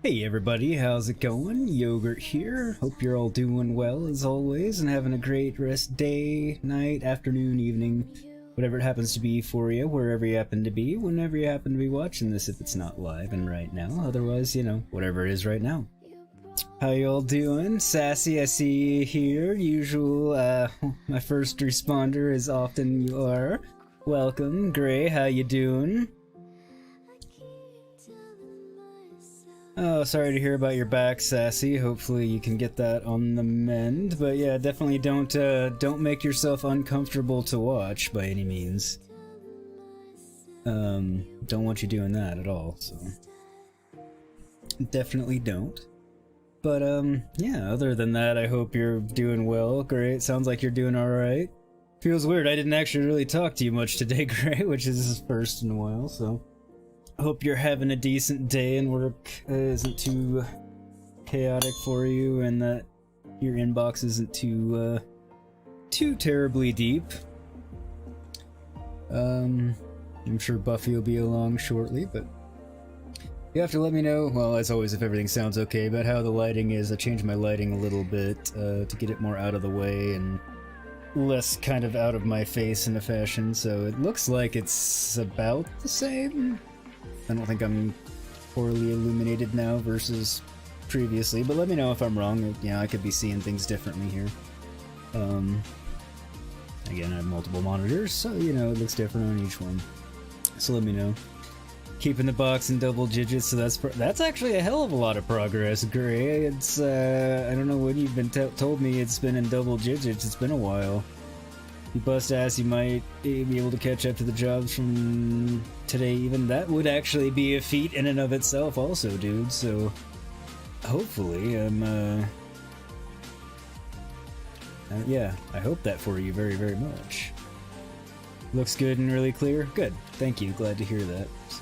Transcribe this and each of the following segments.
Hey everybody, how's it going? Yogurt here. Hope you're all doing well as always and having a great rest day, night, afternoon, evening, whatever it happens to be for you, wherever you happen to be, whenever you happen to be watching this if it's not live and right now. Otherwise, you know, whatever it is right now. How y'all doing? Sassy, I see you here. Usual, my first responder as often you are. Welcome. Gray, how you doing? Oh, sorry to hear about your back, Sassy. Hopefully you can get that on the mend. But yeah, definitely don't make yourself uncomfortable to watch by any means. Don't want you doing that at all, so definitely don't. But yeah, other than that, I hope you're doing well. Great, sounds like you're doing alright. Feels weird, I didn't actually really talk to you much today, Gray, which is first in a while, so hope you're having a decent day and work isn't too chaotic for you, and that your inbox isn't too terribly deep. I'm sure Buffy will be along shortly, but you have to let me know, well, as always, if everything sounds okay, about how the lighting is. I changed my lighting a little bit to get it more out of the way and less kind of out of my face in a fashion, so it looks like it's about the same. I don't think I'm poorly illuminated now versus previously, but let me know if I'm wrong. Yeah, I could be seeing things differently here. Again, I have multiple monitors, so, you know, it looks different on each one. So let me know. Keeping the box in double digits, so that's actually a hell of a lot of progress, Gray. It's, I don't know when you've been told me it's been in double digits. It's been a while. You bust ass, you might be able to catch up to the jobs from today even. That would actually be a feat in and of itself also, dude, so hopefully yeah, I hope that for you very, very much. Looks good and really clear? Good. Thank you. Glad to hear that. So,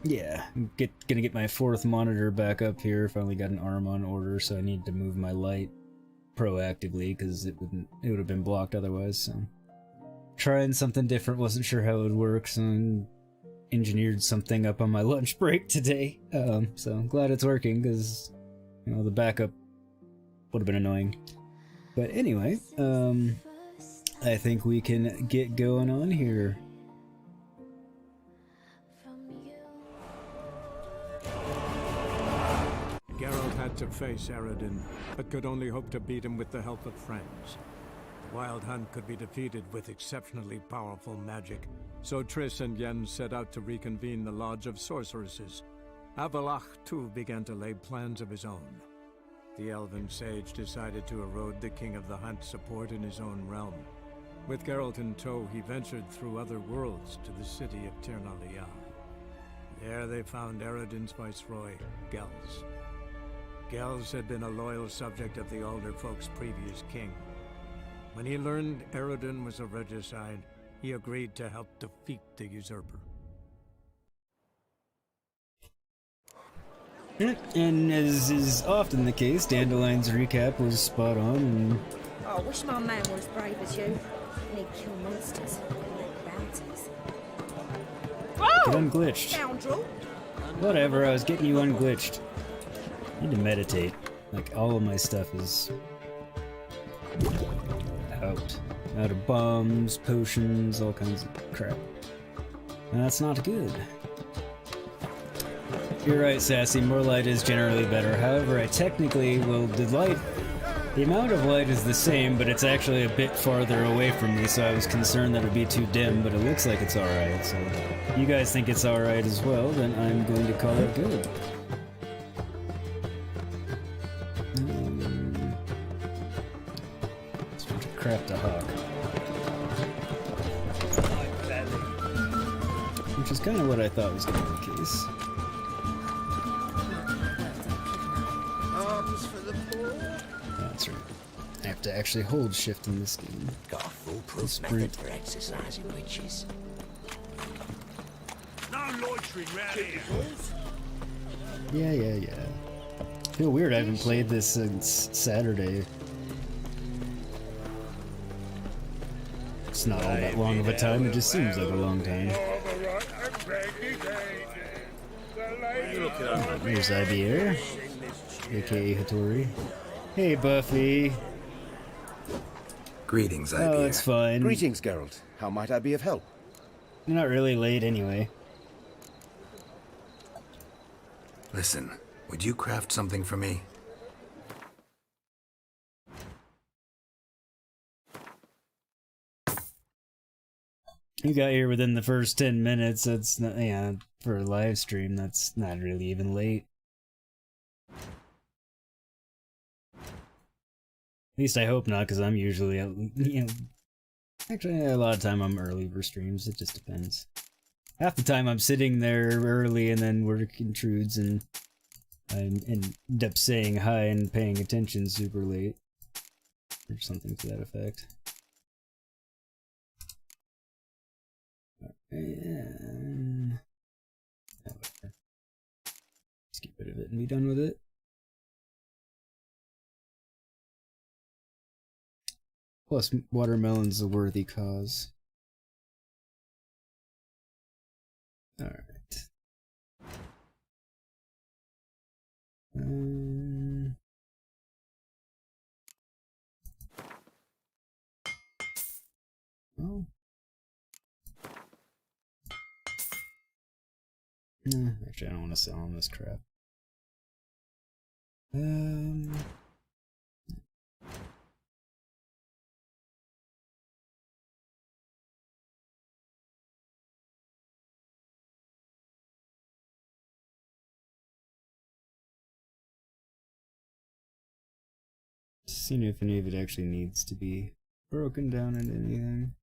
yeah, I'm gonna get my fourth monitor back up here. Finally got an arm on order, so I need to move my light proactively because it would have been blocked otherwise. So trying something different, wasn't sure how it would work, so I engineered something up on my lunch break today. So I'm glad it's working because, you know, the backup would have been annoying. But anyway, I think we can get going on here. Geralt had to face Eredin, but could only hope to beat him with the help of friends. The Wild Hunt could be defeated with exceptionally powerful magic, so Triss and Yen set out to reconvene the Lodge of Sorceresses. Avallac'h, too, began to lay plans of his own. The elven sage decided to erode the King of the Hunt's support in his own realm. With Geralt in tow, he ventured through other worlds to the city of Tir na Lial. There they found Eredin's viceroy, Gels. Gels had been a loyal subject of the Alder Folk's previous king. When he learned Eredin was a regicide, he agreed to help defeat the usurper. And as is often the case, Dandelion's recap was spot on. And I wish my man were as brave as you. He'd kill monsters, collect bounties. get unglitched. Scoundrel! Whatever, I was getting you unglitched. I need to meditate. Like, all of my stuff is out. Out of bombs, potions, all kinds of crap. And that's not good. You're right, Sassy, more light is generally better. However, I technically will the amount of light is the same, but it's actually a bit farther away from me, so I was concerned that it would be too dim, but it looks like it's alright, so you guys think it's alright as well, then I'm going to call it good. Let's try to craft a hawk. Which is kind of what I thought was going to be the case. That's right. I have to actually hold shift in this game. Got a foolproof method for exercising witches. No loitering round here. Yeah. Feel weird, I haven't played this since Saturday. It's not all that long of a time, it just seems like a long time. There's Ibier, aka Hattori. Hey, Buffy. Greetings, Ibier. Oh, it's fine. Greetings, Geralt. How might I be of help? You're not really late anyway. Listen, would you craft something for me? You got here within the first 10 minutes. That's not, yeah, for a live stream, that's not really even late. At least I hope not, because I'm usually, you know, actually a lot of time I'm early for streams. It just depends. Half the time I'm sitting there early and then work intrudes and I end up saying hi and paying attention super late. Or something to that effect. And... oh, whatever. Let's get rid of it and be done with it. Plus, watermelon's a worthy cause. Alright. Oh. Nah, actually I don't want to sell him this crap. Seeing if any of it actually needs to be broken down into anything.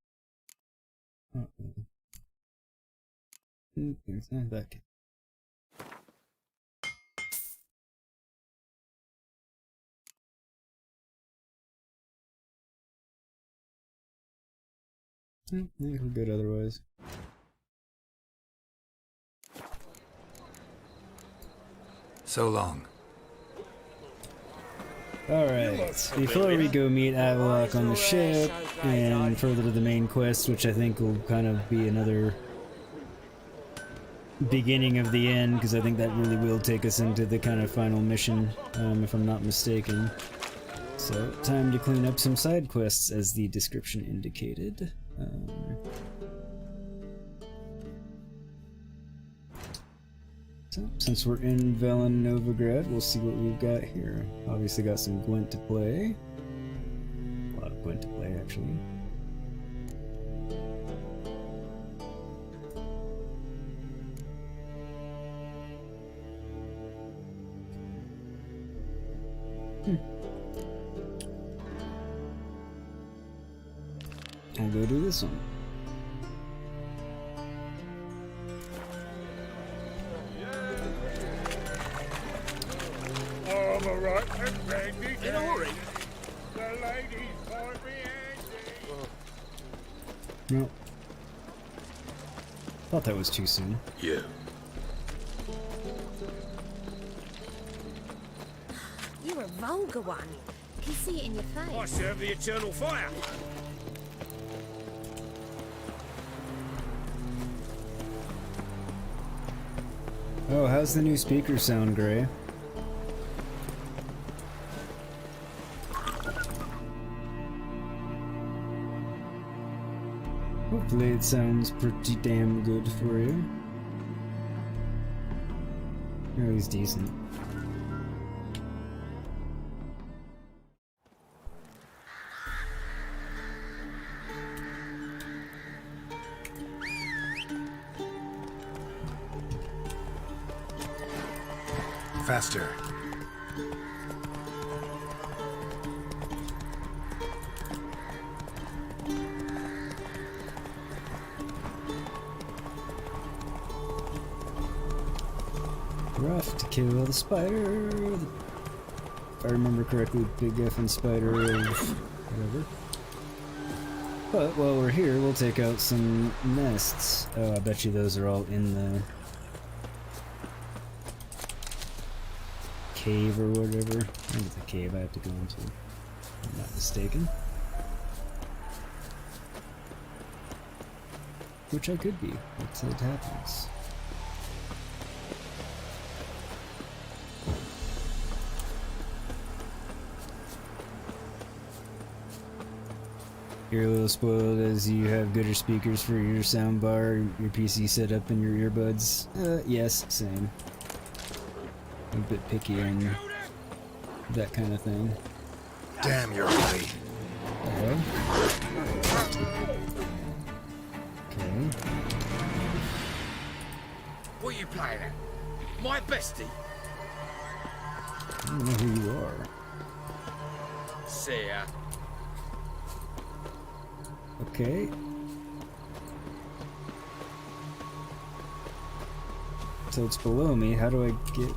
It's not that good. I think we're good otherwise. So long. Alright, before we go meet Avalok on the ship and further to the main quest, which I think will kind of be another beginning of the end, because I think that really will take us into the kind of final mission, if I'm not mistaken. So, time to clean up some side quests, as the description indicated. So, since we're in Velen Novigrad, we'll see what we've got here. Obviously got some Gwent to play. A lot of Gwent to play, actually. I'll go do this one. Oh, I'm alright and ready. In a hurry. The ladies find me handy. Nope. Thought that was too soon. Yeah. You're a vulgar one. Can see it in your I face. serve the eternal fire. Oh, how's the new speaker sound, Gray? Hopefully it sounds pretty damn good for you. Or at least decent. Faster. Rough to kill the spider. If I remember correctly, big effing spider of whatever. But while we're here, we'll take out some nests. Oh, I bet you those are all in the cave or whatever. I think it's a cave I have to go into. If I'm not mistaken. Which I could be. It happens. You're a little spoiled as you have gooder speakers for your soundbar, your PC set up, and your earbuds. Yes, same. I'm a bit picky on that kind of thing. Damn, you're ready. Okay. What are you playing at? My bestie? I don't know who you are. See ya. Okay. So it's below me. How do I get...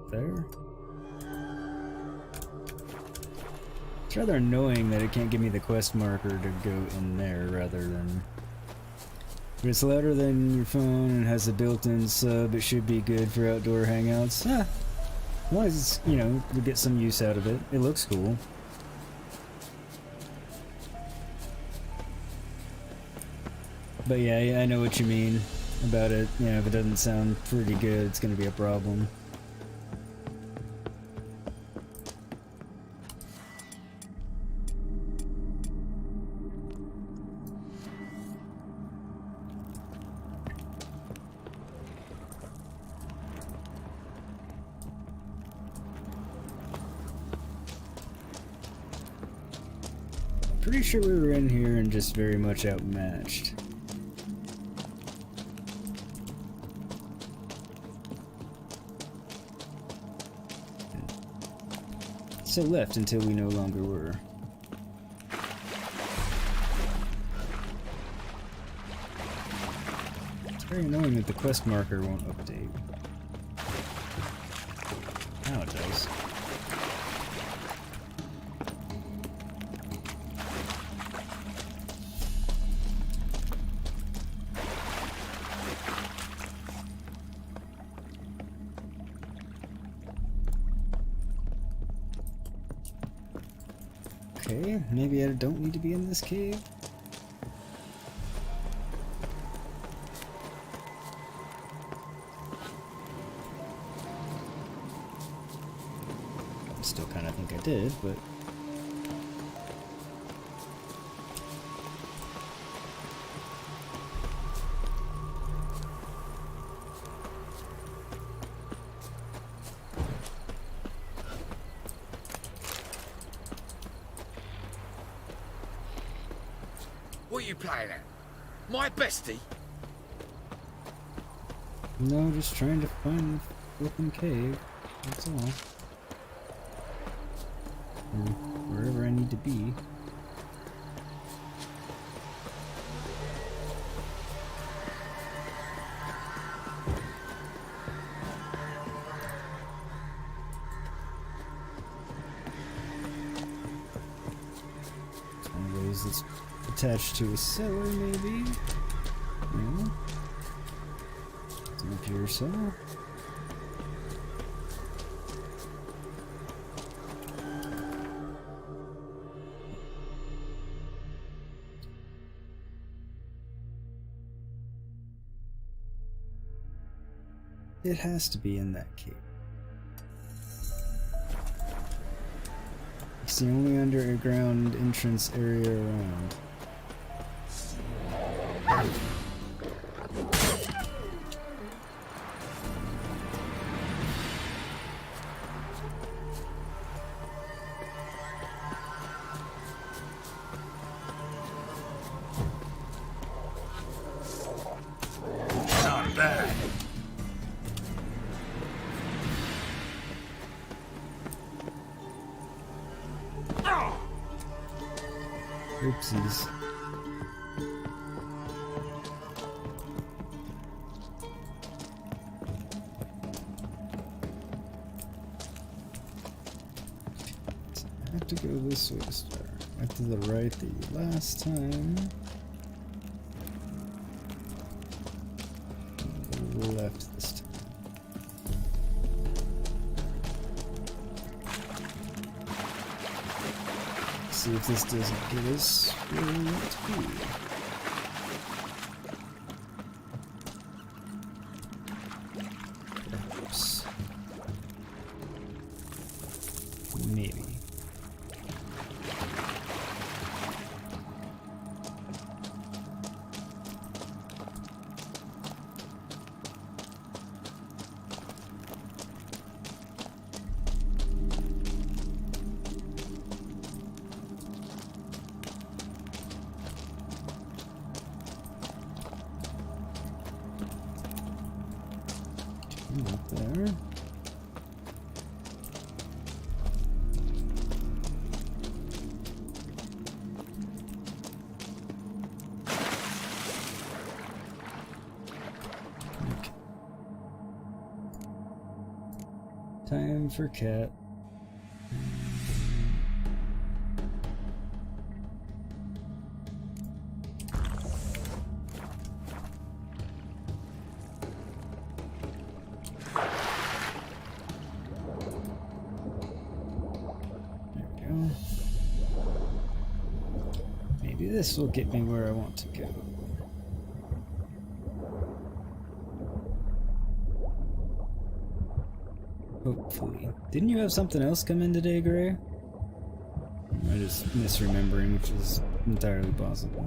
there? It's rather annoying that it can't give me the quest marker to go in there rather than... If it's louder than your phone and has a built-in sub, it should be good for outdoor hangouts. As long as it's, you know, we get some use out of it. It looks cool. But yeah, I know what you mean about it. You know, if it doesn't sound pretty good, it's gonna be a problem. Pretty sure we were in here and just very much outmatched. So left until we no longer were. It's very annoying that the quest marker won't update. Now it does. Okay, maybe I don't need to be in this cave. I still kind of think I did, but... What are you playing at? My bestie? No, just trying to find the flipping cave. That's all. Or wherever I need to be. It's one of those that's attached to a cellar, maybe? No? Doesn't appear so. It has to be in that cave. It's the only underground entrance area around. Not bad. Oopsies. I have to go this way to start. Went to the right the last time. And the left this time. See if this doesn't get us where we want to be. Perhaps. Maybe. Up there. Okay. Time for cat. Maybe this will get me where I want to go. Hopefully. Didn't you have something else come in today, Gray? I'm just misremembering, which is entirely possible.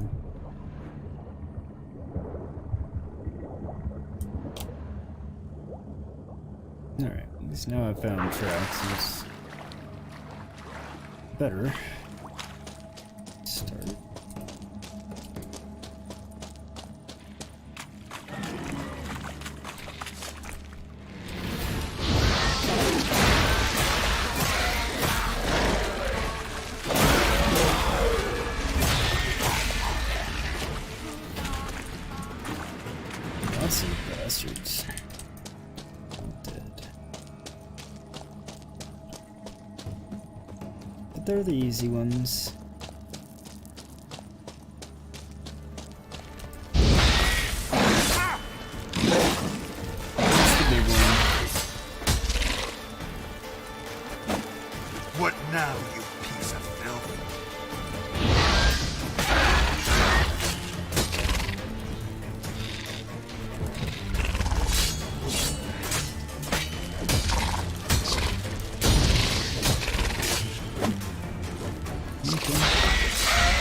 Alright, at least now I've found tracks. It's better. Start. Lots of bastards. All dead. But they're the easy ones. That's the big one. What now, you piece of filth?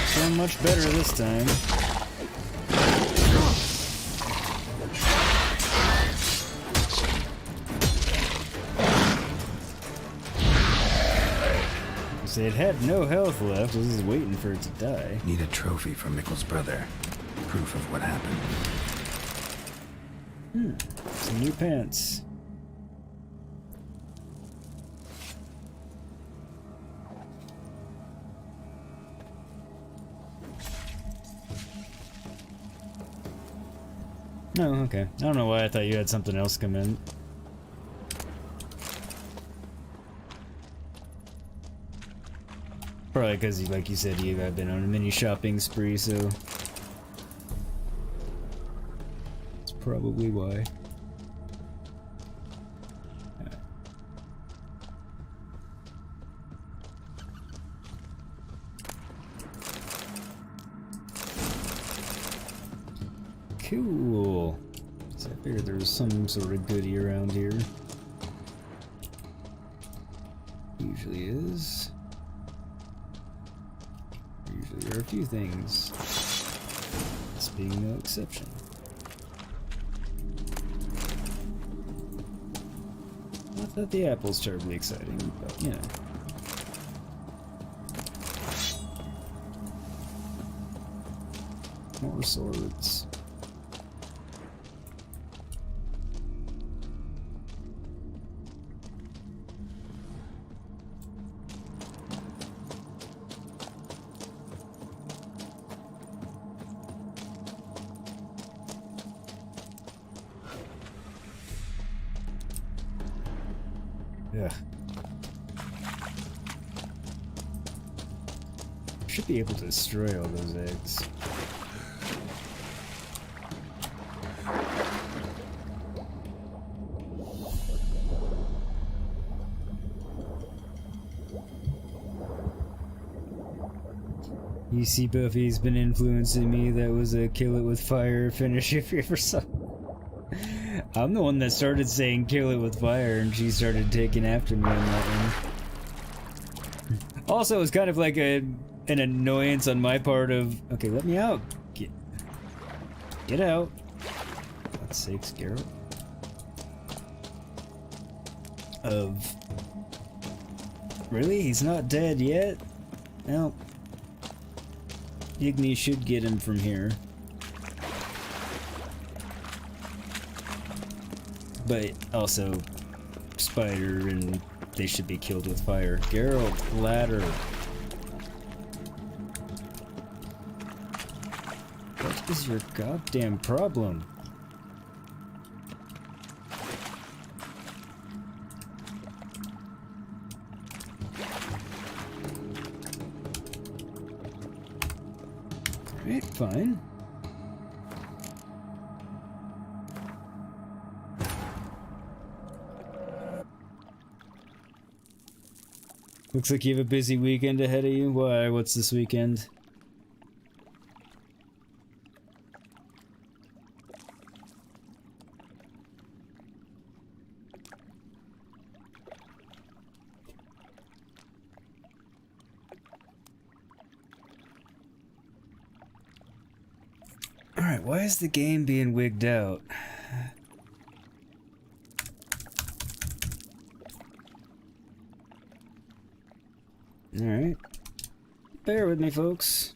So much better this time. So it had no health left. I was just waiting for it to die. Need a trophy from Mikkel's brother. Proof of what happened. Some new pants. Oh, okay. I don't know why I thought you had something else come in. Probably because, like you said, you have been on a mini shopping spree, so that's probably why. Cool. So I figured there was some sort of goodie around here. Usually is. Usually there are a few things. This being no exception. Not that the apple's terribly exciting, but you know. More swords. Ugh. Should be able to destroy all those eggs. You see, Buffy's been influencing me. That was a kill it with fire finish if you ever saw. I'm the one that started saying kill it with fire, and she started taking after me on that one. Also, it's kind of like an annoyance on my part of, okay, let me out. Get out. For God's sakes, Garrett. Of, really? He's not dead yet? Well, Igni should get him from here. but also spider, and they should be killed with fire. Geralt, ladder. What is your goddamn problem? Alright, fine. Looks like you have a busy weekend ahead of you. Why? What's this weekend? Alright, why is the game being wigged out? Alright. Bear with me, folks.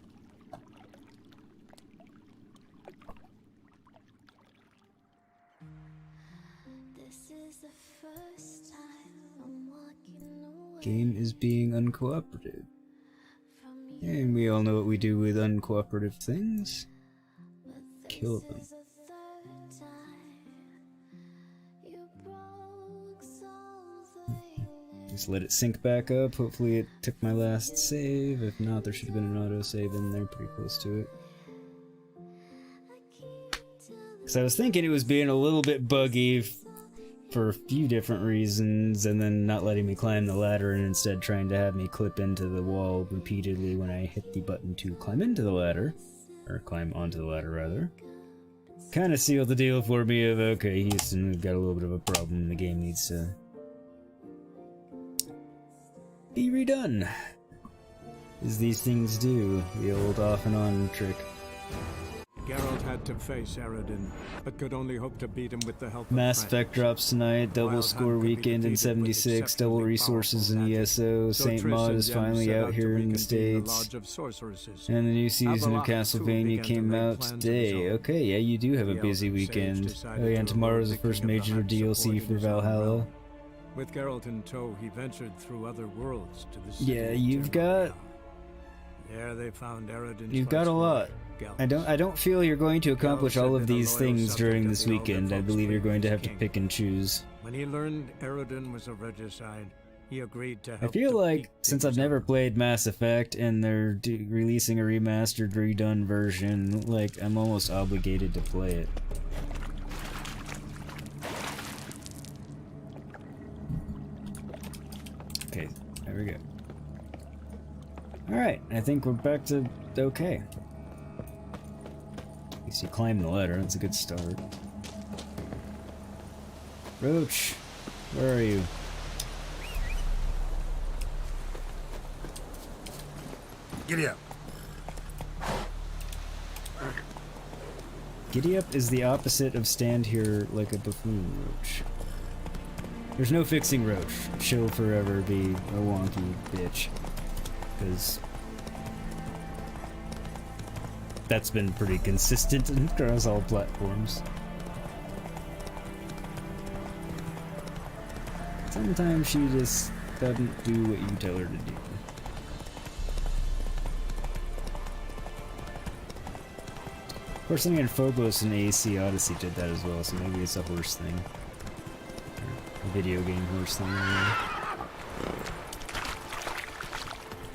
Game is being uncooperative. And we all know what we do with uncooperative things. Kill them. Just let it sync back up. Hopefully it took my last save. If not, there should have been an autosave in there pretty close to it. Because I was thinking it was being a little bit buggy for a few different reasons, and then not letting me climb the ladder and instead trying to have me clip into the wall repeatedly when I hit the button to climb into the ladder. Or climb onto the ladder, rather. Kind of sealed the deal for me of, okay, Houston, we've got a little bit of a problem. The game needs to be redone, as these things do. The old off and on trick. Geralt had to face Eredin, but could only hope to beat him with the help Mass of Effect drops tonight, double score weekend in 76, double resources in ESO, Saint Maud is finally out here in the States, and the new season of Castlevania came out today. Okay, yeah, you do have a busy weekend. Oh yeah, and tomorrow's the first major DLC for Valhalla. With Geralt in tow, he ventured through other worlds to the city. Yeah, you've got... There they found Eredin's You've got a lot. I don't feel you're going to accomplish all of these things during this weekend. I believe you're going to have to pick and choose. When he learned Eredin was a regicide, he agreed to help. I feel like, since I've never played Mass Effect and they're releasing a remastered, redone version, like, I'm almost obligated to play it. Okay, there we go. Alright, I think we're back to okay. At least you climb the ladder, that's a good start. Roach, where are you? Giddy up. Giddy up is the opposite of stand here like a buffoon, Roach. There's no fixing Roach. She'll forever be a wonky bitch. Because that's been pretty consistent across all platforms. Sometimes she just doesn't do what you tell her to do. Of course, I mean, Phobos and AC Odyssey did that as well, so maybe it's a horse thing. Or a video game horse thing.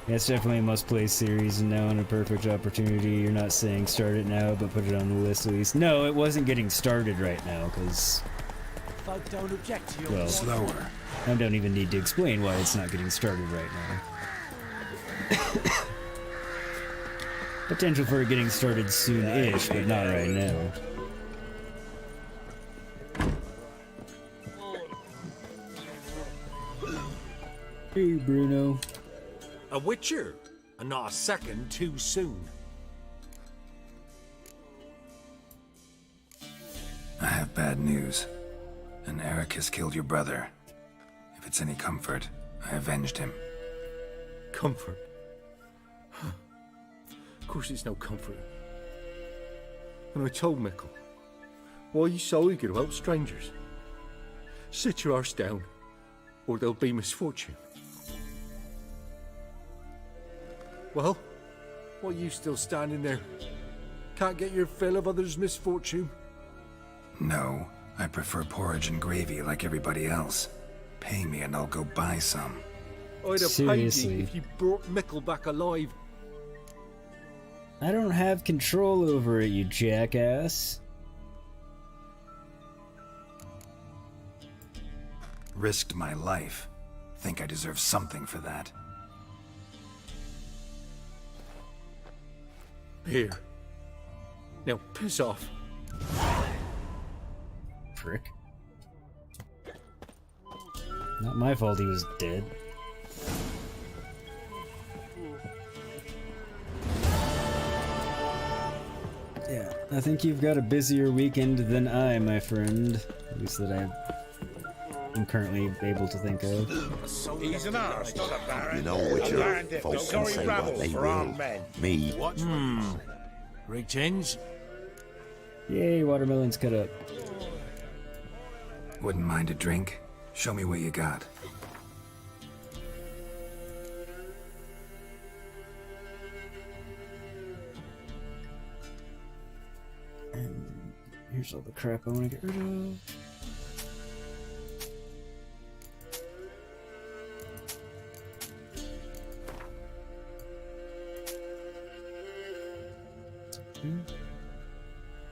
Yeah, it's definitely a must-play series, and now in a perfect opportunity. You're not saying start it now, but put it on the list at least. No, it wasn't getting started right now, because... Don't object to your well, Slower. I don't even need to explain why it's not getting started right now. Potential for it getting started soon-ish, but not right now. Hey, Bruno. A witcher, and not a second too soon. I have bad news. And Eric has killed your brother. If it's any comfort, I avenged him. Comfort? Of course it's no comfort. And I told Mickle, why are you so eager to help strangers? Sit your arse down, or there'll be misfortune. Well, why are you still standing there? Can't get your fill of others' misfortune? No, I prefer porridge and gravy like everybody else. Pay me and I'll go buy some. I'd have paid Seriously. you if you brought Mickle back alive. I don't have control over it, you jackass. Risked my life. Think I deserve something for that. Here. Now piss off. Prick. Not my fault he was dead. Yeah, I think you've got a busier weekend than I, my friend. At least that I'm currently able to think of. He's an arse, not a baron. You know, Witcher, folks can say what they will. Me, Greetings. Yay, watermelon's cut up. Wouldn't mind a drink? Show me what you got. And here's all the crap I want to get rid of.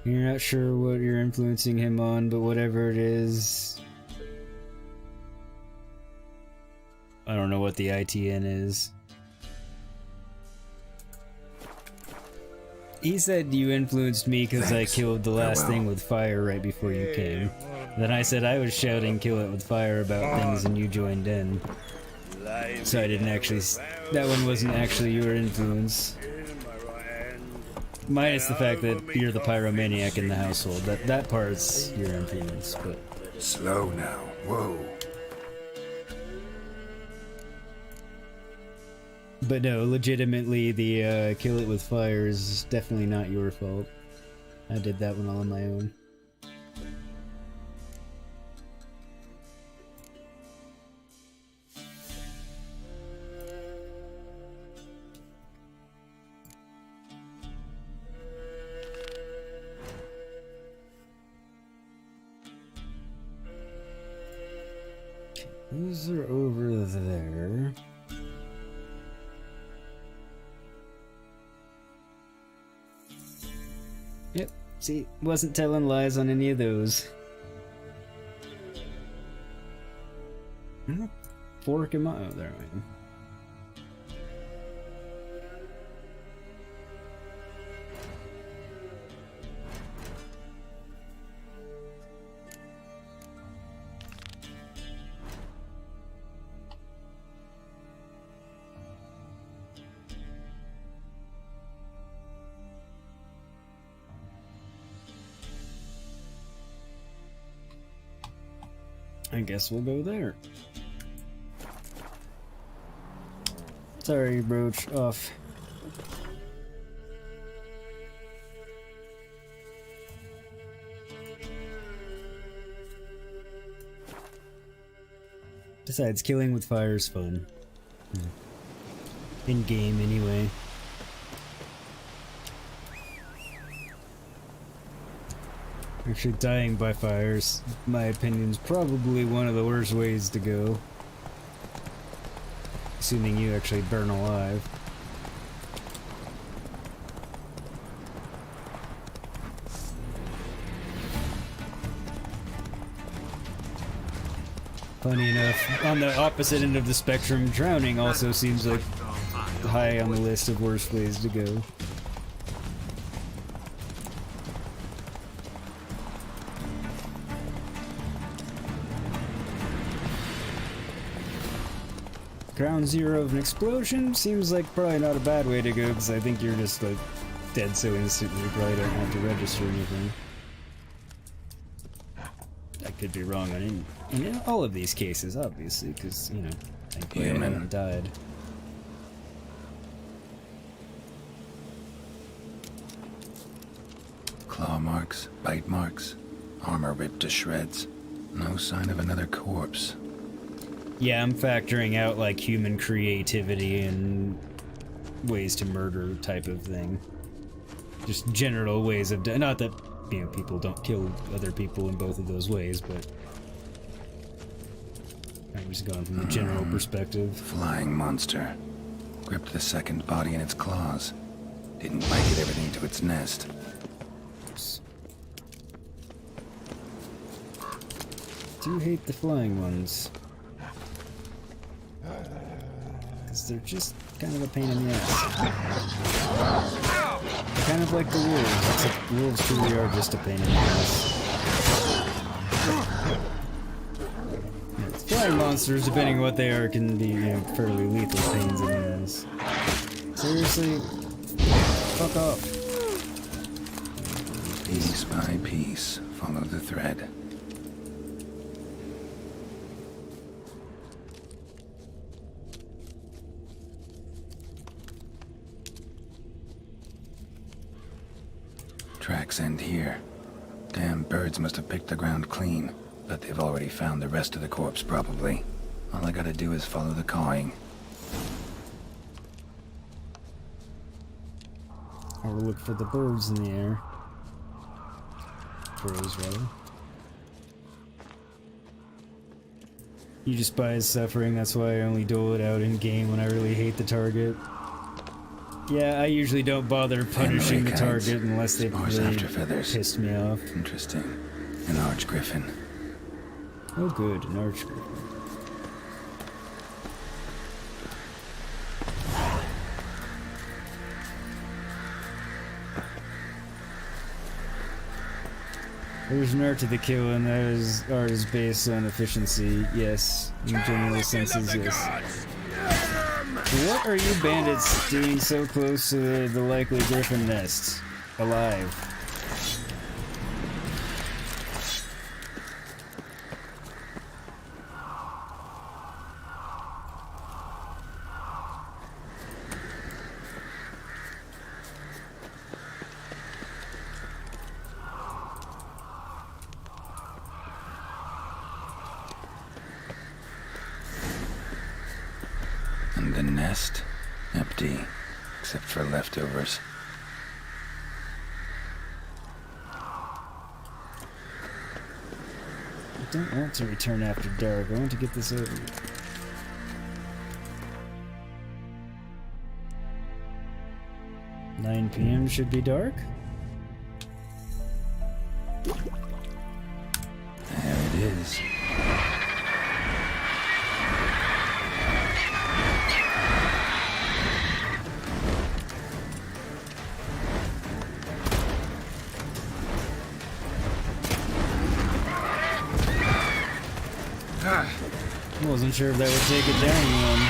You're not sure what you're influencing him on, but whatever it is... I don't know what the ITN is. He said you influenced me because I Thanks. killed the last Farewell. thing with fire right before you came. Then I said I was shouting kill it with fire about things and you joined in. So I didn't actually... That one wasn't actually your influence. Minus the fact that you're the pyromaniac in the household. That part's your influence, but... Slow now. Whoa. But no, legitimately, the kill it with fire is definitely not your fault. I did that one all on my own. Those are over there. Yep, see, wasn't telling lies on any of those. Fork him out. Oh, there I am. I guess we'll go there. Sorry, Broach, off. Besides, killing with fire is fun. In game, anyway. Actually, dying by fires, my opinion, is probably one of the worst ways to go. Assuming you actually burn alive. Funny enough, on the opposite end of the spectrum, drowning also seems like high on the list of worst ways to go. Ground zero of an explosion seems like probably not a bad way to go, because I think you're just like dead so instantly you probably don't have to register anything. I could be wrong on in all of these cases, obviously, because, you know, thankfully I haven't died. Claw marks, bite marks, armor ripped to shreds. No sign of another corpse. Yeah, I'm factoring out like human creativity and ways to murder type of thing. Just general ways of not that, you know, people don't kill other people in both of those ways, but I'm just going from the general perspective. Flying monster. Gripped the second body in its claws. Didn't make it everything to its nest. Do hate the flying ones. Because they're just kind of a pain in the ass. Kind of like the wolves, except wolves truly are just a pain in the ass. Flying monsters, depending on what they are, can be, you know, fairly lethal pains in the ass. Seriously? Fuck off. Piece by piece, follow the thread. Tracks end here. Damn birds must have picked the ground clean, but they've already found the rest of the corpse, probably. All I gotta do is follow the cawing. Or look for the birds in the air. Crows, rather. You despise suffering, that's why I only dole it out in game when I really hate the target. Yeah, I usually don't bother punishing the target unless they've really pissed me off. Interesting. An arch griffin. Oh good, an arch griffin. There's an art to the kill, and that art is based on efficiency, yes. In general senses, yes. What are you bandits doing so close to the likely griffin nest? Alive. And the nest? Empty, except for leftovers. I don't want to return after dark. I want to get this over with. "9 p.m. should be dark?" There it is. I wasn't sure if that would take it down one.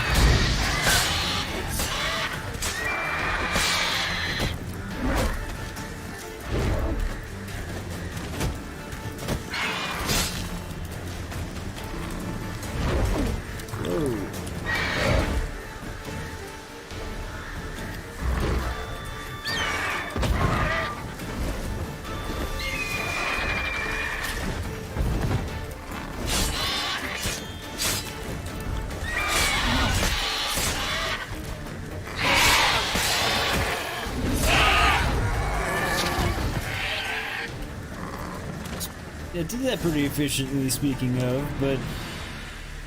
It did that pretty efficiently, speaking of, but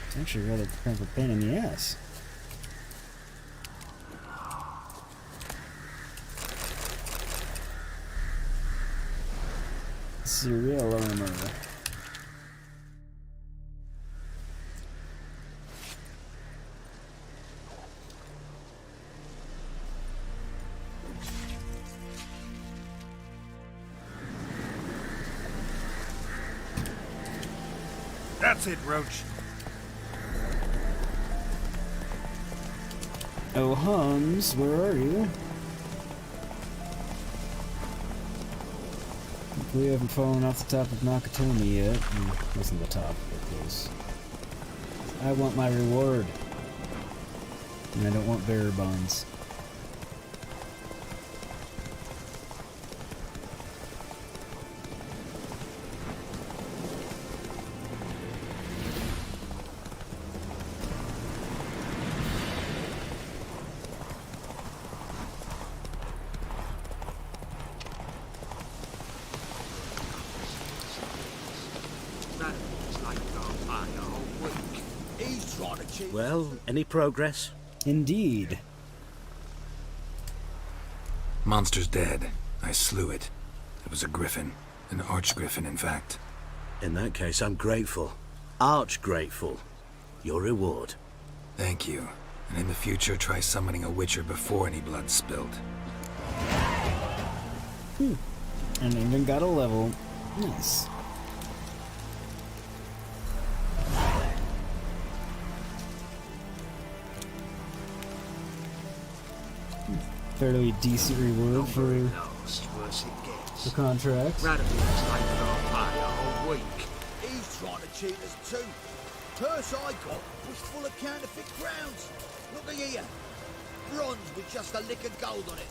it's actually rather kind of a pain in the ass. Serial armor. That's it, Roach. Oh, Hums, where are you? We haven't fallen off the top of Nakatomi yet. Wasn't the top, but close. I want my reward. And I don't want bearer bonds. trying to cheat. Well, any progress? Indeed. Monster's dead. I slew it. It was a griffin. An arch-griffin, in fact. In that case, I'm grateful. Arch grateful. Your reward. Thank you. And in the future, try summoning a witcher before any blood's spilled. And even got a level. Nice. Fairly decent reward for the contract. He's trying to cheat us too. Purse I got was full of counterfeit crowns. Look here. Bronze with just a lick of gold on it.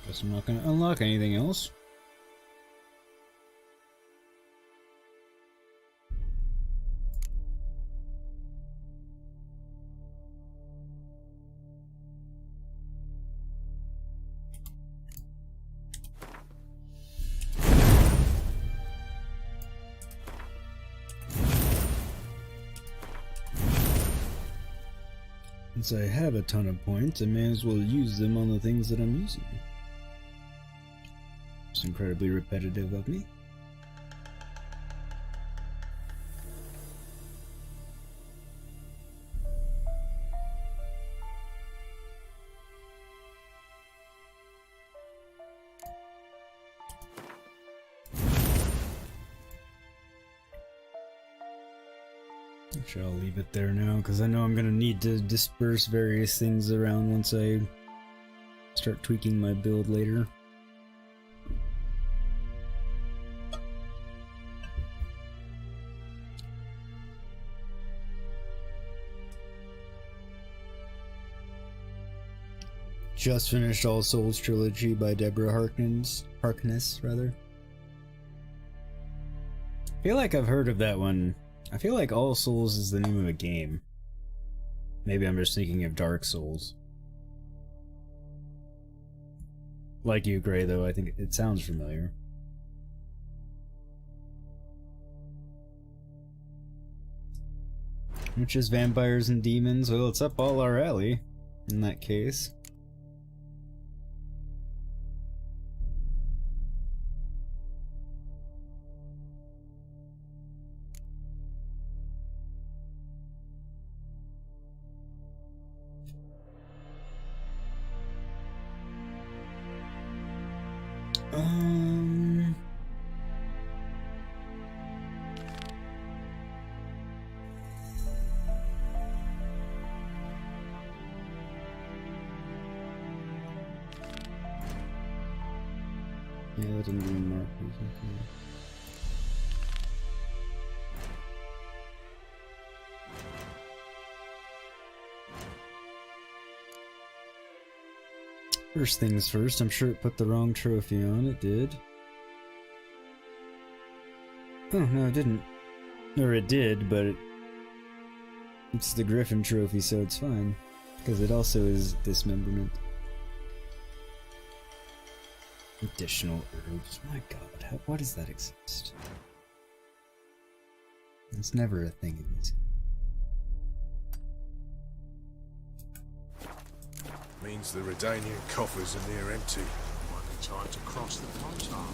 Guess I'm not gonna unlock anything else. Since I have a ton of points, I may as well use them on the things that I'm using. It's incredibly repetitive of me. Which I'll leave it there now, because I know I'm going to need to disperse various things around once I start tweaking my build later. Just finished All Souls Trilogy by Deborah Harkness, rather. I feel like I've heard of that one. I feel like All Souls is the name of a game. Maybe I'm just thinking of Dark Souls. Like you, Gray, though, I think it sounds familiar. Witches, vampires, and demons. Well, it's up all our alley, in that case. Yeah, that didn't even mark. First things first, I'm sure it put the wrong trophy on. It did. Oh, no, it didn't. Or it did, but it's the Griffin trophy, so it's fine. Because it also is dismemberment. Additional herbs. My god, why does that exist? It's never a thing in these. Means the Redanian coffers are near empty. Might be time to cross the Pontar.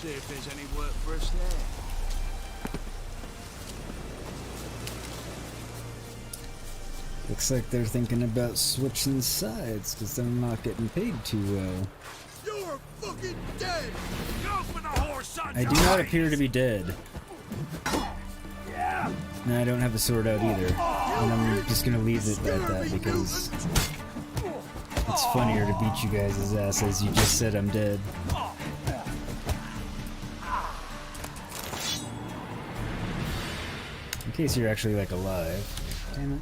See if there's any work for us there. Looks like they're thinking about switching sides because they're not getting paid too well. You're fucking dead! Go for the horse, son! I do not appear to be dead. No, I don't have a sword out either. And I'm just gonna leave it at that because it's funnier to beat you guys' asses. You just said I'm dead. In case you're actually like alive. Damn it.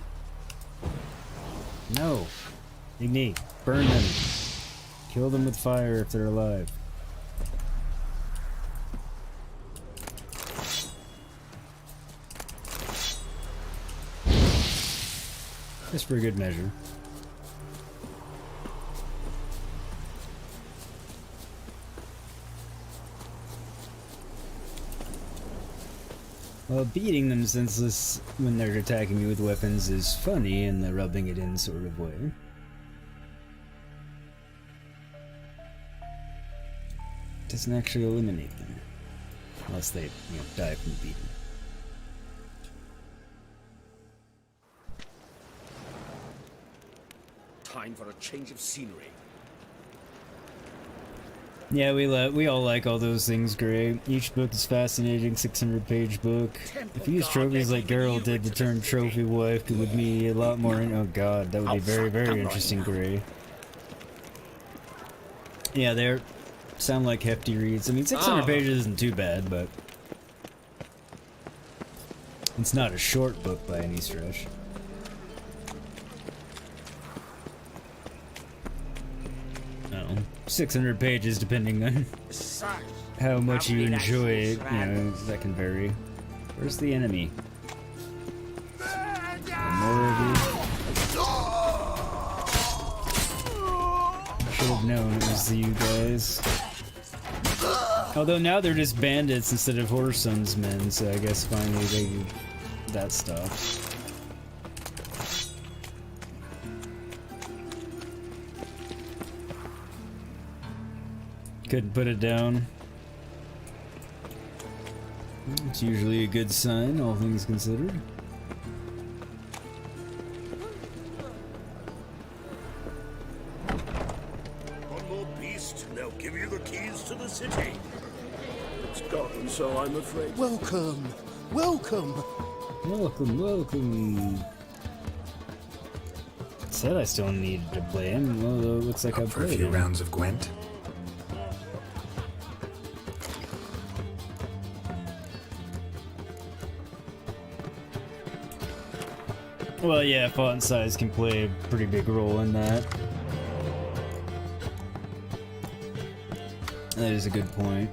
No. Ignite. Burn them. Kill them with fire if they're alive. Just for good measure. Well, beating them senseless when they're attacking you with weapons is funny in the rubbing it in sort of way. Doesn't actually eliminate them. Unless they, die from beating. Time for a change of scenery. Yeah, we all like all those things, Gray. Each book is fascinating, 600-page book. If you use trophies like Geralt did to turn trophy wife, it would be a lot more. Oh god, that would be very, very interesting, Gray. Yeah, they sound like hefty reads. I mean, 600 pages isn't too bad, but it's not a short book by any stretch. No, 600 pages depending on how much you enjoy it, that can vary. Where's the enemy? More of you. Should have known it was you guys. Although now they're just bandits instead of Whoreson's men, so I guess finally that stopped. Couldn't put it down. It's usually a good sign, all things considered. One more beast, and they'll give you the keys to the city. It's gone, so I'm afraid. Welcome! Welcome! Welcome, welcome. Said I still needed to play him. Well, it looks like I Up for a played few him. rounds of Gwent. Well, yeah, font size can play a pretty big role in that. That is a good point.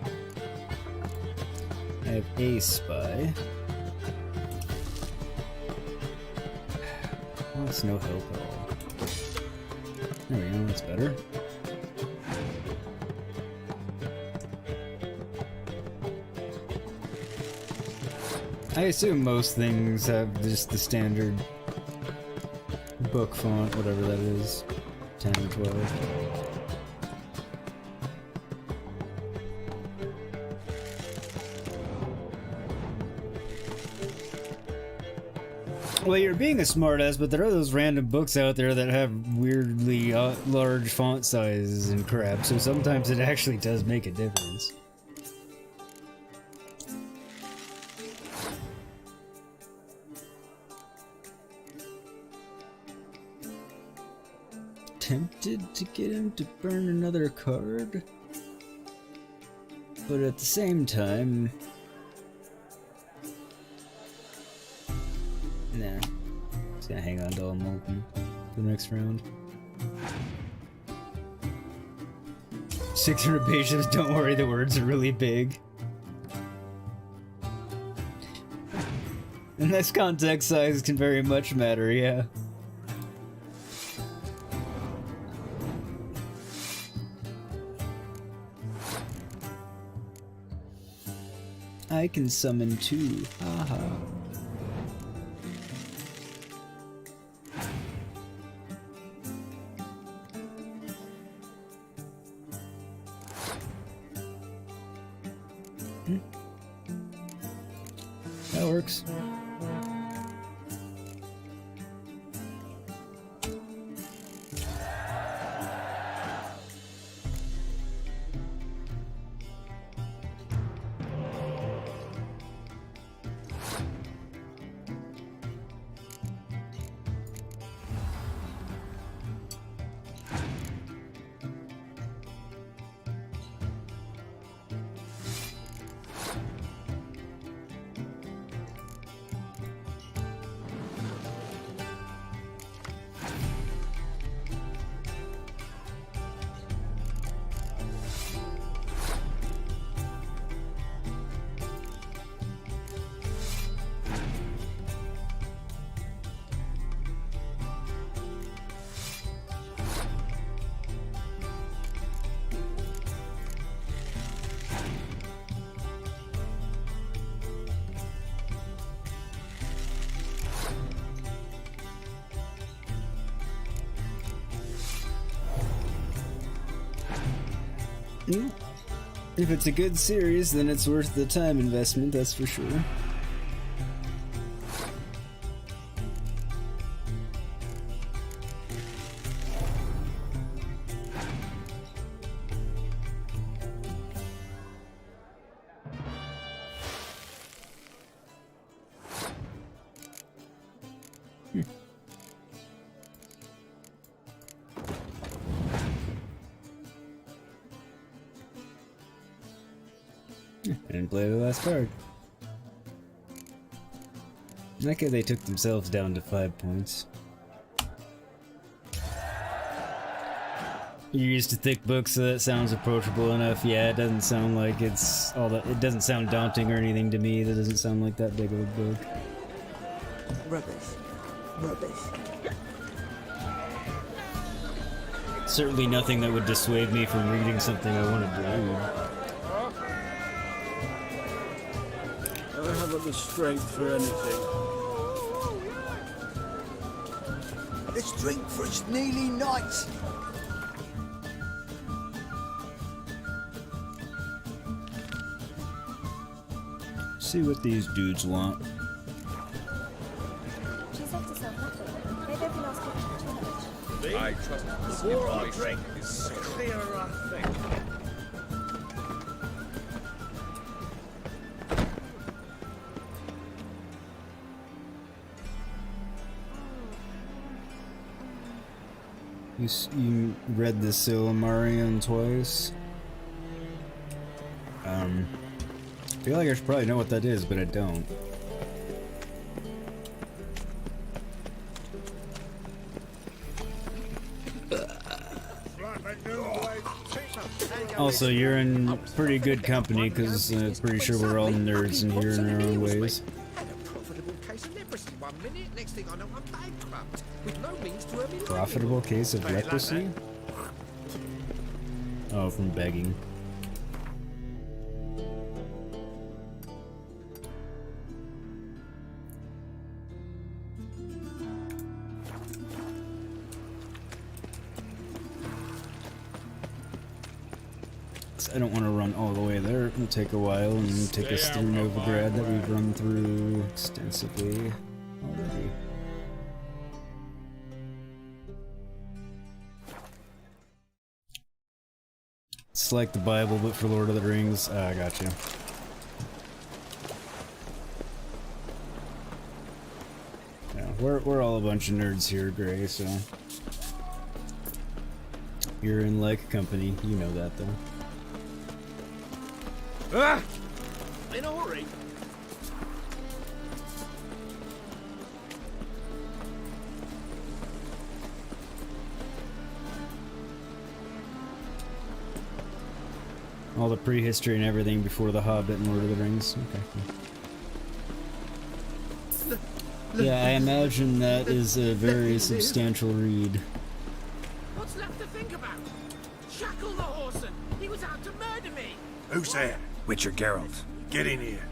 I have a spy. Well, that's no help at all. There we go, that's better. I assume most things have just the standard book font, whatever that is, 10 or 12. Well, you're being a smartass, but there are those random books out there that have weirdly large font sizes and crap, so sometimes it actually does make a difference. Tempted to get him to burn another card, but at the same time, nah, just gonna hang on to them open for the next round. 600 pages, don't worry, the words are really big. And this context size can very much matter, yeah. I can summon two. Haha. That works. Mm. If it's a good series, then it's worth the time investment, that's for sure. And play the last card. Okay, they took themselves down to 5 points. You're used to thick books, so that sounds approachable enough. Yeah, it doesn't sound like it's all that. It doesn't sound daunting or anything to me. That doesn't sound like that big of a book. Rubbish. Rubbish. Certainly nothing that would dissuade me from reading something I wanted to read. I haven't the strength for anything. Let's drink for it's nearly night. See what these dudes want. She's left herself nothing. Maybe every last couple too much. I trust this information is clearer, I think. You read the Silmarillion twice? I feel like I should probably know what that is, but I don't. Also, you're in pretty good company, because pretty sure we're all nerds in here in our own ways. Profitable case of leprosy? Oh, from begging. I don't want to run all the way there. It'll take a while and take us through Novigrad that we've run through extensively already. It's like the Bible, but for Lord of the Rings. I got you. Yeah, we're all a bunch of nerds here, Gray, so... You're in like company. You know that, though. Ah! In a hurry. All the prehistory and everything before The Hobbit and Lord of the Rings. Okay. Yeah, I imagine that is a very substantial read. What's left to think about? Shackle the horseman. He was out to murder me. Who's there? Witcher Geralt. Get in here.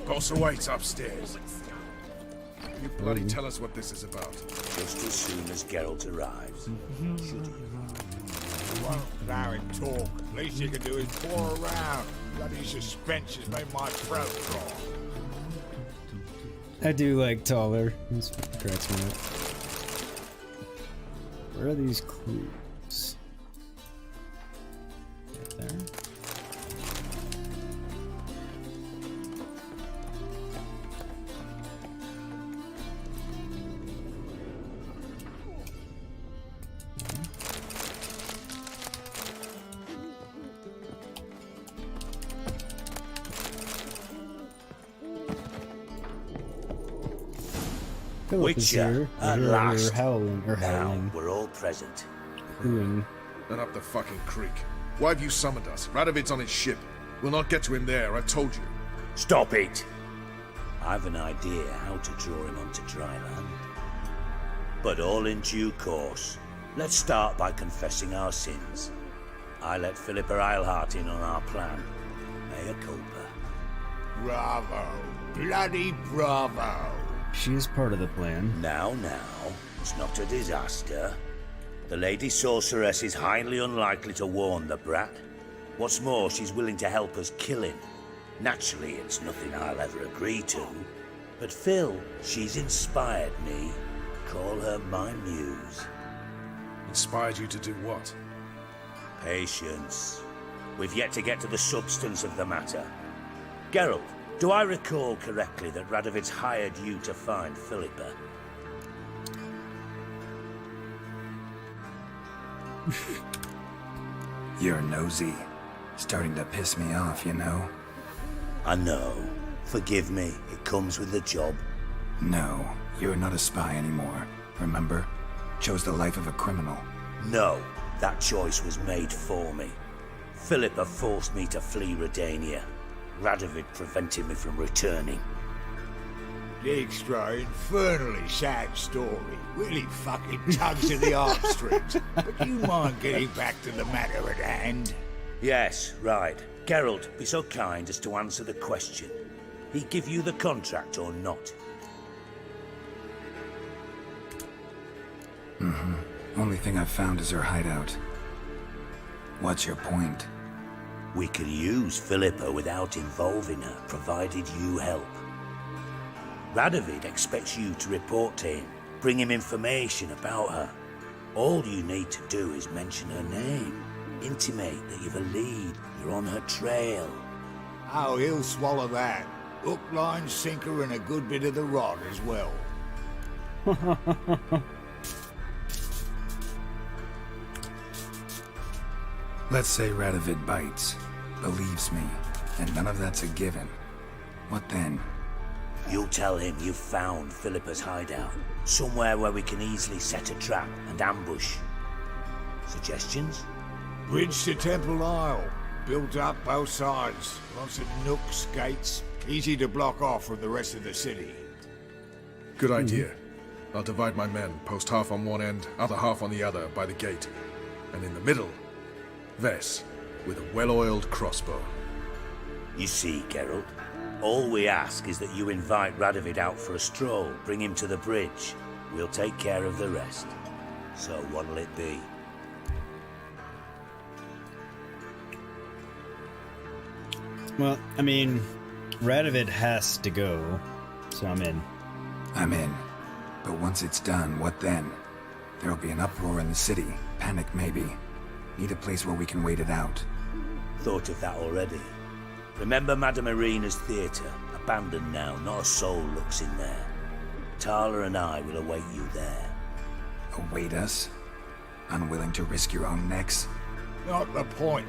Boss awaits upstairs. You bloody tell us what this is about. Just as soon as Geralt arrives. Should he? Won't allow him talk. Least you can do is pour around. Bloody suspense has made my throat dry. I do like taller. This cracks me up. Where are these clues? Right there. Witcher, at We're last. howling. Now we're all present. Hooing. Then up the fucking creek. Why have you summoned us? Radovid's on his ship. We'll not get to him there, I've told you. Stop it! I've an idea how to draw him onto dry land. But all in due course. Let's start by confessing our sins. I let Philippa Eilhart in on our plan. Mea culpa. Bravo. Bloody bravo. She is part of the plan. Now, it's not a disaster. The Lady Sorceress is highly unlikely to warn the brat. What's more, she's willing to help us kill him. Naturally, it's nothing I'll ever agree to. But Phil, she's inspired me. Call her my muse. Inspired you to do what? Patience. We've yet to get to the substance of the matter. Geralt, do I recall correctly that Radovid's hired you to find Philippa? You're nosy. Starting to piss me off, you know? I know. Forgive me, it comes with the job. No, you're not a spy anymore. Remember? Chose the life of a criminal. No, that choice was made for me. Philippa forced me to flee Redania. Radovid prevented me from returning. Dijkstra, infernally sad story. Really fucking tugs at the heartstrings. But do you mind getting back to the matter at hand? Yes, right. Geralt, be so kind as to answer the question. He give you the contract or not? Only thing I've found is her hideout. What's your point? We can use Philippa without involving her, provided you help. Radovid expects you to report to him, bring him information about her. All you need to do is mention her name, intimate that you've a lead, you're on her trail. Oh, he'll swallow that. Hook, line, sinker, and a good bit of the rod as well. Let's say Radovid bites, believes me, and none of that's a given. What then? You'll tell him you've found Philippa's hideout, somewhere where we can easily set a trap and ambush. Suggestions? Bridge to Temple Isle. Built up both sides. Lots of nooks, gates. Easy to block off from the rest of the city. Good idea. I'll divide my men, post half on one end, other half on the other, by the gate. And in the middle, Vess, with a well-oiled crossbow. You see, Geralt, all we ask is that you invite Radovid out for a stroll, bring him to the bridge. We'll take care of the rest. So what'll it be? Well, I mean, Radovid has to go, so I'm in. I'm in. But once it's done, what then? There'll be an uproar in the city. Panic, maybe. Need a place where we can wait it out. Thought of that already. Remember Madame Irina's theatre? Abandoned now, not a soul looks in there. Tala and I will await you there. Await us? Unwilling to risk your own necks? Not the point.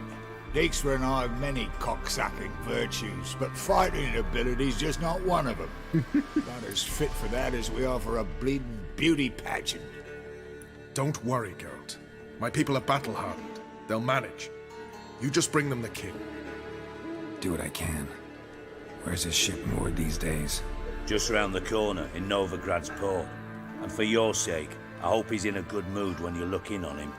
Dijkstra and I have many cocksucking virtues, but fighting ability's just not one of them. Not as fit for that as we are for a bleeding beauty pageant. Don't worry, Geralt. My people are battle-hardened. They'll manage. You just bring them the king. Do what I can. Where's his ship moored these days? Just round the corner, in Novigrad's port. And for your sake, I hope he's in a good mood when you look in on him.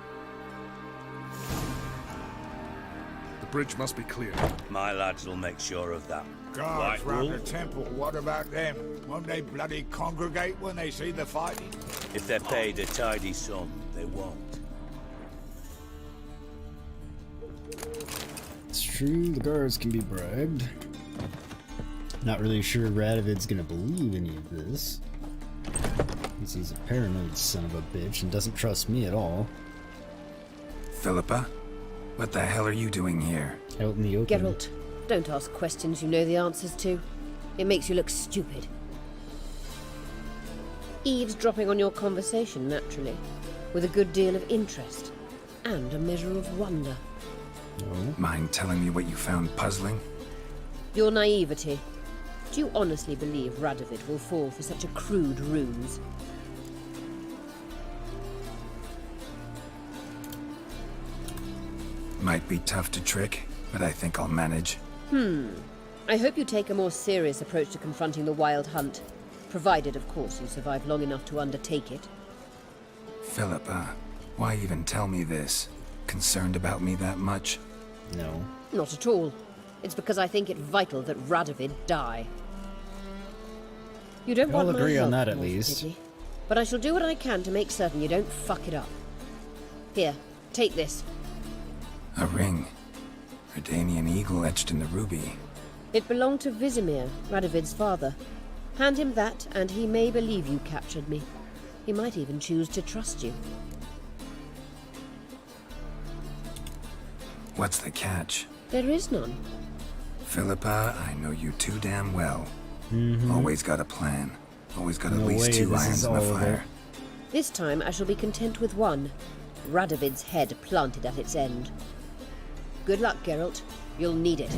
The bridge must be clear. My lads will make sure of that. Guards Right, round Wolf? the temple, what about them? Won't they bloody congregate when they see the fighting? If they're paid a tidy sum, they won't. It's true, the guards can be bribed. Not really sure Radovid's gonna believe any of this. Because he's a paranoid son of a bitch and doesn't trust me at all. Philippa? What the hell are you doing here? Out in the open. Geralt, don't ask questions you know the answers to. It makes you look stupid. Eavesdropping on your conversation, naturally, with a good deal of interest and a measure of wonder. No. Mind telling me what you found puzzling? Your naivety. Do you honestly believe Radovid will fall for such a crude ruse? Might be tough to trick, but I think I'll manage. I hope you take a more serious approach to confronting the Wild Hunt. Provided, of course, you survive long enough to undertake it. Philippa, why even tell me this? Concerned about me that much? No. Not at all. It's because I think it vital that Radovid die. You don't I'll want my agree help, on that at most least. pity, but I shall do what I can to make certain you don't fuck it up. Here, take this. A ring. Redanian eagle etched in the ruby. It belonged to Vizimir, Radovid's father. Hand him that, and he may believe you captured me. He might even choose to trust you. What's the catch? There is none. Philippa, I know you too damn well. Always got a plan. Always got at No least way, two this irons is in the all of it. fire. This time I shall be content with one. Radovid's head planted at its end. Good luck, Geralt. You'll need it.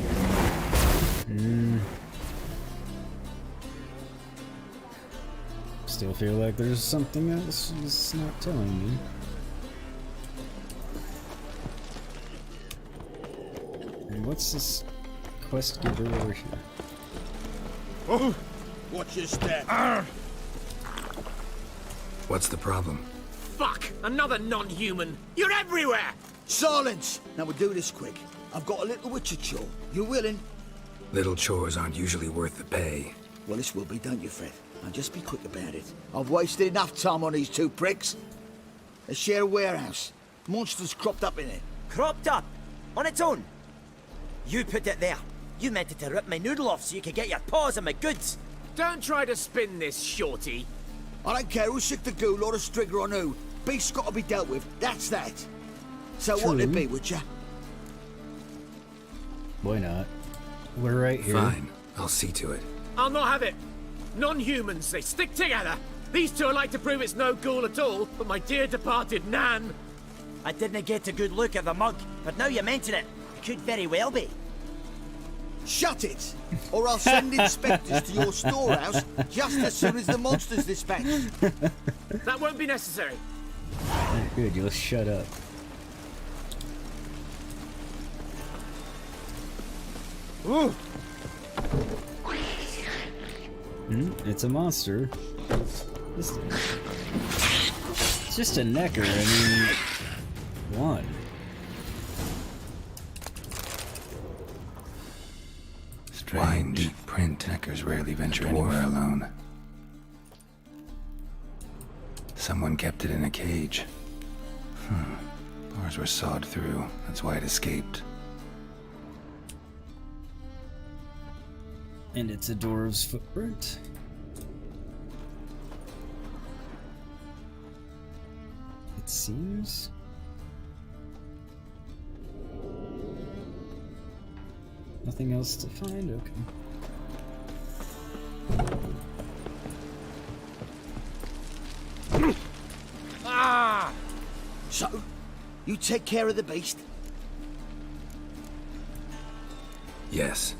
Still feel like there's something else he's not telling me. And what's this quest giver over here? Oh, watch your step. What's the problem? Fuck! Another non-human! You're everywhere! Silence! Now we'll do this quick. I've got a little witcher chore. You willing? Little chores aren't usually worth the pay. Well, this will be, don't you, Fred? Now just be quick about it. I've wasted enough time on these two pricks. They share a warehouse. Monsters cropped up in it. Cropped up? On its own? You put it there. You meant it to rip my noodle off so you could get your paws on my goods. Don't try to spin this, shorty. I don't care who sick the ghoul or the strigger on who. Beast's got to be dealt with. That's that. So what'll it be, would ya? Why not? We're right here. Fine, I'll see to it. I'll not have it. Non-humans, they stick together. These two like to prove it's no ghoul at all, but my dear departed Nan. I didn't get a good look at the mug, but now you mention it, it could very well be. Shut it! Or I'll send inspectors to your storehouse just as soon as the monster's dispatched. That won't be necessary. Good, you'll shut up. Ooh. It's a monster. It's just a necker, I mean... One. Wide, deep print. Neckers rarely venture anywhere alone. Someone kept it in a cage. Bars were sawed through. That's why it escaped. And it's a dwarf's footprint. It seems. Nothing else to find? Okay. Ah! So, you take care of the beast? Yes.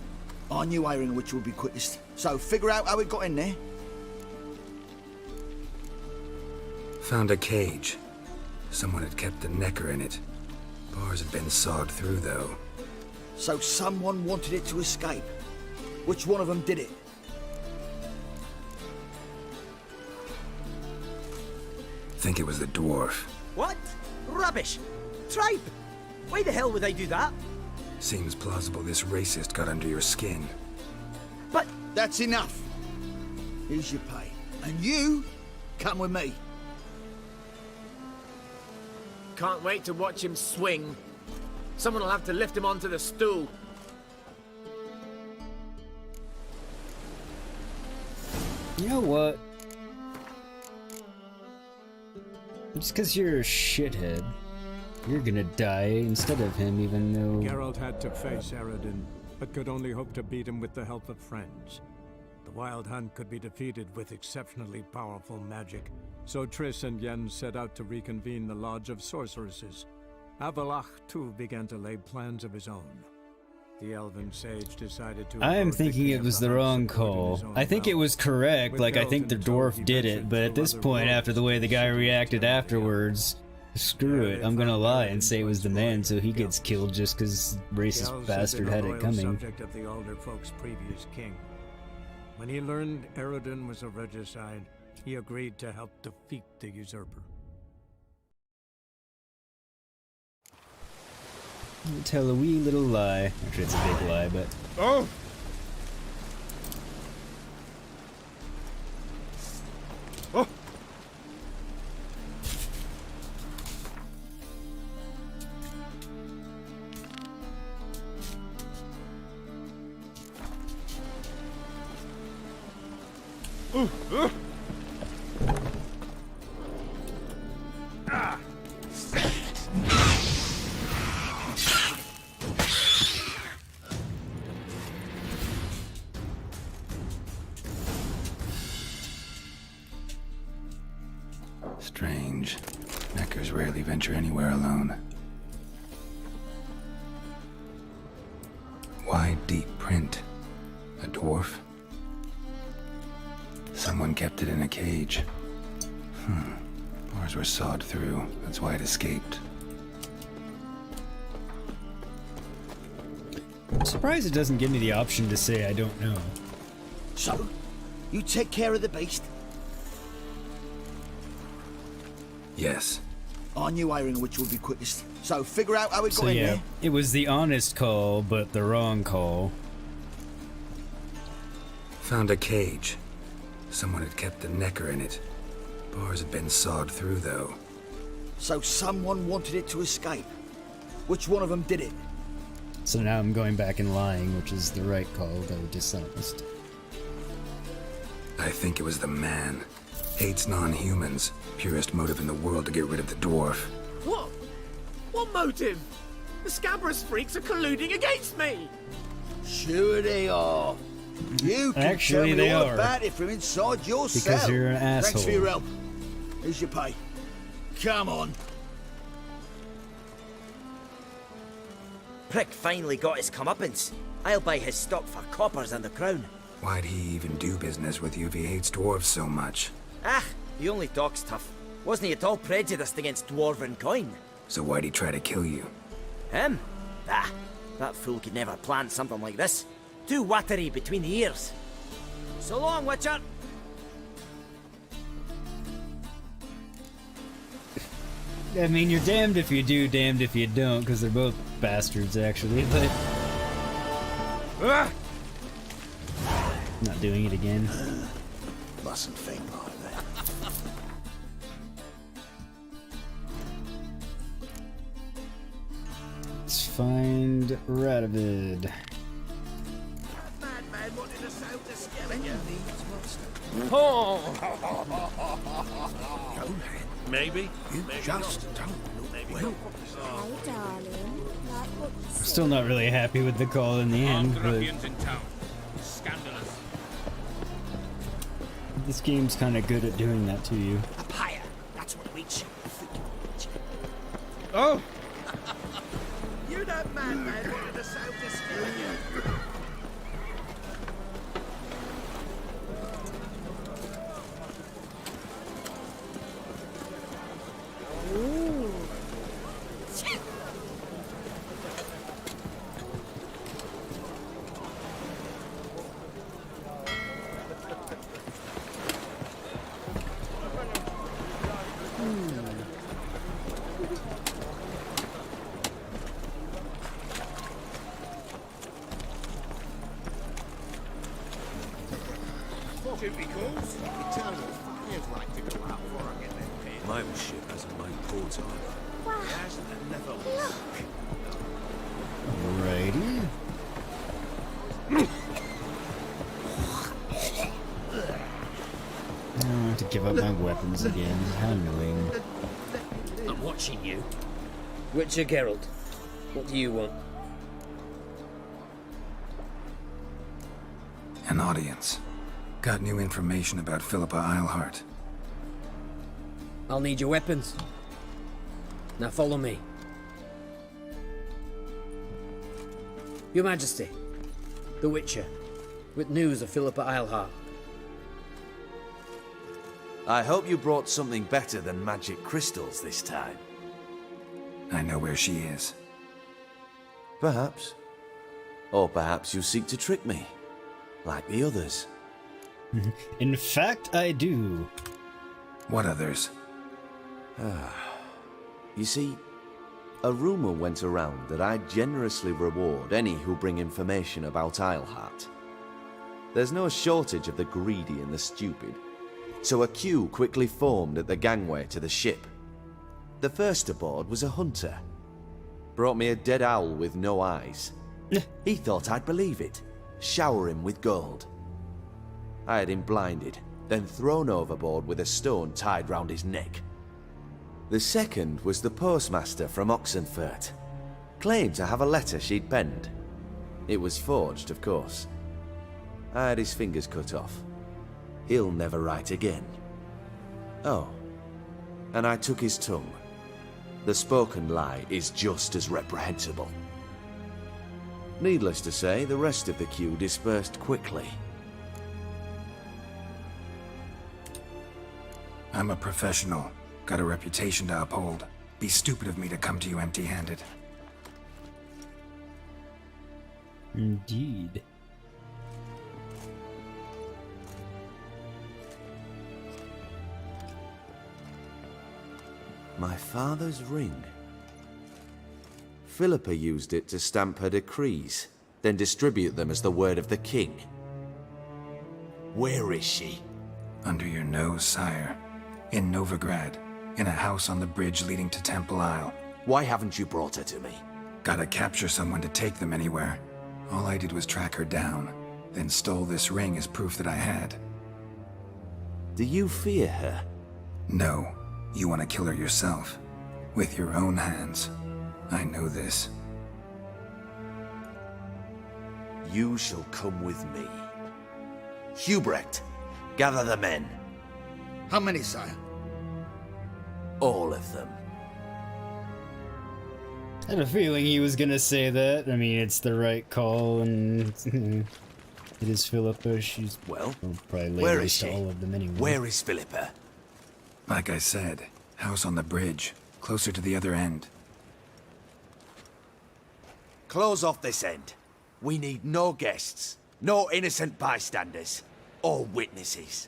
I knew iron which would be quickest. So, figure out how it got in there. Found a cage. Someone had kept a necker in it. Bars had been sawed through, though. So someone wanted it to escape. Which one of them did it? Think it was the dwarf. What? Rubbish! Tripe! Why the hell would I do that? Seems plausible this racist got under your skin. But that's enough. Here's your pay. And you come with me. Can't wait to watch him swing. Someone will have to lift him onto the stool. You know what? Just because you're a shithead, you're gonna die instead of him, even though... Geralt had to face Eredin, but could only hope to beat him with the help of friends. The Wild Hunt could be defeated with exceptionally powerful magic, so Triss and Yen set out to reconvene the Lodge of Sorceresses. Avalach, too, began to lay plans of his own. The elven sage decided to... I'm thinking it was the wrong call. I think it was correct, like I think the dwarf did it, but at this point, after the way the guy reacted afterwards, screw it, I'm gonna lie and say it was the man so he gets killed just because racist bastard had it coming. Subject of the older folks' previous king. When he learned Eredin was a regicide, he agreed to help defeat the usurper. Tell a wee little lie. Actually, it's a big lie, but... Oh! Oh! Strange. Neckers rarely venture anywhere alone. Wide, deep print. A dwarf? Someone kept it in a cage. Bars were sawed through. That's why it escaped. I'm surprised it doesn't give me the option to say I don't know. So, you take care of the beast? Yes. I knew ironing which would be quickest. So, figure out how it got So in yeah, there. it was the honest call, but the wrong call. Found a cage. Someone had kept a necker in it. Bars had been sawed through, though. So someone wanted it to escape. Which one of them did it? So now I'm going back and lying, which is the right call, though dishonest. I think it was the man. Hates non-humans. Purest motive in the world to get rid of the dwarf. What? What motive? The Scabrous freaks are colluding against me! Sure they are. You can Actually, tell me they all are. about it from inside your cell. Because you're an asshole. Thanks for your help. Here's your pay. Come on. Prick finally got his comeuppance. I'll buy his stock for coppers and the crown. Why'd he even do business with you if he hates dwarves so much? Ah, he only talks tough. Wasn't he at all prejudiced against dwarven coin? So why'd he try to kill you? Him? Ah, that fool could never plan something like this. Too watery between the ears. So long, Witcher. I mean, you're damned if you do, damned if you don't, because they're both bastards, actually, but... Not doing it again. Mustn't think like that. Let's find Radovid. Madman wanted to sound the skeleton. Oh! Maybe. You just don't look well. Hey, darling. Like what you said. Still not really happy with the call in the end, but in town. Scandalous. this game's kind of good at doing that to you. Up higher. That's what we should. Oh! You that madman wanted to sound the skeleton. Duty calls. Eternal fires like to go out before I get them paid. My old ship hasn't made port either. Hasn't it never Alrighty. I want to give up my weapons again. How annoying. I'm watching you. Witcher Geralt, what do you want? An audience. Got new information about Philippa Eilhart. I'll need your weapons. Now follow me. Your Majesty, the Witcher, with news of Philippa Eilhart. I hope you brought something better than magic crystals this time. I know where she is. Perhaps. Or perhaps you seek to trick me, like the others. In fact, I do. What others? You see, a rumor went around that I generously reward any who bring information about Eilhart. There's no shortage of the greedy and the stupid, so a queue quickly formed at the gangway to the ship. The first aboard was a hunter. Brought me a dead owl with no eyes. He thought I'd believe it, shower him with gold. I had him blinded, then thrown overboard with a stone tied round his neck. The second was the postmaster from Oxenfurt. Claimed to have a letter she'd penned. It was forged, of course. I had his fingers cut off. He'll never write again. Oh, and I took his tongue. The spoken lie is just as reprehensible. Needless to say, the rest of the queue dispersed quickly. I'm a professional. Got a reputation to uphold. Be stupid of me to come to you empty-handed. Indeed. My father's ring. Philippa used it to stamp her decrees, then distribute them as the word of the king. Where is she? Under your nose, sire. In Novigrad. In a house on the bridge leading to Temple Isle. Why haven't you brought her to me? Gotta capture someone to take them anywhere. All I did was track her down, then stole this ring as proof that I had. Do you fear her? No. You want to kill her yourself. With your own hands. I know this. You shall come with me. Hubrecht, gather the men. How many, sire? All of them. I had a feeling he was gonna say that. I mean, it's the right call, and it is Philippa. She's probably where is to she? all of them anyway. Where is Philippa? Like I said, house on the bridge, closer to the other end. Close off this end. We need no guests, no innocent bystanders, or witnesses.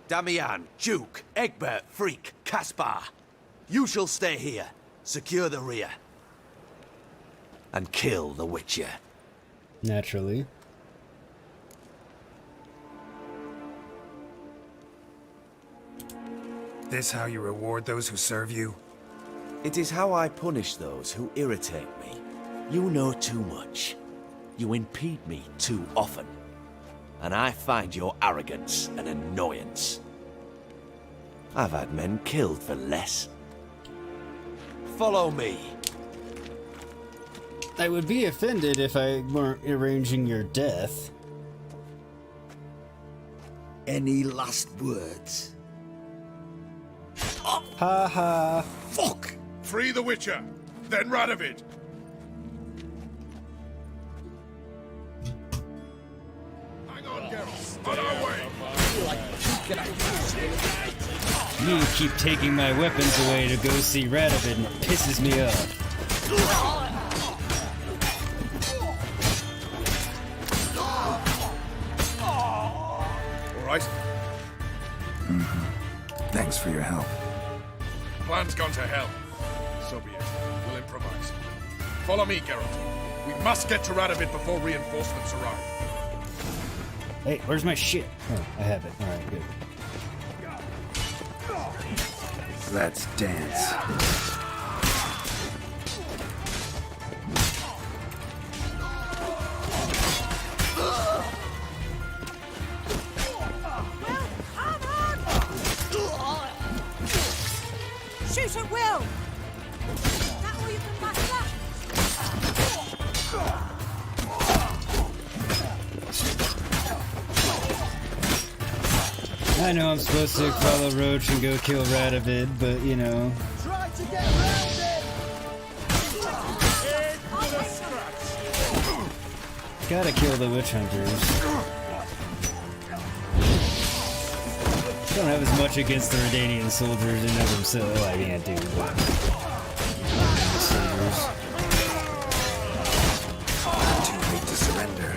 Damian, Duke, Egbert, Freak, Caspar. You shall stay here, secure the rear, and kill the Witcher. Naturally. This how you reward those who serve you? It is how I punish those who irritate me. You know too much. You impede me too often. And I find your arrogance an annoyance. I've had men killed for less. Follow me. I would be offended if I weren't arranging your death. Any last words? Ha ha. Fuck! Free the Witcher, then Radovid. Hang on, Geralt. On our way. You keep taking my weapons away to go see Radovid, and it pisses me off. All right. Thanks for your help. Plan's gone to hell. So be it. We'll improvise. Follow me, Geralt. We must get to Radovid before reinforcements arrive. Hey, where's my shit? Oh, I have it. Alright, good. Let's dance. Shoot at will! Is that all you can muster? I know I'm supposed to follow Roach and go kill Radovid, but you know. Try to get around it! Gotta kill the witch hunters. Don't have as much against the Redanian soldiers in of themselves. I mean, I do, but the soldiers. Too late to surrender.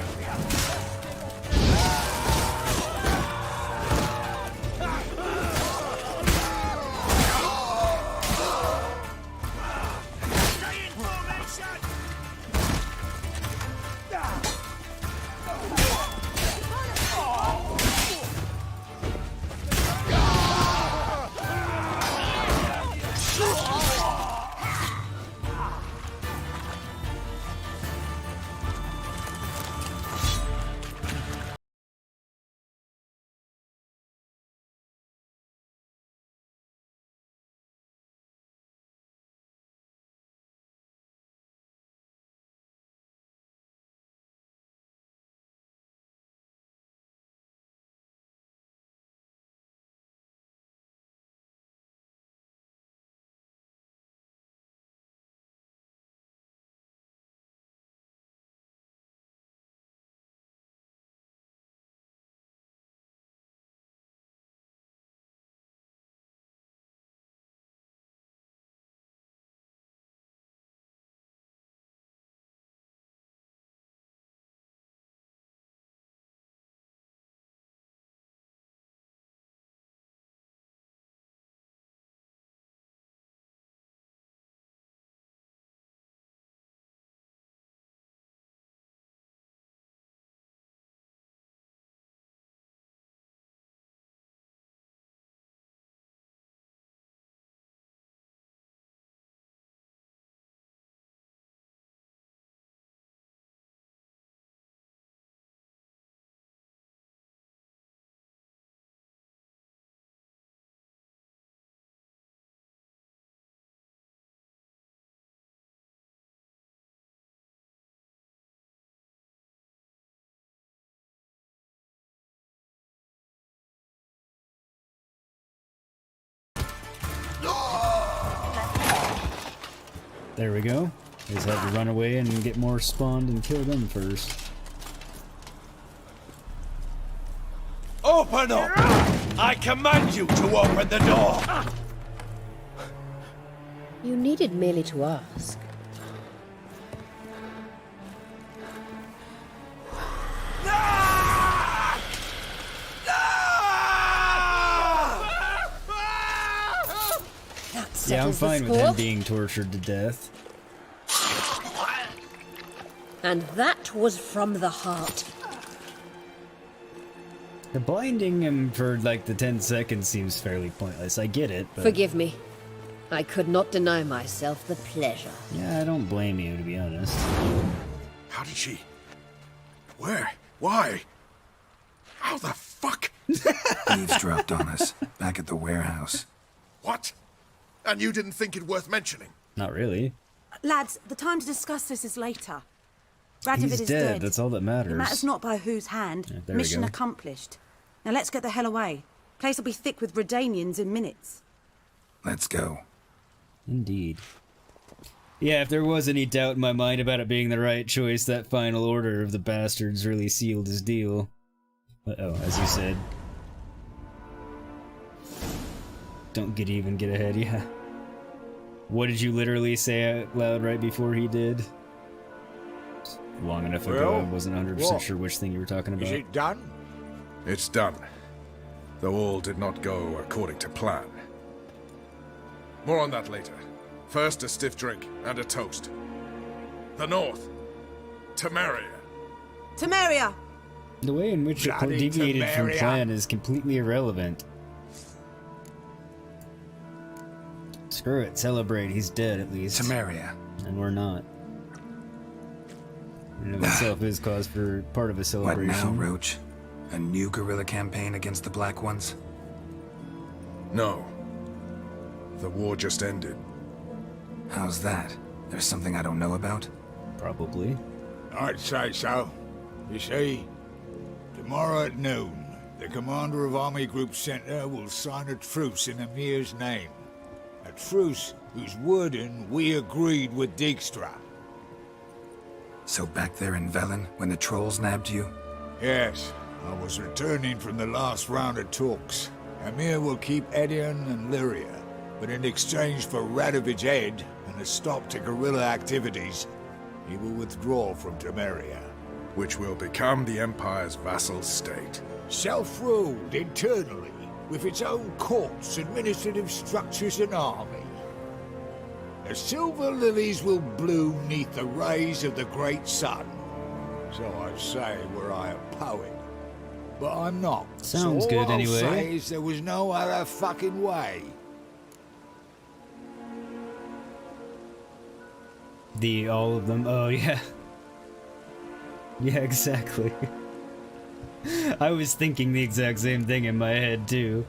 There we go. Just have to run away and get more spawned and kill them first. Open up! I command you to open the door! You needed merely to ask. Yeah, I'm fine with him being tortured to death. And that was from the heart. The blinding him for like the 10 seconds seems fairly pointless. I get it, but... Forgive me. I could not deny myself the pleasure. Yeah, I don't blame you, to be honest. How did she... Where? Why? How the fuck? Eavesdropped on us, back at the warehouse. What? And you didn't think it worth mentioning? Not really. Lads, the time to discuss this is later. Radovid He's is dead, that's all that matters. It matters not by whose hand. Yeah, there we Mission go. accomplished. Now let's get the hell away. Place will be thick with Redanians in minutes. Let's go. Indeed. Yeah, if there was any doubt in my mind about it being the right choice, that final order of the bastards really sealed his deal. Uh-oh, as you said. Don't get even, get ahead, yeah. What did you literally say out loud right before he did? Long enough ago, I wasn't 100% sure which thing you were talking about. Is it done? It's done. Though all did not go according to plan. More on that later. First, a stiff drink and a toast. The North. Temeria. Temeria! The way in which it Bloody deviated from Temeria. plan is completely irrelevant. Screw it, celebrate, he's dead at least. Temeria. And we're not. In and of itself is cause for part of a What celebration. now, Roach? A new guerrilla campaign against the Black Ones? No. The war just ended. How's that? There's something I don't know about? Probably. I'd say so. You see, tomorrow at noon, the commander of Army Group Center will sign a truce in Emir's name. A truce whose wording we agreed with Dijkstra. So back there in Velen, when the trolls nabbed you? Yes, I was returning from the last round of talks. Emir will keep Edion and Lyria, but in exchange for Radovid's head and a stop to guerrilla activities, he will withdraw from Temeria. Which will become the Empire's vassal state. Self-ruled internally, with its own courts, administrative structures and army. The silver lilies will bloom neath the rays of the great sun. So I say were I a poet. But I'm not. Sounds so good all anyway. I'll say is there was no other fucking way. All of them. Oh, yeah. Yeah, exactly. I was thinking the exact same thing in my head, too.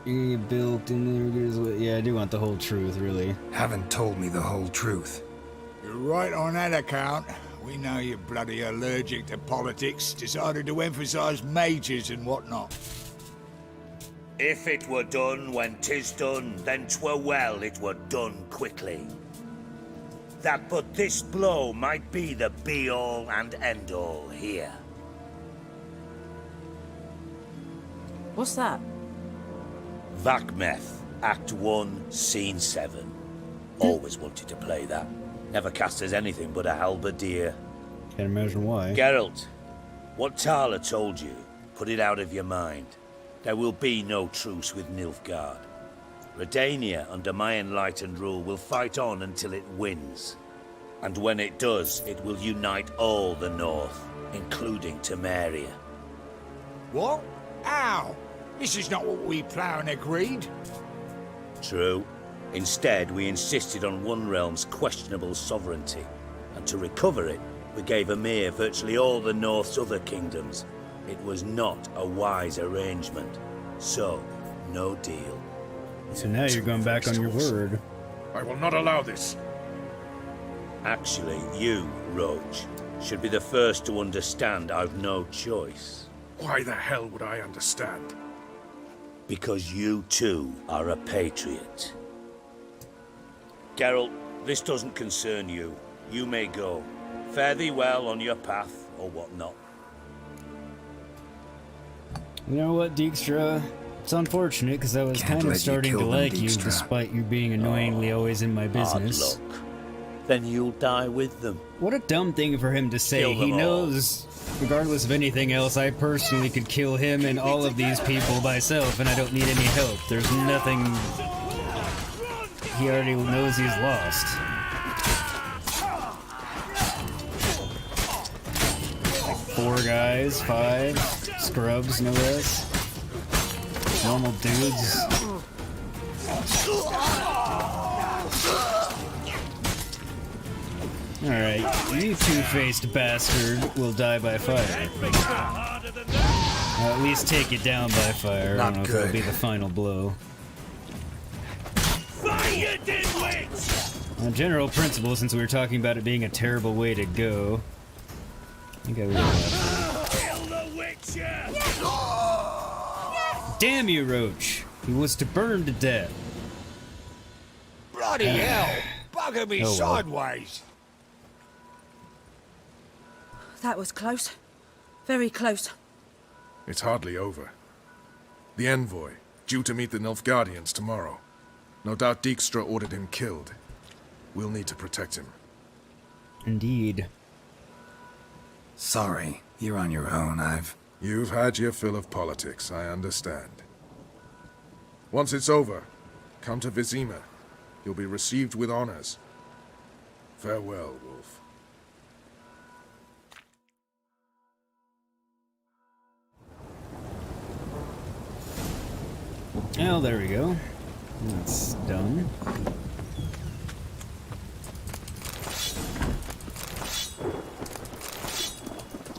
You get built in. Yeah, I do want the whole truth, really. Haven't told me the whole truth. You're right on that account. We know you're bloody allergic to politics, decided to emphasize majors and whatnot. If it were done when 'tis done, then 'twere well it were done quickly. That but this blow might be the be-all and end-all here. What's that? Vakmeth, Act 1, Scene 7. Always wanted to play that. Never cast as anything but a halberdier. Can't imagine why. Geralt, what Tala told you, put it out of your mind. There will be no truce with Nilfgaard. Redania, under my enlightened rule, will fight on until it wins. And when it does, it will unite all the North, including Temeria. What? How? This is not what we planned and agreed. True. Instead, we insisted on one realm's questionable sovereignty. And to recover it, we gave Emir virtually all the North's other kingdoms. It was not a wise arrangement. So, no deal. So now you're going back on your word. I will not allow this. Actually, you, Roach, should be the first to understand I've no choice. Why the hell would I understand? Because you too are a patriot. Geralt, this doesn't concern you. You may go. Fare thee well on your path, or whatnot. You know what, Dijkstra? It's unfortunate, because I was kind of starting to like you, despite you being annoyingly always in my business. Hard luck. Then you'll die with them. What a dumb thing for him to say. He knows, regardless of anything else, I personally could kill him and all of these people myself, and I don't need any help. There's nothing... He already knows he's lost. Like 4 guys, 5 scrubs, no less. Normal dudes. Alright, you two-faced bastard will die by fire. At least take it down by fire. I don't know if that'll be the final blow. Fire, dimwits! On general principle, since we were talking about it being a terrible way to go, I think I would have Kill the Witcher! Damn you, Roach! He was to burn to death. Bloody hell! Bugger me sideways! That was close. Very close. It's hardly over. The envoy, due to meet the Nilfgaardians tomorrow. No doubt Dijkstra ordered him killed. We'll need to protect him. Indeed. Sorry, you're on your own. You've had your fill of politics, I understand. Once it's over, come to Vizima. You'll be received with honors. Farewell, Wolf. Oh, there we go. That's done.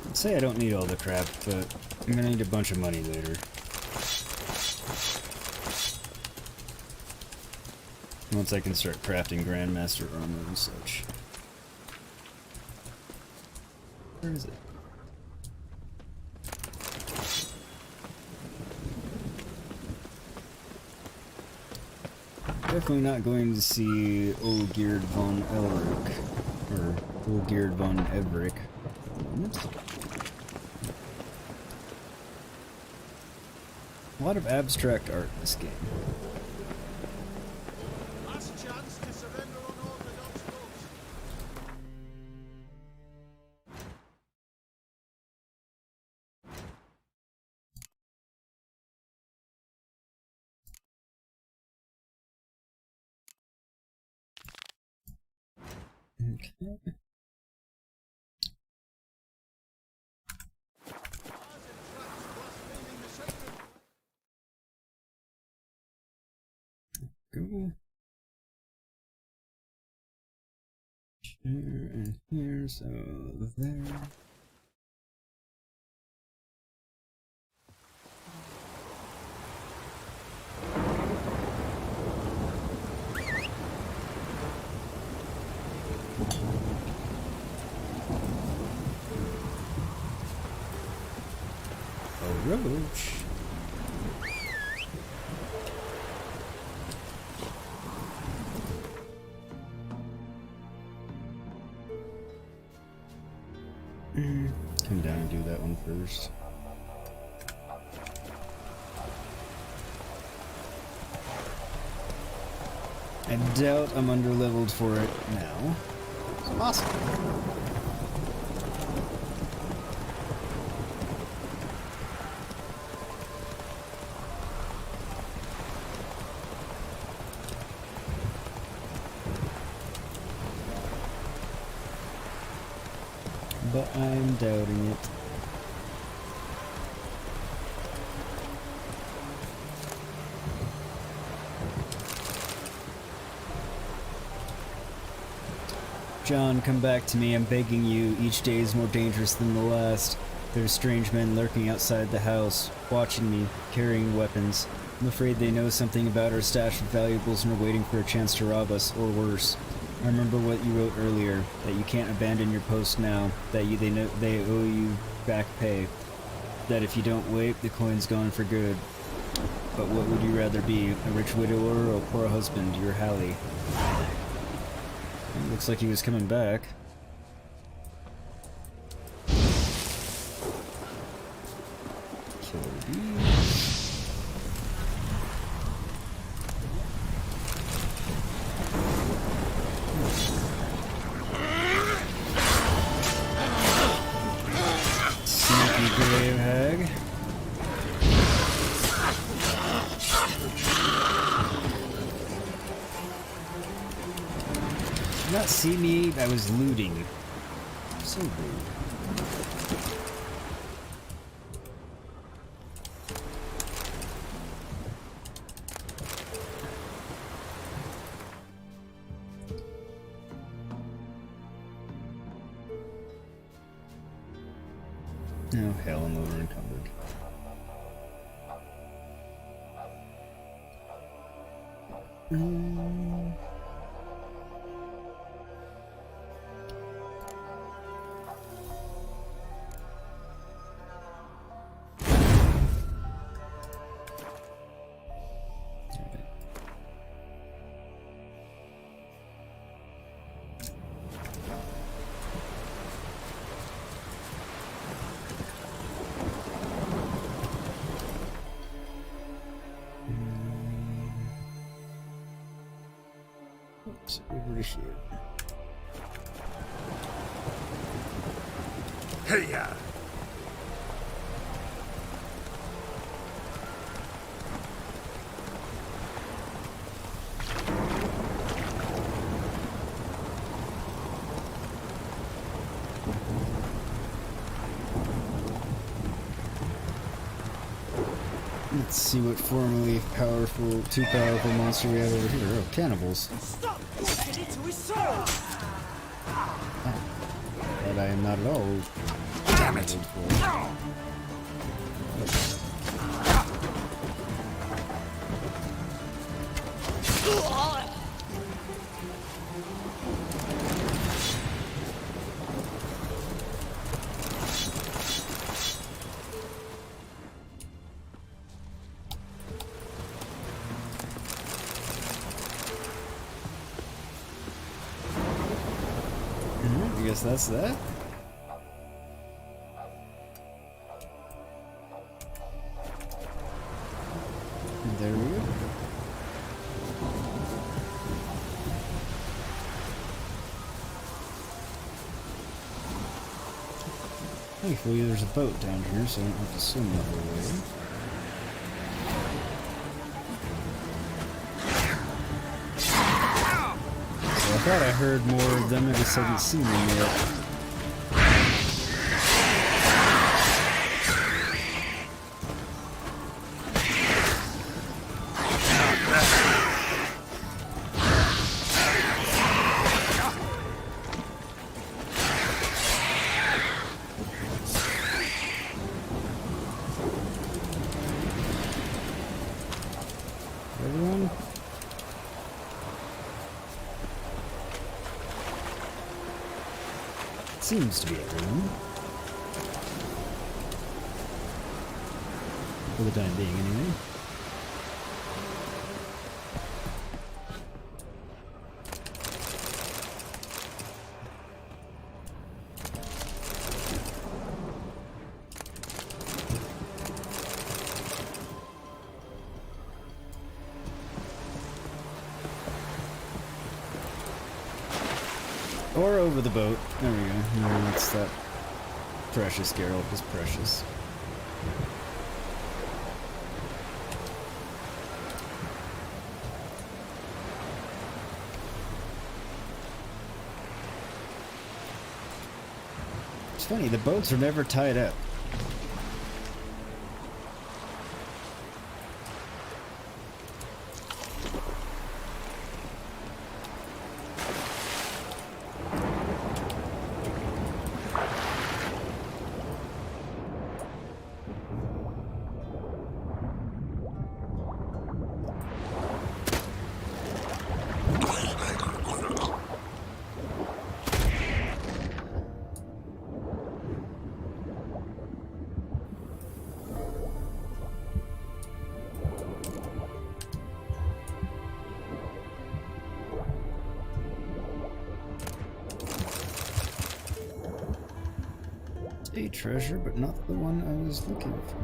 I'd say I don't need all the crap, but I'm gonna need a bunch of money later. Once I can start crafting Grandmaster armor and such. Where is it? Definitely not going to see Olgierd von Elric, or Olgierd von Everic. A lot of abstract art in this game. Last chance to surrender unorthodox goods. Okay. Go. Here and here, so there. A roach. Come down and do that one first. I doubt I'm underleveled for it now. Awesome. But I'm doubting it. John, come back to me. I'm begging you. Each day is more dangerous than the last. There's strange men lurking outside the house, watching me, carrying weapons. I'm afraid they know something about our stash of valuables and are waiting for a chance to rob us, or worse. I remember what you wrote earlier, that you can't abandon your post now, that they owe you back pay, that if you don't wait, the coin's gone for good. But what would you rather be, a rich widower or a poor husband to your Hallie? It looks like he was coming back. Kill these. Sneaky grave hag. Did not see me, I was looting. So rude. Oh hell, I'm over encumbered. Oops, over to here. Hey ya! Let's see what formerly too powerful monster we have over here. Oh, cannibals. Stop! Get into his soul! But I am not at all. Damn it! I guess that's that. And there we go. Thankfully there's a boat down here, so I don't have to swim the whole way. I thought I heard more of them, I just hadn't seen them yet. Everyone? Seems to be everyone. For the time being, anyway. Or over the boat. There we go. No, that's that. Precious, Geralt is precious. It's funny, the boats are never tied up. a treasure, but not the one I was looking for.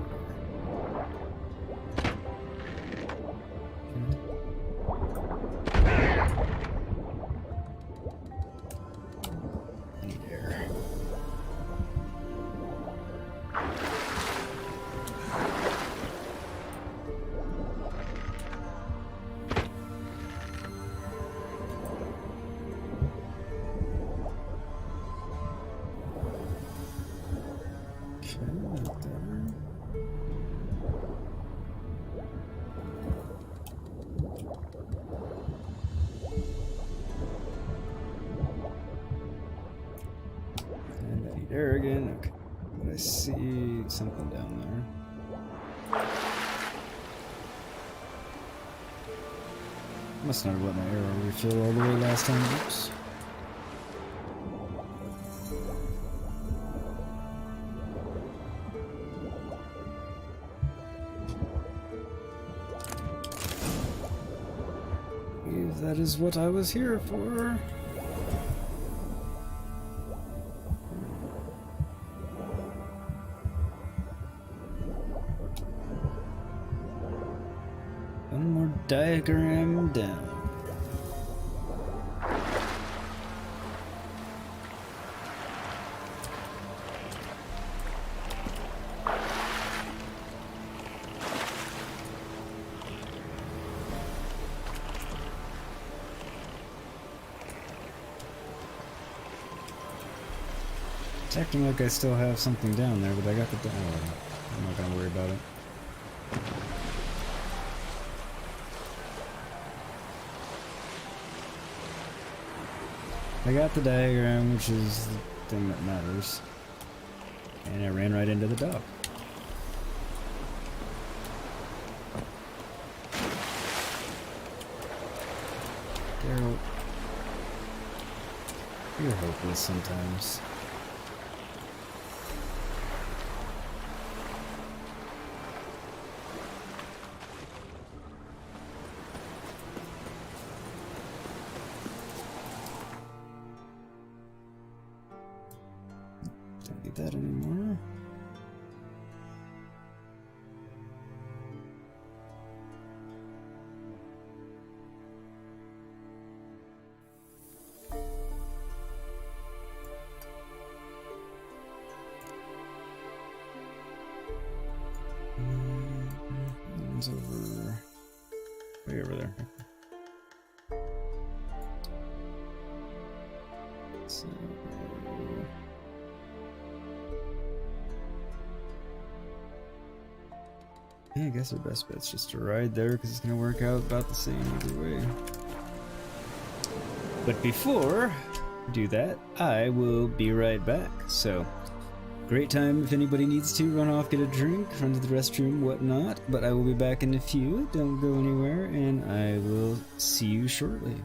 There again. Okay. I see something down there. Must not have let my arrow refill all the way last time. Oops. If that is what I was here for. One more diagram down. It's acting like I still have something down there, but I got the dial. I'm not gonna worry about it. I got the diagram, which is the thing that matters. And I ran right into the dock. Daryl, you're hopeless sometimes. Don't need that anymore. One's over, way over there. So, yeah, I guess our best bet's just to ride there because it's gonna work out about the same either way. But before I do that, I will be right back. So, great time if anybody needs to run off, get a drink, run to the restroom, whatnot. But I will be back in a few. Don't go anywhere, and I will see you shortly.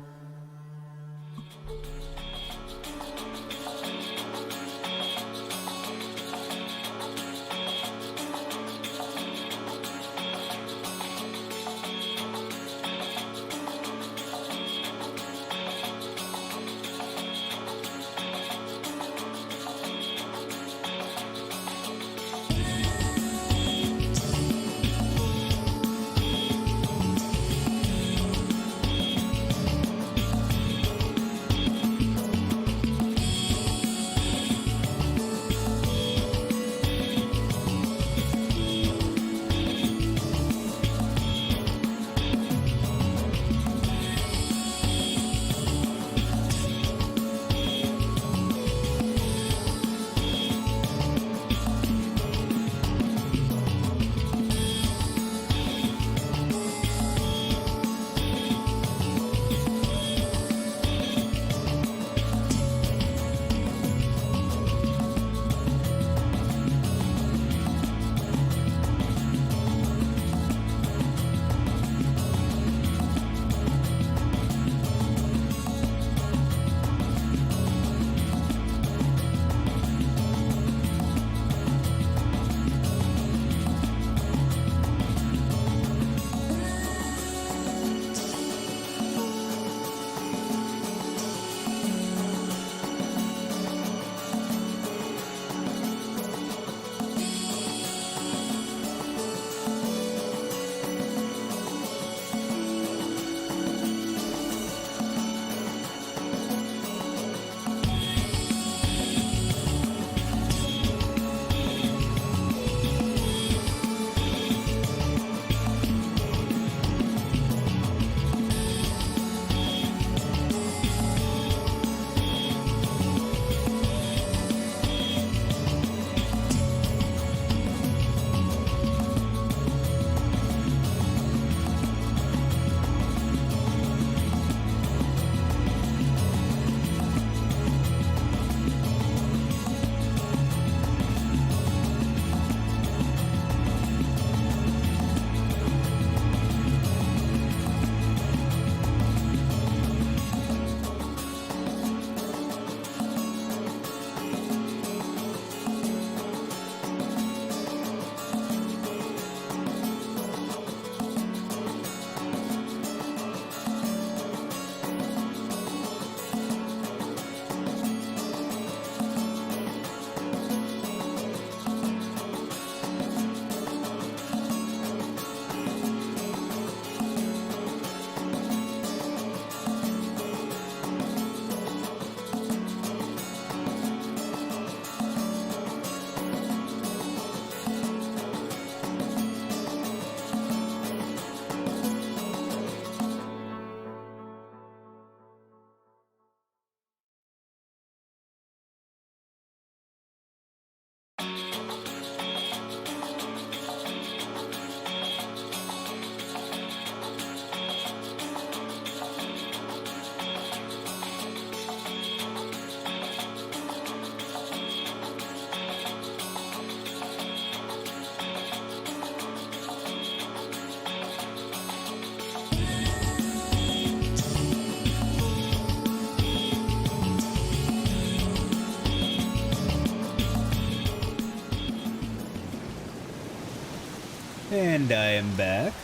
And I am back.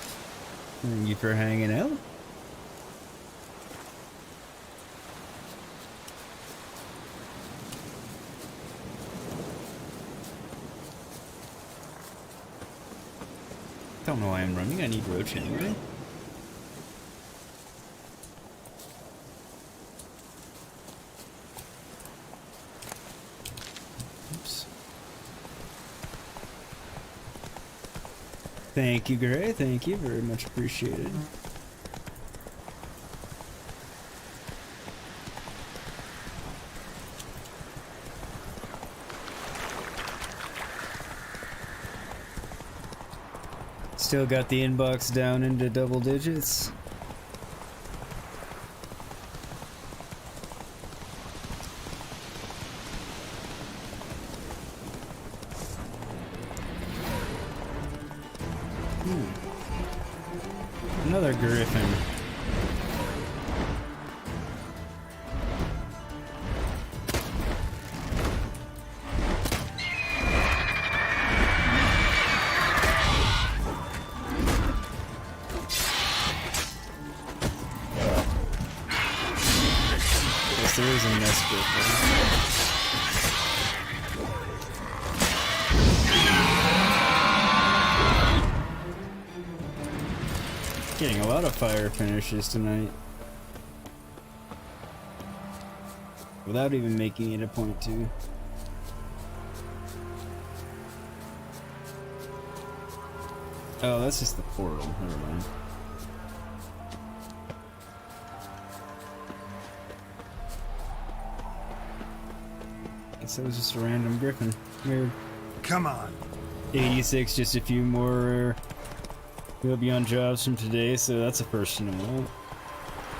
Thank you for hanging out. Don't know why I'm running. I need roach anyway. Oops. Thank you, Gray. Thank you. Very much appreciated. Still got the inbox down into double digits. Another griffin. Yes, there is a nest griffin. Getting a lot of fire finishes tonight. Without even making it a point to. Oh, that's just the portal. Never mind. Guess that was just a random griffin. Weird. Come on. 86, just a few more we'll be on jobs from today, so that's a first in a while.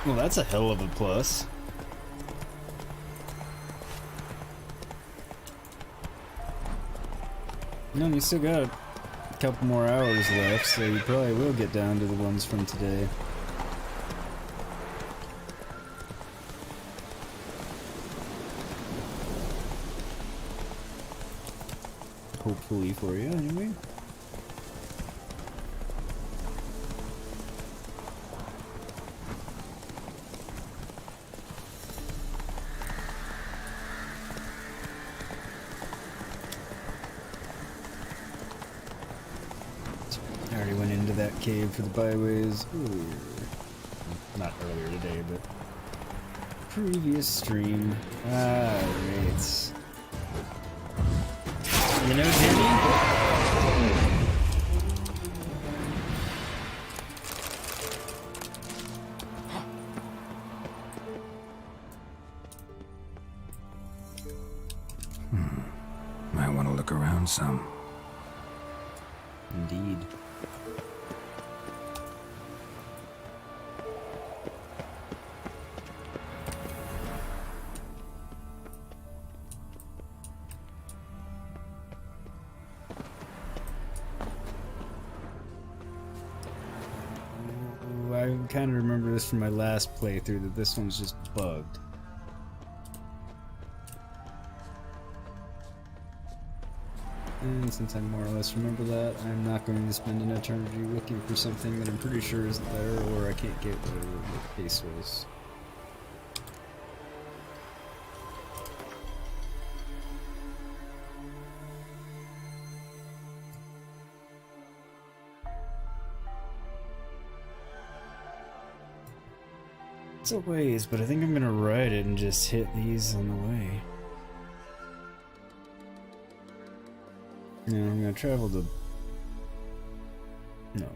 Well, that's a hell of a plus. No, you still got a couple more hours left, so you probably will get down to the ones from today. Hopefully for you, anyway. I already went into that cave for the byways earlier. Not earlier today, but previous stream. Right. You know, Jimmy? Might want to look around some. Indeed. I kind of remember this from my last playthrough, that this one's just bugged. And since I more or less remember that, I'm not going to spend an eternity looking for something that I'm pretty sure isn't there, or I can't get whatever the case was. It's a ways, but I think I'm gonna ride it and just hit these on the way. Yeah, I'm gonna travel to... No.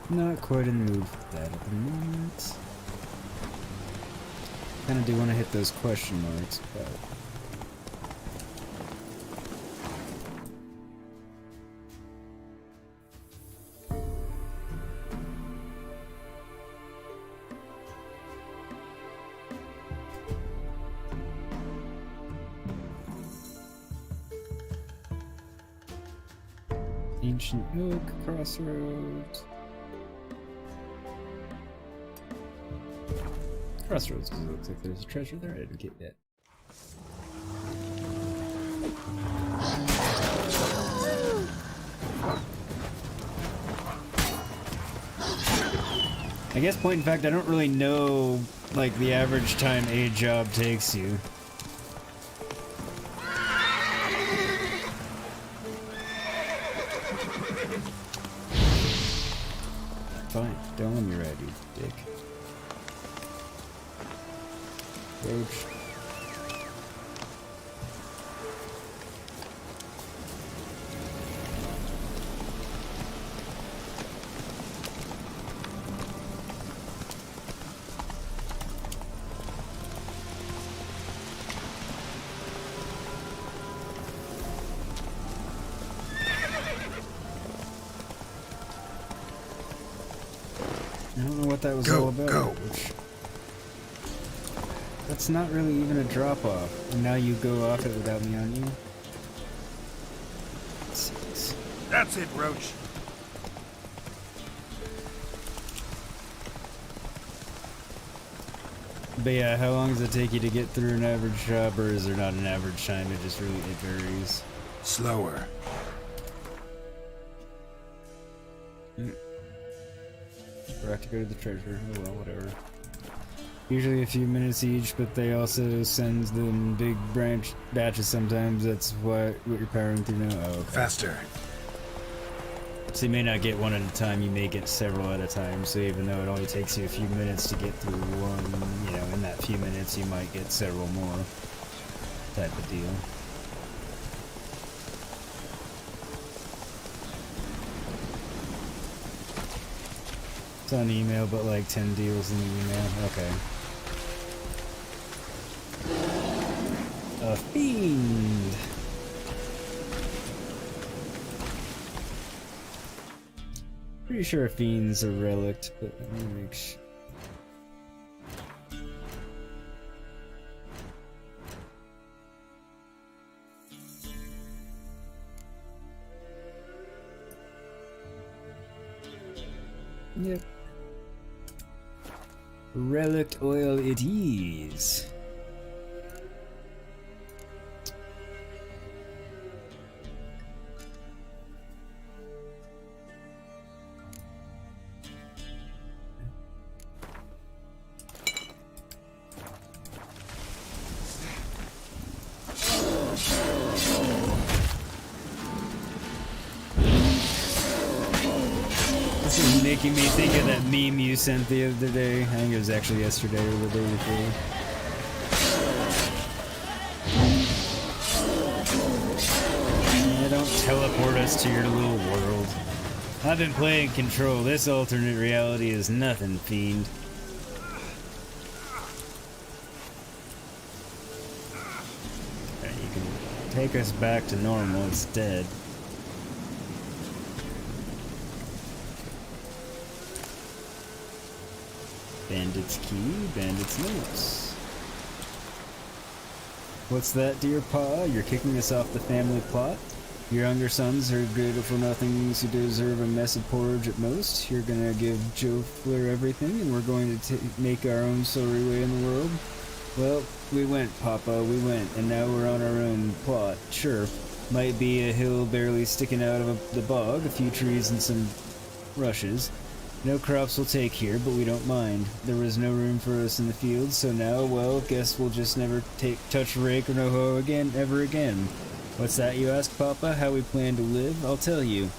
Not quite in the mood for that at the moment. Kinda do want to hit those question marks, but... Ancient Oak, Crossroads. Crossroads, because it looks like there's a treasure there. I didn't get that. I guess, point in fact, I don't really know, like, the average time a job takes you. Fine, don't let me ride you, dick. Roach. I don't know what that was all about. Go. That's not really even a drop off. And now you go off it without me on you. That's it, Roach. But yeah, how long does it take you to get through an average job, or is there not an average time? It just really varies. Slower. Forgot to go to the treasure. Oh well, whatever. Usually a few minutes each, but they also send them big branch batches sometimes. That's what you're powering through now. Oh, okay. Faster. So you may not get one at a time, you may get several at a time. So even though it only takes you a few minutes to get through one, you know, in that few minutes you might get several more. Type of deal. It's on email, but like 10 deals in the email. Okay. A fiend! Pretty sure a fiend's a relic, but let me make sure. Yep. Relic oil it is. This is making me think of that meme you sent the other day. I think it was actually yesterday or the day before. Yeah, don't teleport us to your little world. I've been playing Control. This alternate reality is nothing, fiend. Okay, you can take us back to normal instead. Bandit's key, bandit's notes. What's that, dear Pa? You're kicking us off the family plot? Your younger sons are good for nothings who deserve a mess of porridge at most. You're gonna give Joe Flair everything, and we're going to make our own sorry way in the world? Well, we went, Papa, we went, and now we're on our own plot. Sure, might be a hill barely sticking out of the bog, a few trees and some rushes. No crops will take here, but we don't mind. There was no room for us in the fields, so now, well, guess we'll just never touch a rake or no hoe again, ever again. What's that, you ask, Papa? How we plan to live? I'll tell you.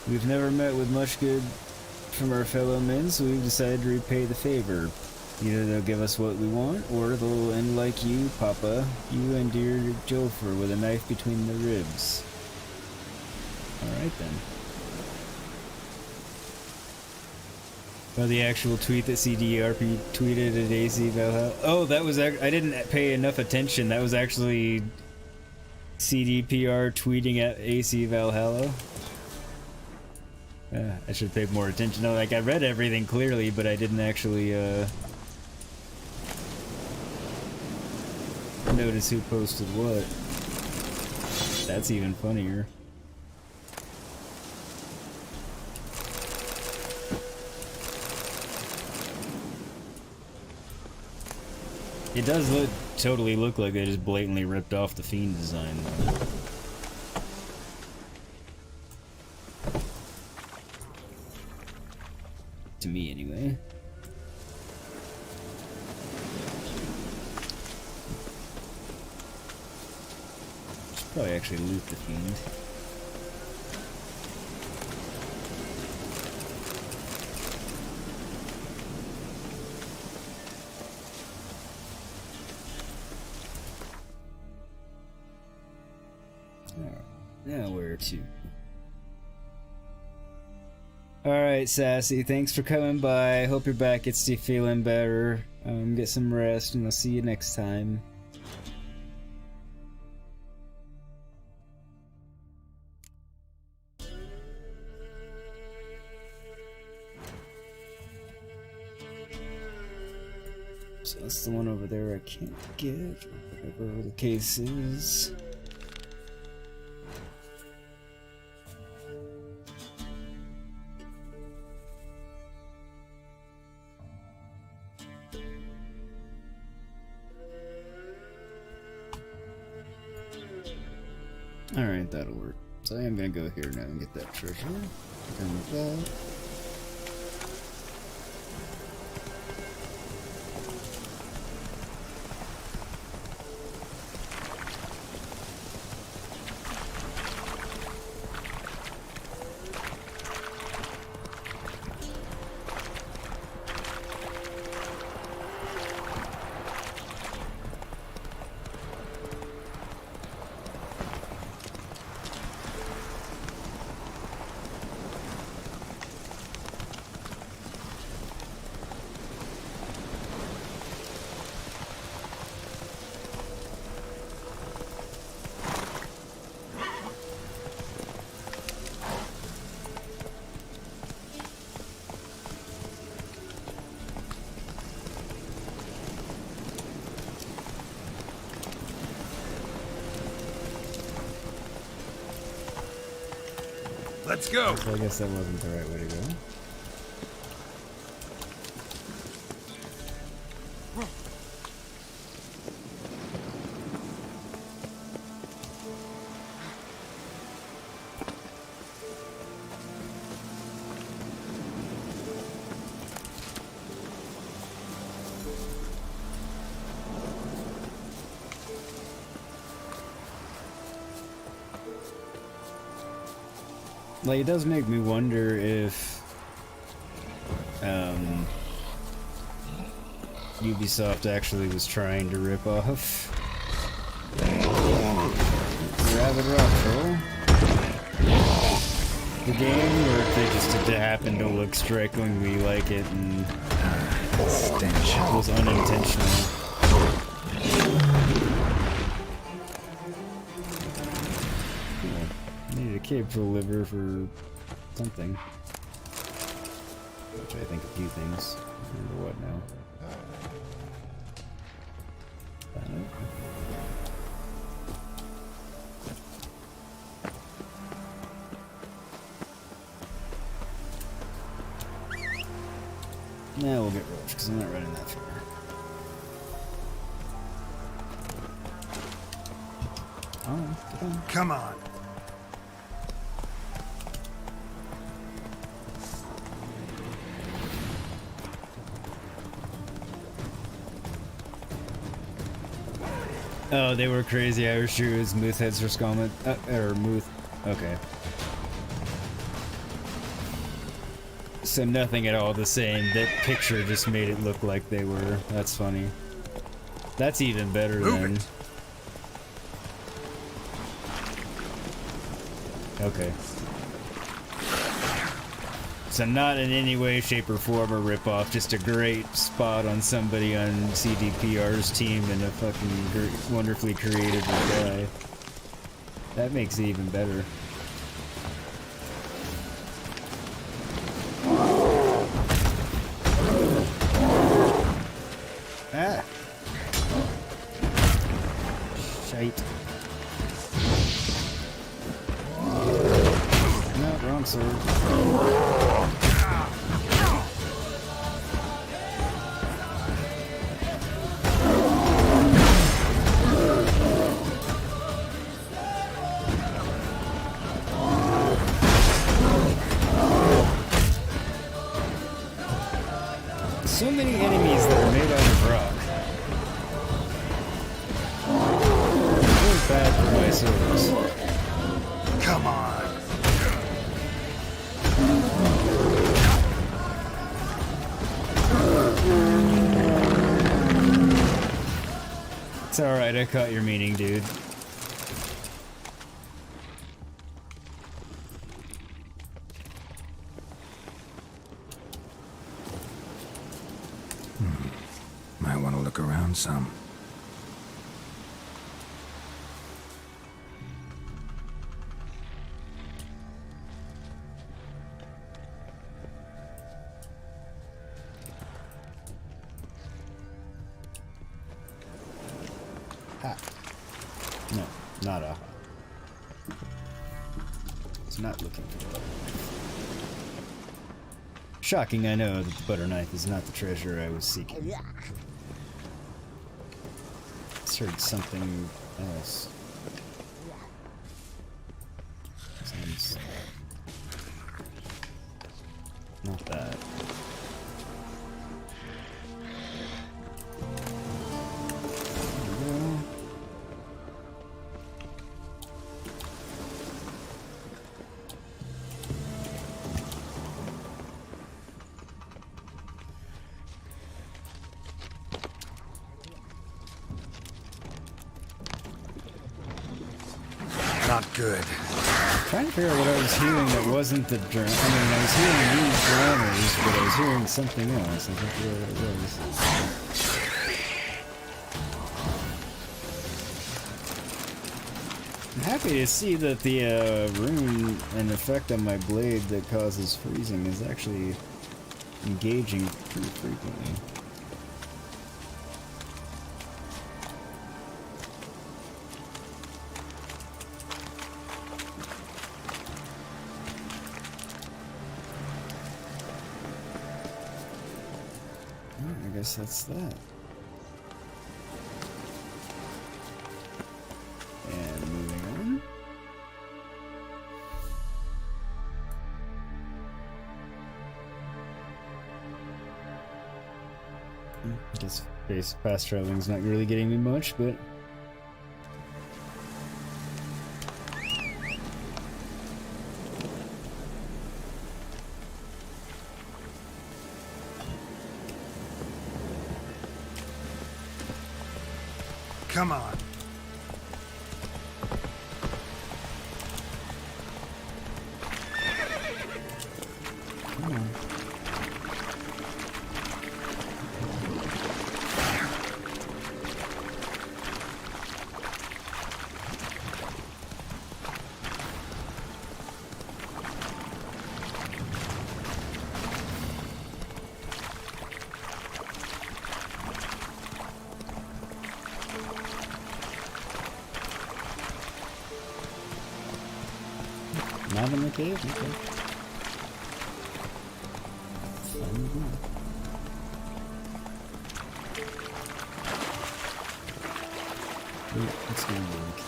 We've never met with much good from our fellow men, so we've decided to repay the favor. Either they'll give us what we want, or they'll end like you, Papa, you and dear Joffer, with a knife between the ribs. Alright then. Oh, the actual tweet that CDRP tweeted at AC Valhalla. Oh, that was I didn't pay enough attention. That was actually CDPR tweeting at AC Valhalla. I should pay more attention. No, like I read everything clearly, but I didn't actually notice who posted what. That's even funnier. It does totally look like they just blatantly ripped off the Fiend design, though. To me, anyway. Should probably actually loot the Fiend. Now where to? Alright, Sassy, thanks for coming by. Hope your back gets you feeling better. Get some rest, and I'll see you next time. So that's the one over there I can't get, or whatever the case is. Alright, that'll work. So I am gonna go here now and get that treasure. And with that. Let's go. So I guess that wasn't the right way to go. Like, it does make me wonder if Ubisoft actually was trying to rip off Rabbit Rock Troll, the game, or if they just happened to look strikingly like it and it was unintentional. A cave for liver for something. Which I think a few things. I remember what now. Now we'll get rushed because I'm not running that far. Oh, come on. Oh, they were crazy Irish Druids, Muth heads for Skullman, or Muth, okay. So nothing at all the same, that picture just made it look like they were, that's funny. That's even better than... Okay. So not in any way, shape, or form a ripoff, just a great spot on somebody on CDPR's team and a fucking wonderfully creative guy. That makes it even better. Ah! Shite. No, wrong sword. So many enemies that are made out of rock. Really bad for my souls. Come on. It's alright, I caught your meaning, dude. Might want to look around some. Ha. No, not a. It's not looking for it. Shocking, I know that the butter knife is not the treasure I was seeking. I heard something else. Sounds not that. Not good. Trying to figure out what I was hearing that wasn't the drum. I mean, I was hearing these drummers, but I was hearing something else. I can't figure out what it was. I'm happy to see that the rune and effect on my blade that causes freezing is actually engaging pretty frequently. I guess that's that. And moving on. I guess fast traveling's not really getting me much, but Come on. come on. Not in the cave? Okay. Fine with me. Ooh, let's go in the cave.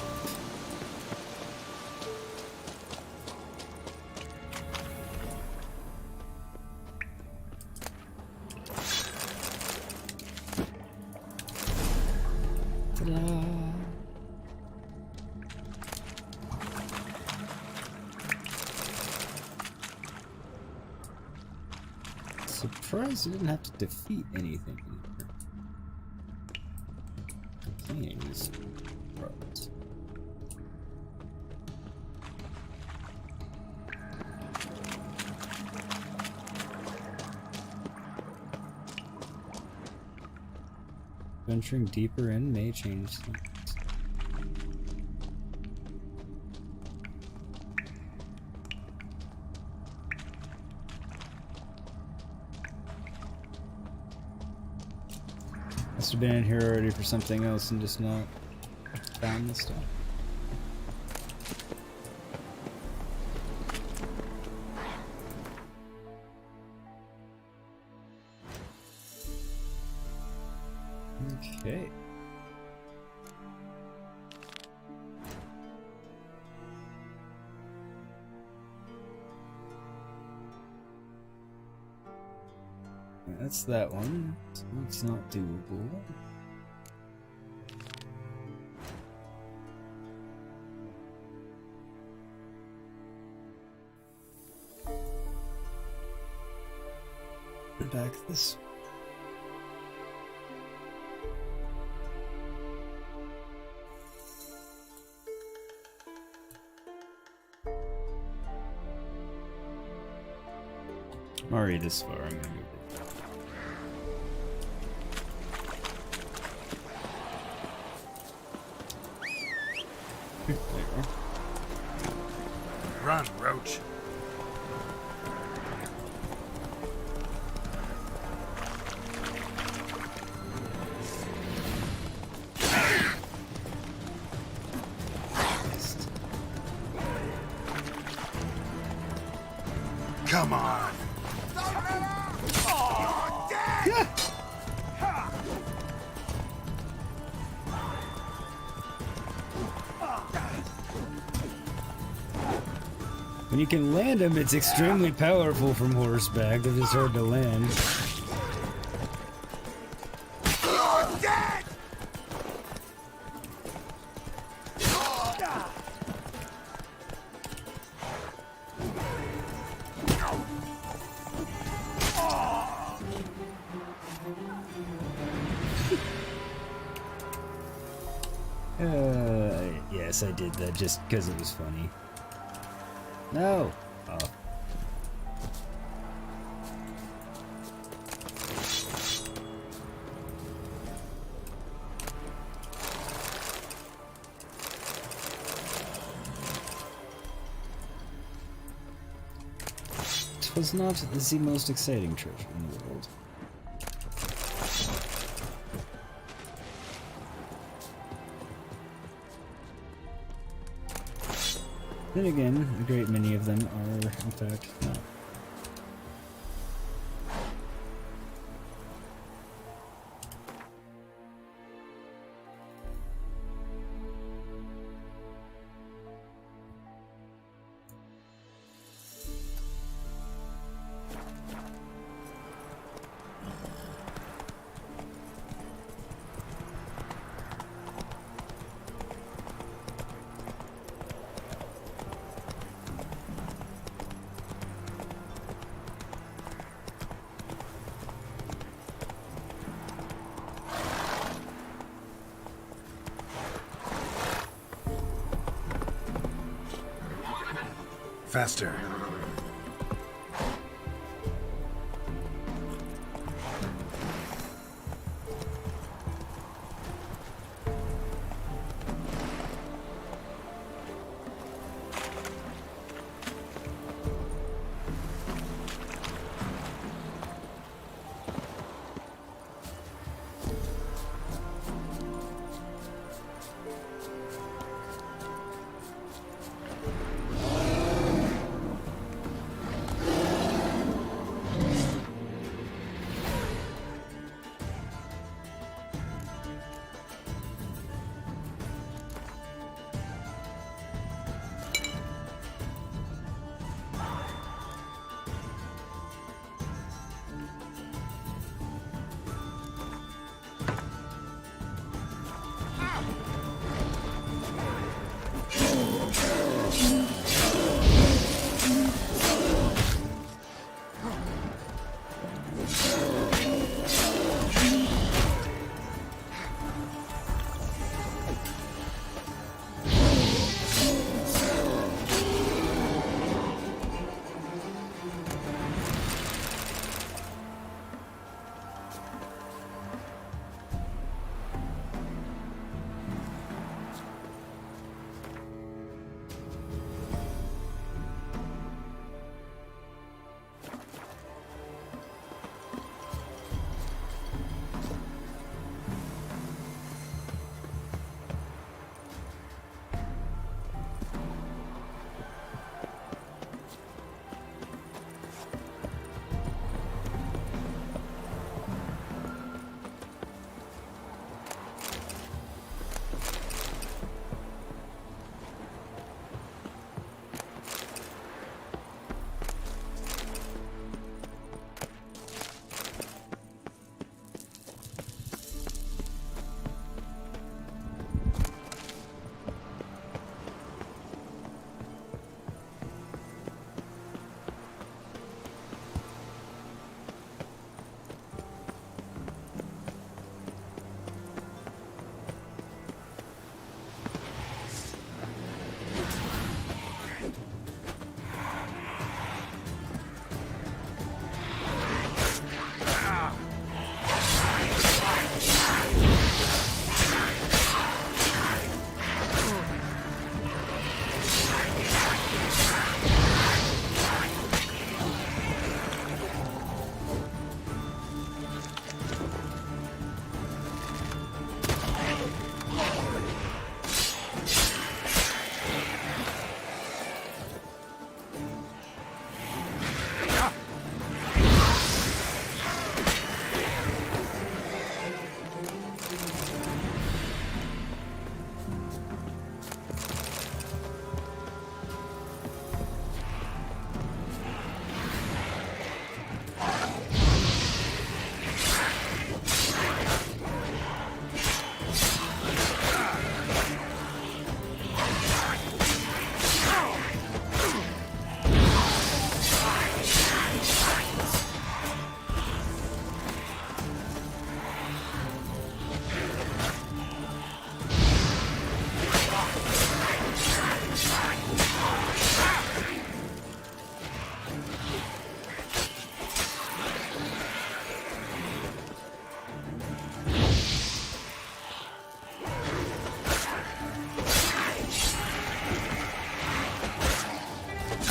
Ta-da! Surprised you didn't have to defeat anything here. Please. Right. Venturing deeper in may change things. Must have been in here already for something else and just not found this stuff. Okay. that's that one. So it's not doable. Back this. I'm already this far. I'm gonna go. Run, Roach. Come on. When you can land them, it's extremely powerful from horseback. They're just hard to land. Yes, I did that just because it was funny. No! Oh. It was not the most exciting treasure in the world. Then again, a great many of them are, in fact, not. Faster.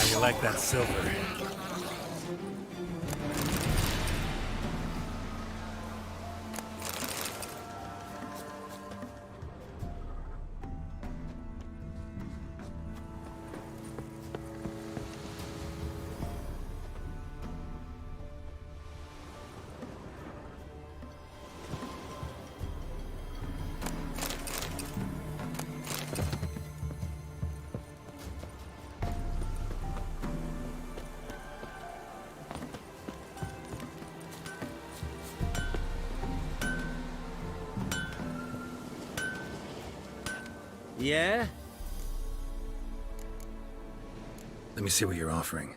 you like that silver? Yeah? Let me see what you're offering.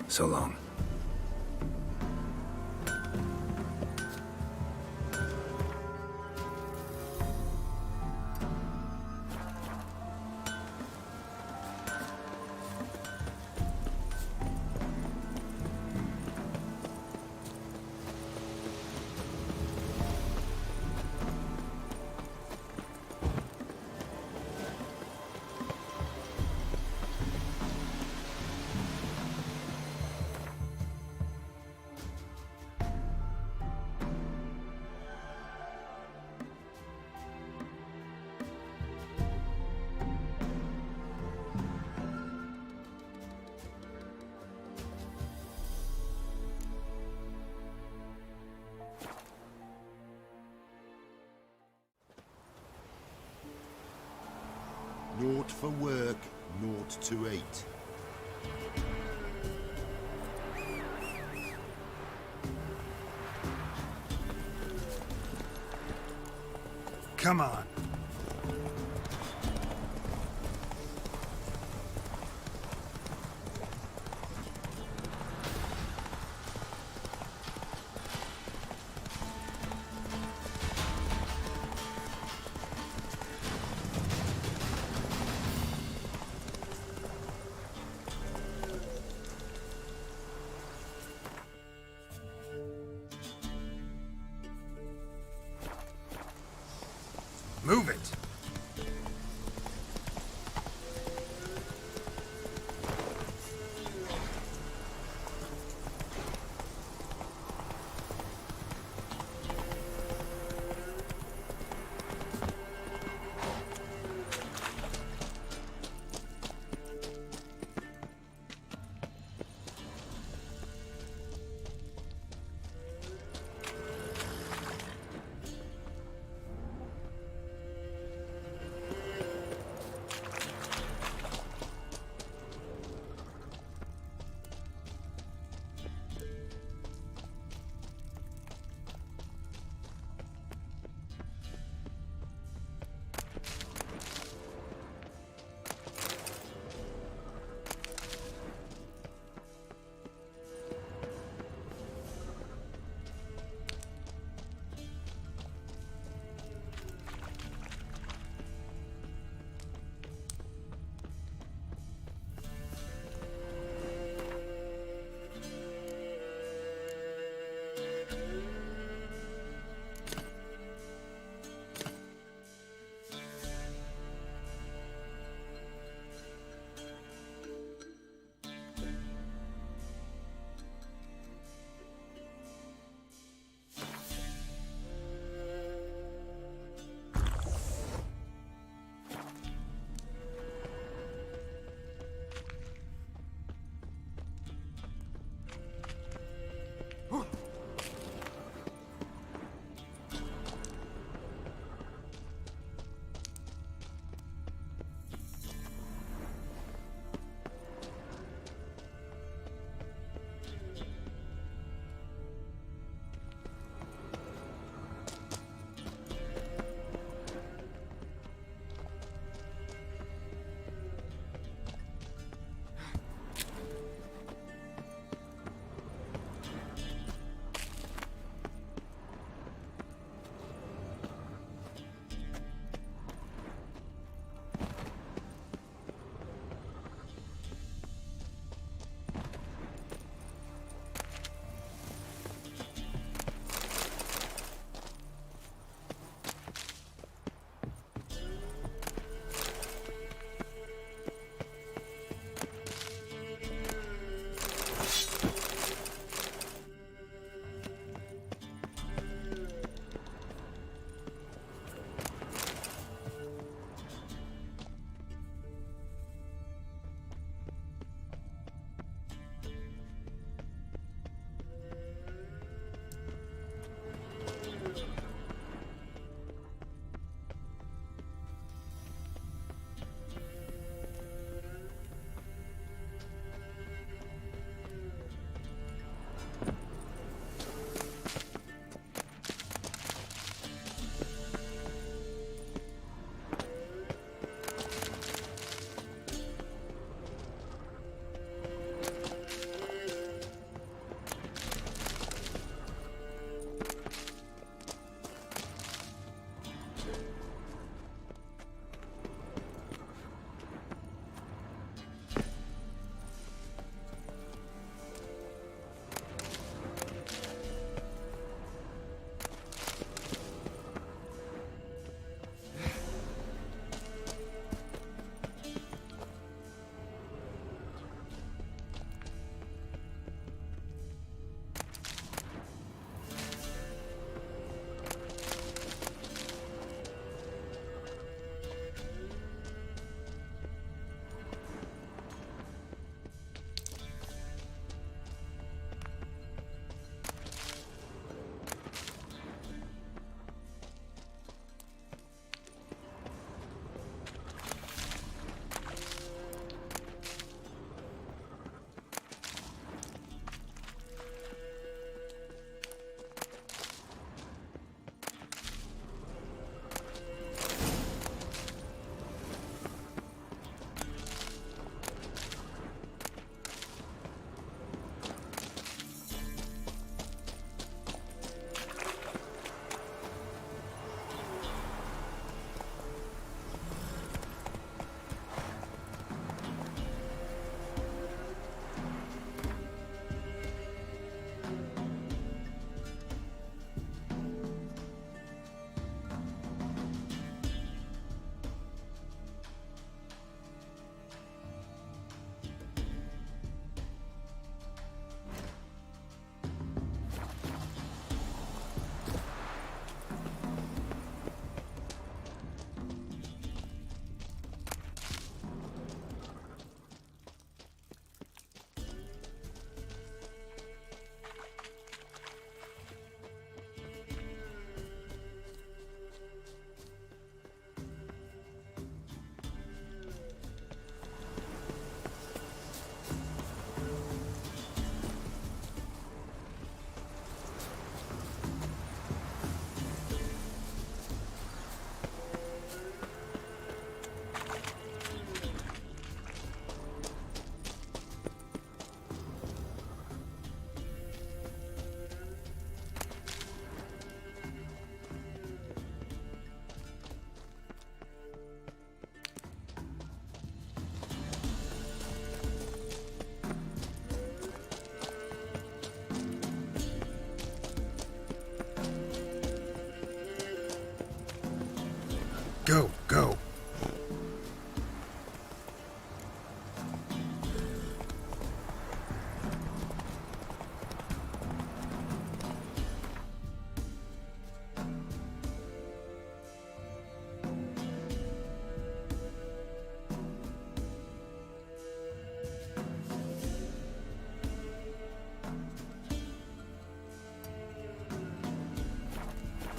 So long. Naught for work, naught to eat. Come on.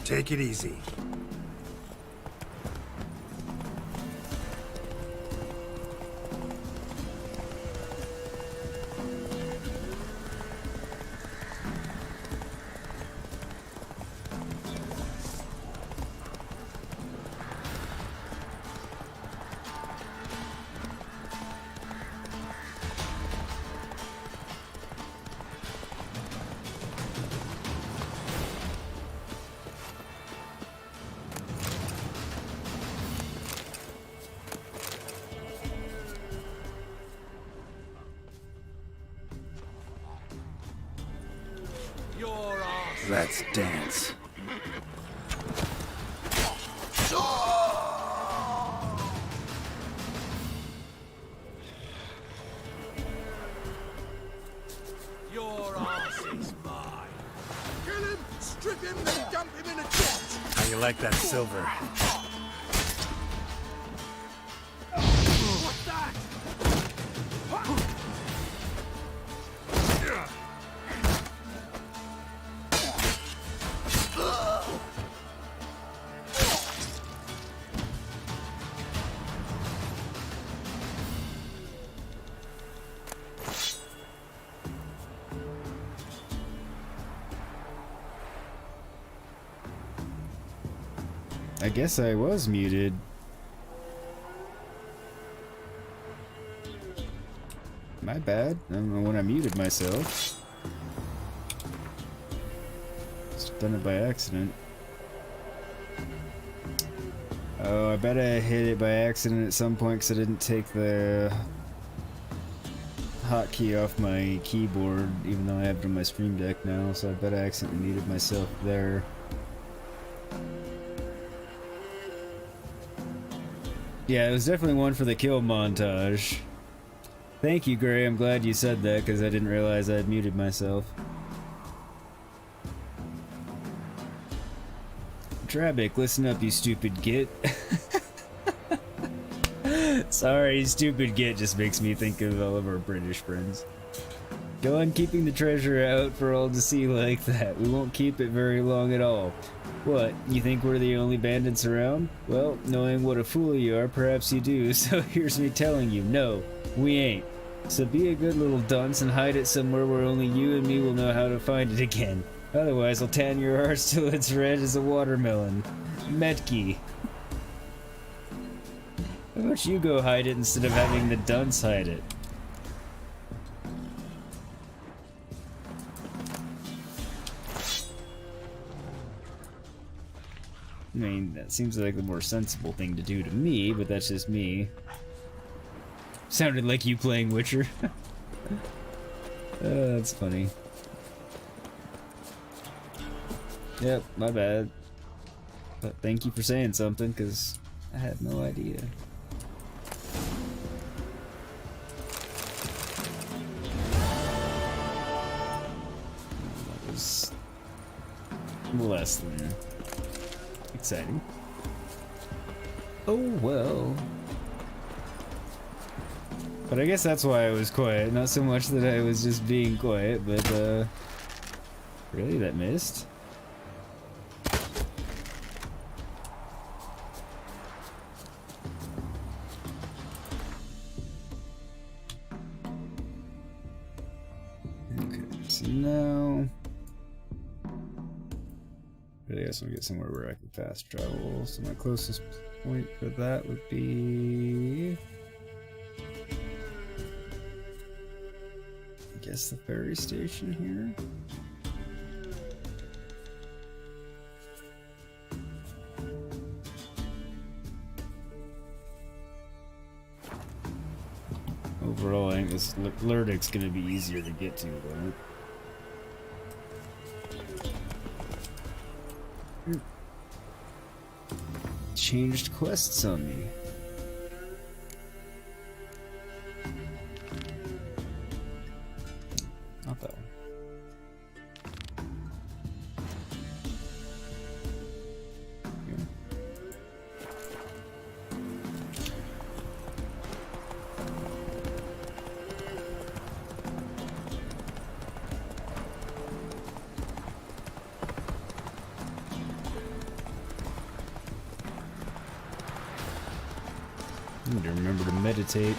Take it easy. Let's dance. Your arse is mine. Kill him, strip him, then dump him in a jet. How you like that silver? What's that? I guess I was muted. My bad. I don't know when I muted myself. Just done it by accident. Oh, I bet I hit it by accident at some point because I didn't take the hotkey off my keyboard, even though I have it on my Stream Deck now, so I bet I accidentally muted myself there. Yeah, it was definitely one for the kill montage. Thank you, Gray. I'm glad you said that because I didn't realize I had muted myself. Drabic, listen up, you stupid git. Sorry, stupid git just makes me think of all of our British friends. Go on keeping the treasure out for all to see like that. We won't keep it very long at all. What, you think we're the only bandits around? Well, knowing what a fool you are, perhaps you do, so here's me telling you, no, we ain't. So be a good little dunce and hide it somewhere where only you and me will know how to find it again. Otherwise, I'll tan your arse till it's red as a watermelon. Metki. How about you go hide it instead of having the dunce hide it? I mean, that seems like the more sensible thing to do to me, but that's just me. Sounded like you playing Witcher. That's funny. Yep, my bad. But thank you for saying something, because I had no idea. That was less than exciting. Oh well. But I guess that's why I was quiet. Not so much that I was just being quiet, but really, that missed? Okay, so now really, I just want to get somewhere where I can fast travel. So my closest point for that would be, I guess, the ferry station here. Overall, I think this Lurdic's gonna be easier to get to, though. Changed quests on me. Not that one. to remember to meditate.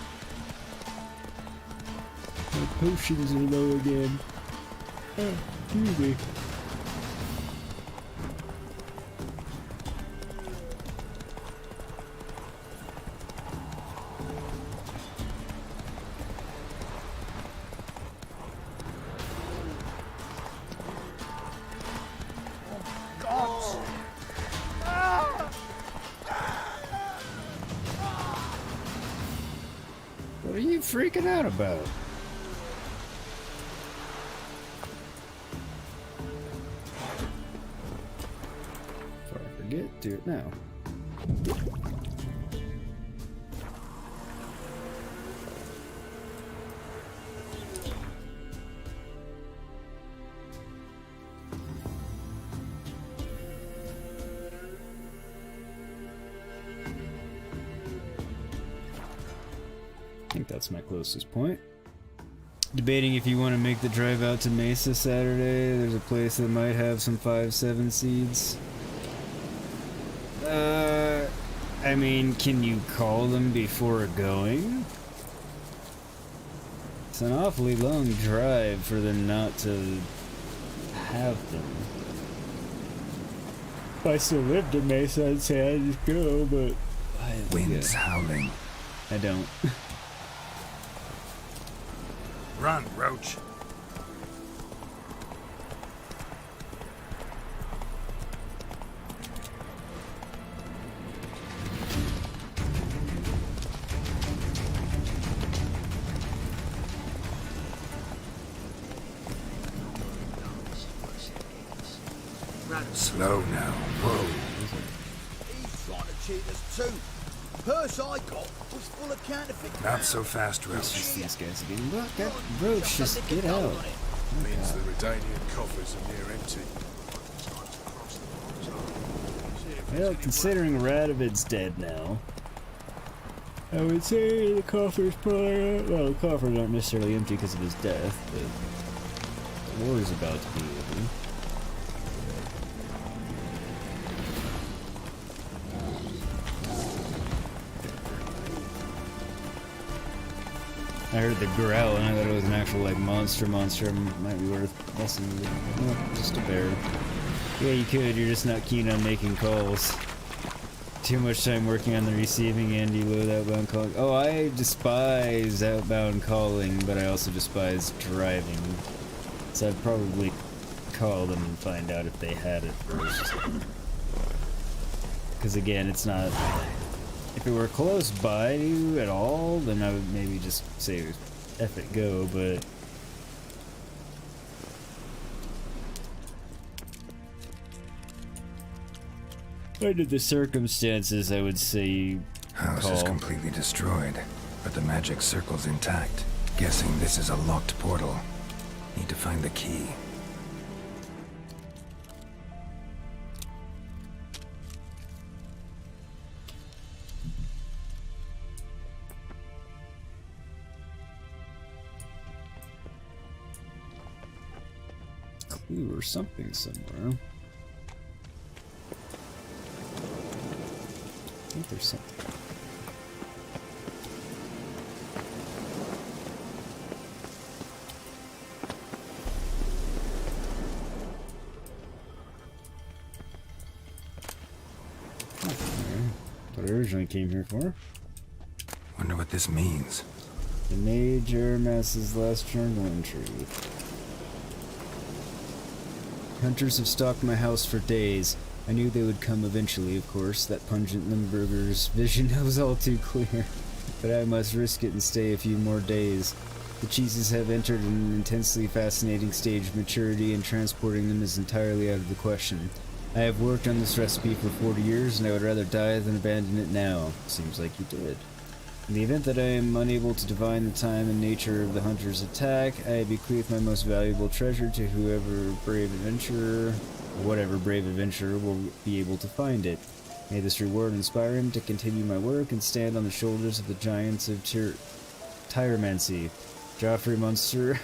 My potions are low again. Oh, excuse me. What are you freaking out about? Before I forget, do it now. I think that's my closest point. Debating if you want to make the drive out to Mesa Saturday. There's a place that might have some 5-7 seeds. I mean, can you call them before going? It's an awfully long drive for them not to have them. If I still lived in Mesa, I'd say I'd just go, but... Wind's howling. I don't. Run, Roach. Slow now. Whoa. He's trying to cheat us too. Purse I got was full of counterfeit Not crowns. so fast, Roach. It's just these guys again. Look, that Roach, just get out. Means the Redanian coffers are near empty. Well, considering Radovid's dead now, I would say the coffers probably... Well, the coffers aren't necessarily empty because of his death, but the war is about to be over. I heard the growl and I thought it was an actual like monster. It might be worth listening to. No, just a bear. Yeah, you could. You're just not keen on making calls. Too much time working on the receiving end. You load outbound calling. Oh, I despise outbound calling, but I also despise driving. So I'd probably call them and find out if they had it first. Because again, it's not... If it were close by you at all, then I would maybe just say, F it, go, but... Under the circumstances, I would say House call. is completely destroyed, but the magic circle's intact. Guessing this is a locked portal. Need to find the key. Clue or something somewhere. I think there's something. What I originally came here for. Wonder what this means. The Major Mass's last journal entry. Hunters have stalked my house for days. I knew they would come eventually, of course. That pungent Limburger's vision was all too clear. But I must risk it and stay a few more days. The cheeses have entered an intensely fascinating stage of maturity, and transporting them is entirely out of the question. I have worked on this recipe for 40 years, and I would rather die than abandon it now. Seems like you did. In the event that I am unable to divine the time and nature of the hunter's attack, I bequeath my most valuable treasure to whoever brave adventurer, whatever brave adventurer will be able to find it. May this reward inspire him to continue my work and stand on the shoulders of the giants of Tyromancy. Joffrey Munster,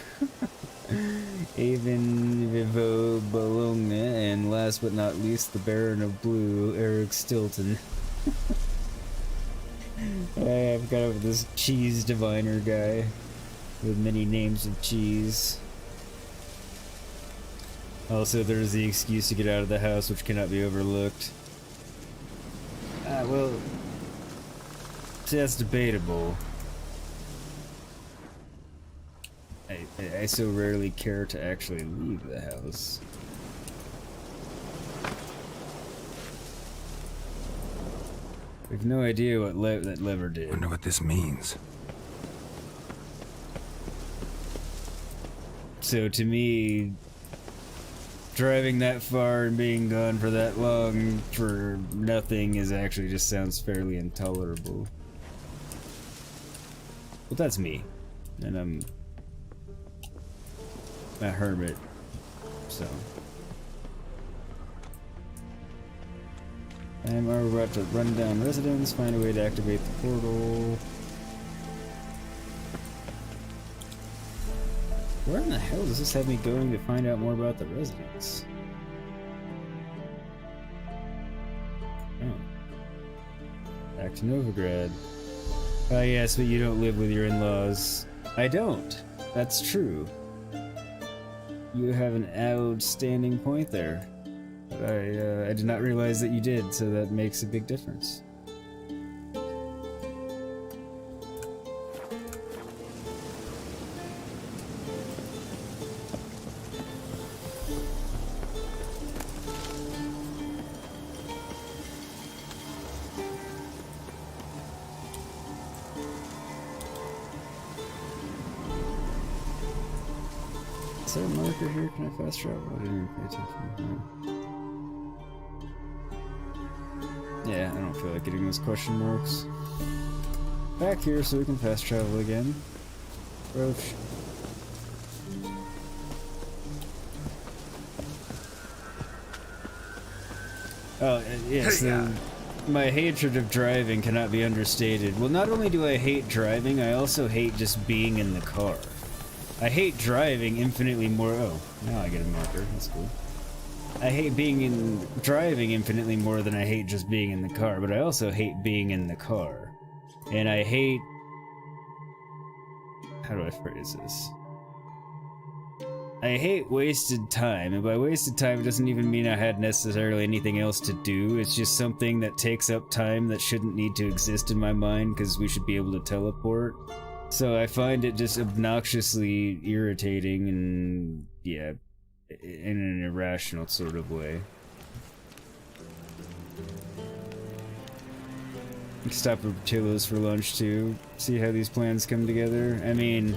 Avon Vivo Bologna, and last but not least, the Baron of Blue, Eric Stilton. I've got over this cheese diviner guy with many names of cheese. Also, there's the excuse to get out of the house, which cannot be overlooked. Well, see, that's debatable. I so rarely care to actually leave the house. We have no idea what that lever did. Wonder what this means. So to me, driving that far and being gone for that long for nothing is actually just sounds fairly intolerable. But that's me, and I'm a hermit, so. And we're about to run down residence, find a way to activate the portal. Where in the hell does this have me going to find out more about the residence? Oh. Back to Novigrad. Ah, yes, but you don't live with your in-laws. I don't. That's true. You have an outstanding point there. But I did not realize that you did, so that makes a big difference. Is there a marker here? Can I fast travel? I didn't even pay attention. Yeah, I don't feel like getting those question marks. Back here so we can fast travel again. Roach. Oh, yes, my hatred of driving cannot be understated. Well, not only do I hate driving, I also hate just being in the car. I hate driving infinitely more. Oh, now I get a marker. That's cool. I hate driving infinitely more than I hate just being in the car, but I also hate being in the car. And I hate... How do I phrase this? I hate wasted time, and by wasted time it doesn't even mean I had necessarily anything else to do. It's just something that takes up time that shouldn't need to exist in my mind because we should be able to teleport. So I find it just obnoxiously irritating and, yeah, in an irrational sort of way. Stop at Portillo's for lunch too. See how these plans come together. I mean,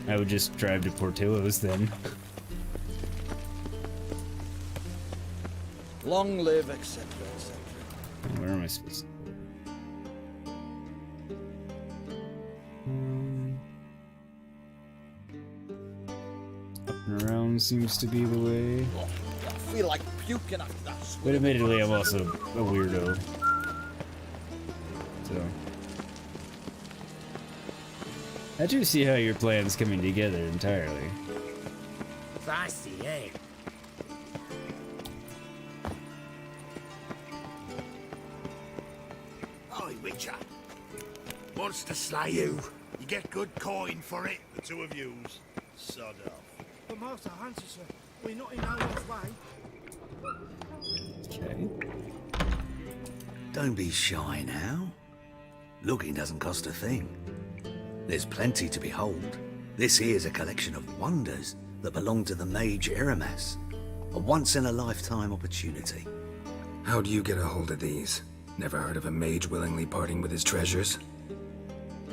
I would just drive to Portillo's then. Long live, etc., etc. Where am I supposed to go? Up and around seems to be the way. Oh, I feel like puking after that. But admittedly, I'm also a weirdo. So. I do see how your plan's coming together entirely. Fancy, eh? Oi, Witcher. Wants to slay you. You get good coin for it, the two of yous. Sod off. But Master Hunter, sir, we're not in no one's way. Okay. Don't be shy now. Looking doesn't cost a thing. There's plenty to behold. This here's a collection of wonders that belong to the mage Eramas. A once-in-a-lifetime opportunity. How do you get a hold of these? Never heard of a mage willingly parting with his treasures?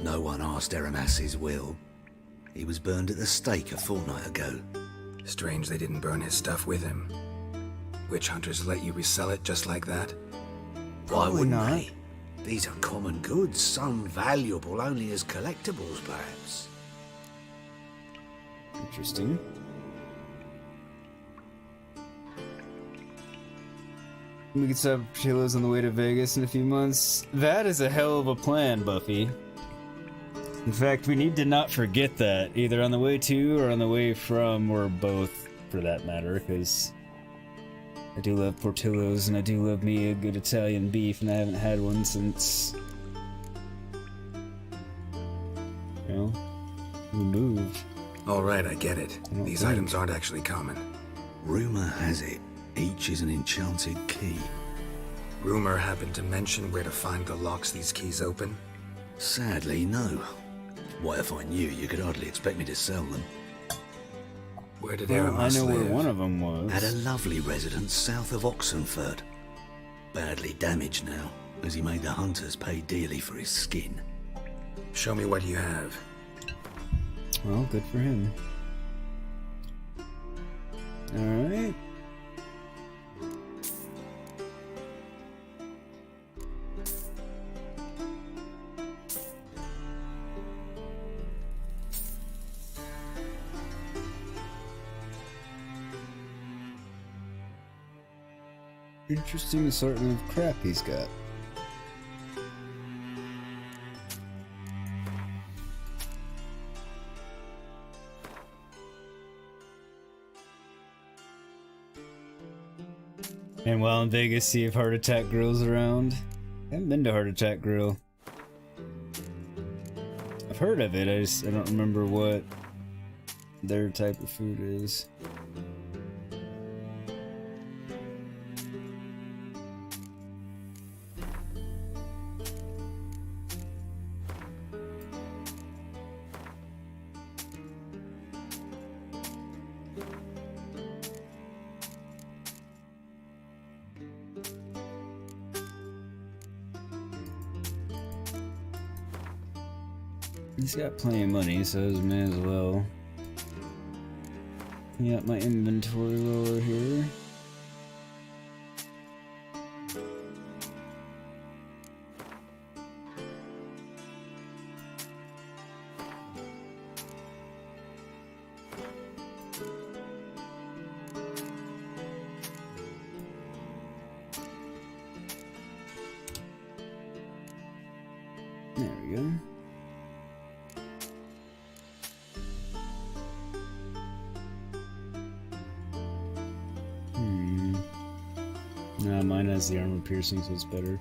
No one asked Eramas his will. He was burned at the stake a fortnight ago. Strange they didn't burn his stuff with him. Witch hunters let you resell it just like that? Why wouldn't they? These are common goods, some valuable only as collectibles, perhaps. Interesting. We could stop Portillo's on the way to Vegas in a few months. That is a hell of a plan, Buffy. In fact, we need to not forget that, either on the way to or on the way from, or both, for that matter, because I do love Portillo's, and I do love me a good Italian beef, and I haven't had one since, you know, we moved. All right, I get it. These items aren't actually common. Rumor has it, each is an enchanted key. Rumor happened to mention where to find the locks these keys open? Sadly, no. What if I knew, you could hardly expect me to sell them. Where did Well, I Aramis know where live? one of them was. At a lovely residence south of Oxenford. Badly damaged now, as he made the hunters pay dearly for his skin. Show me what you have. Well, good for him. Alright. Interesting assortment of crap he's got. And while in Vegas, see if Heart Attack Grill's around. I haven't been to Heart Attack Grill. I've heard of it, I don't remember what their type of food is. He's got plenty of money, so he may as well. Got my inventory lower here. There we go. Mine has the armor piercing, so it's better.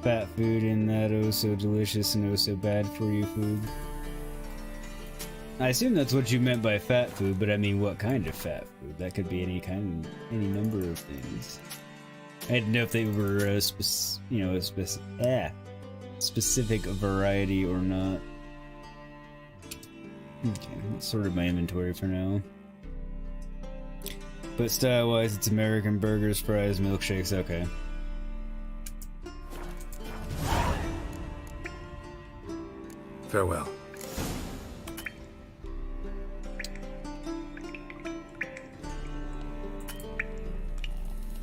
Fat food in that oh so delicious and oh so bad for you food. I assume that's what you meant by fat food, but I mean, what kind of fat food? That could be any number of things. I didn't know if they were a specific variety or not. Okay, that's sort of my inventory for now. But style-wise, it's American burgers, fries, milkshakes, okay. Farewell.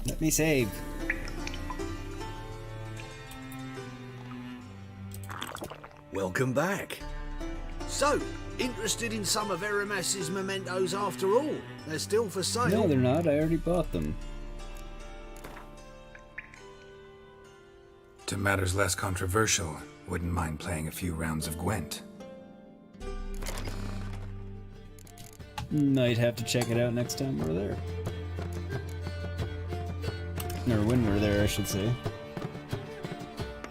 Let me save. Welcome back. So, interested in some of Aramis's mementos after all? They're still for sale. No, they're not. I already bought them. To matters less controversial, wouldn't mind playing a few rounds of Gwent. Might have to check it out next time we're there. Or when we're there, I should say.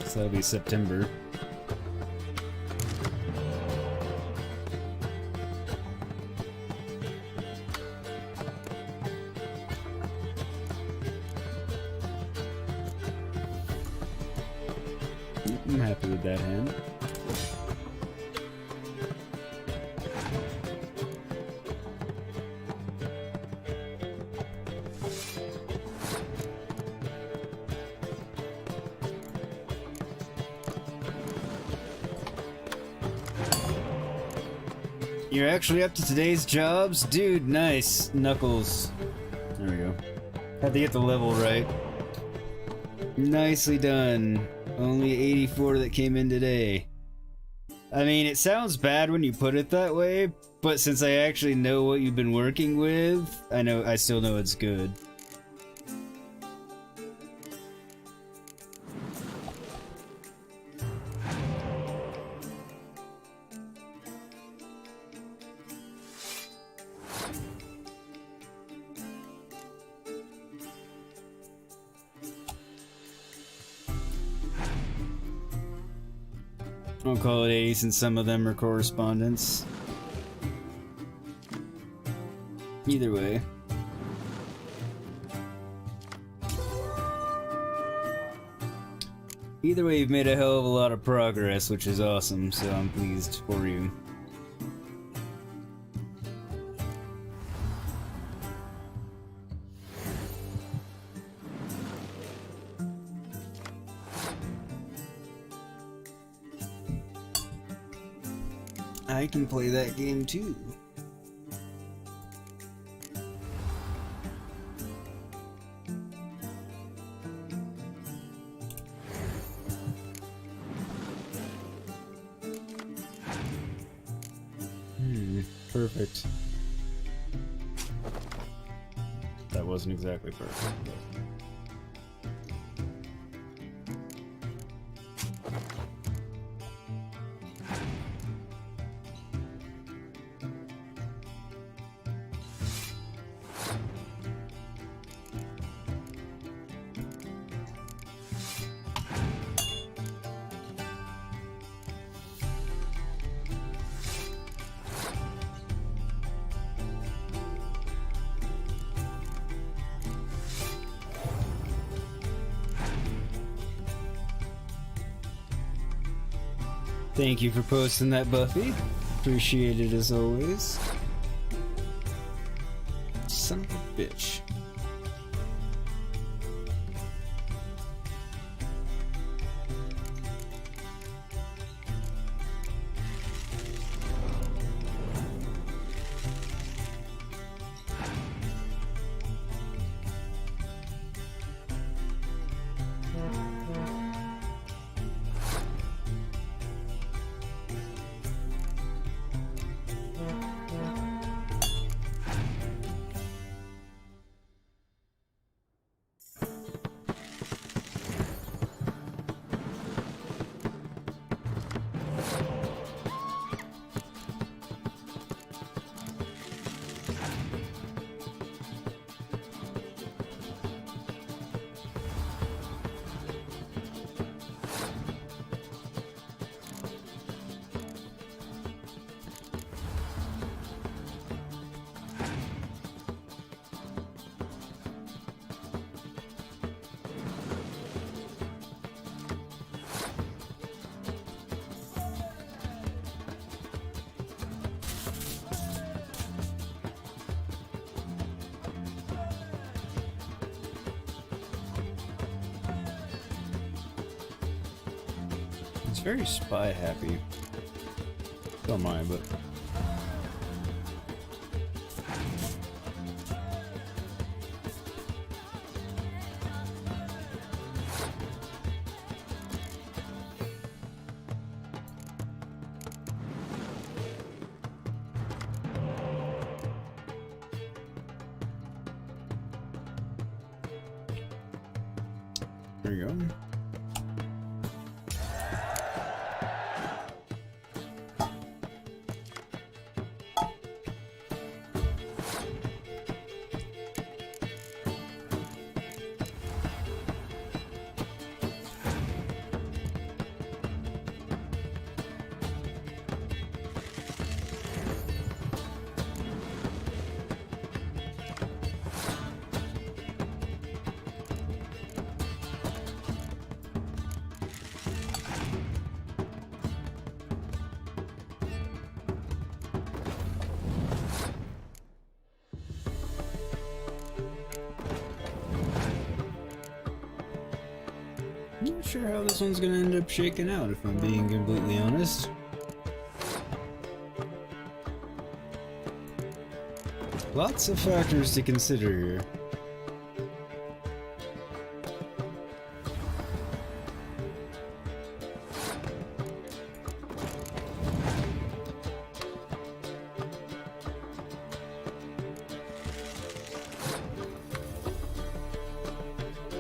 So that'll be September. I'm happy with that hand. You're actually up to today's jobs? Dude, nice. Knuckles. There we go. Had to get the level right. Nicely done. Only 84 that came in today. I mean, it sounds bad when you put it that way, but since I actually know what you've been working with, I still know it's good. I'll call it 80 since some of them are correspondence. Either way. Either way, you've made a hell of a lot of progress, which is awesome, so I'm pleased for you. I can play that game too. Perfect. That wasn't exactly perfect. Thank you for posting that, Buffy. Appreciate it as always. Son of a bitch. It's very spy happy. Don't mind, but there you go. I'm not sure how this one's gonna end up shaking out, if I'm being completely honest. Lots of factors to consider here.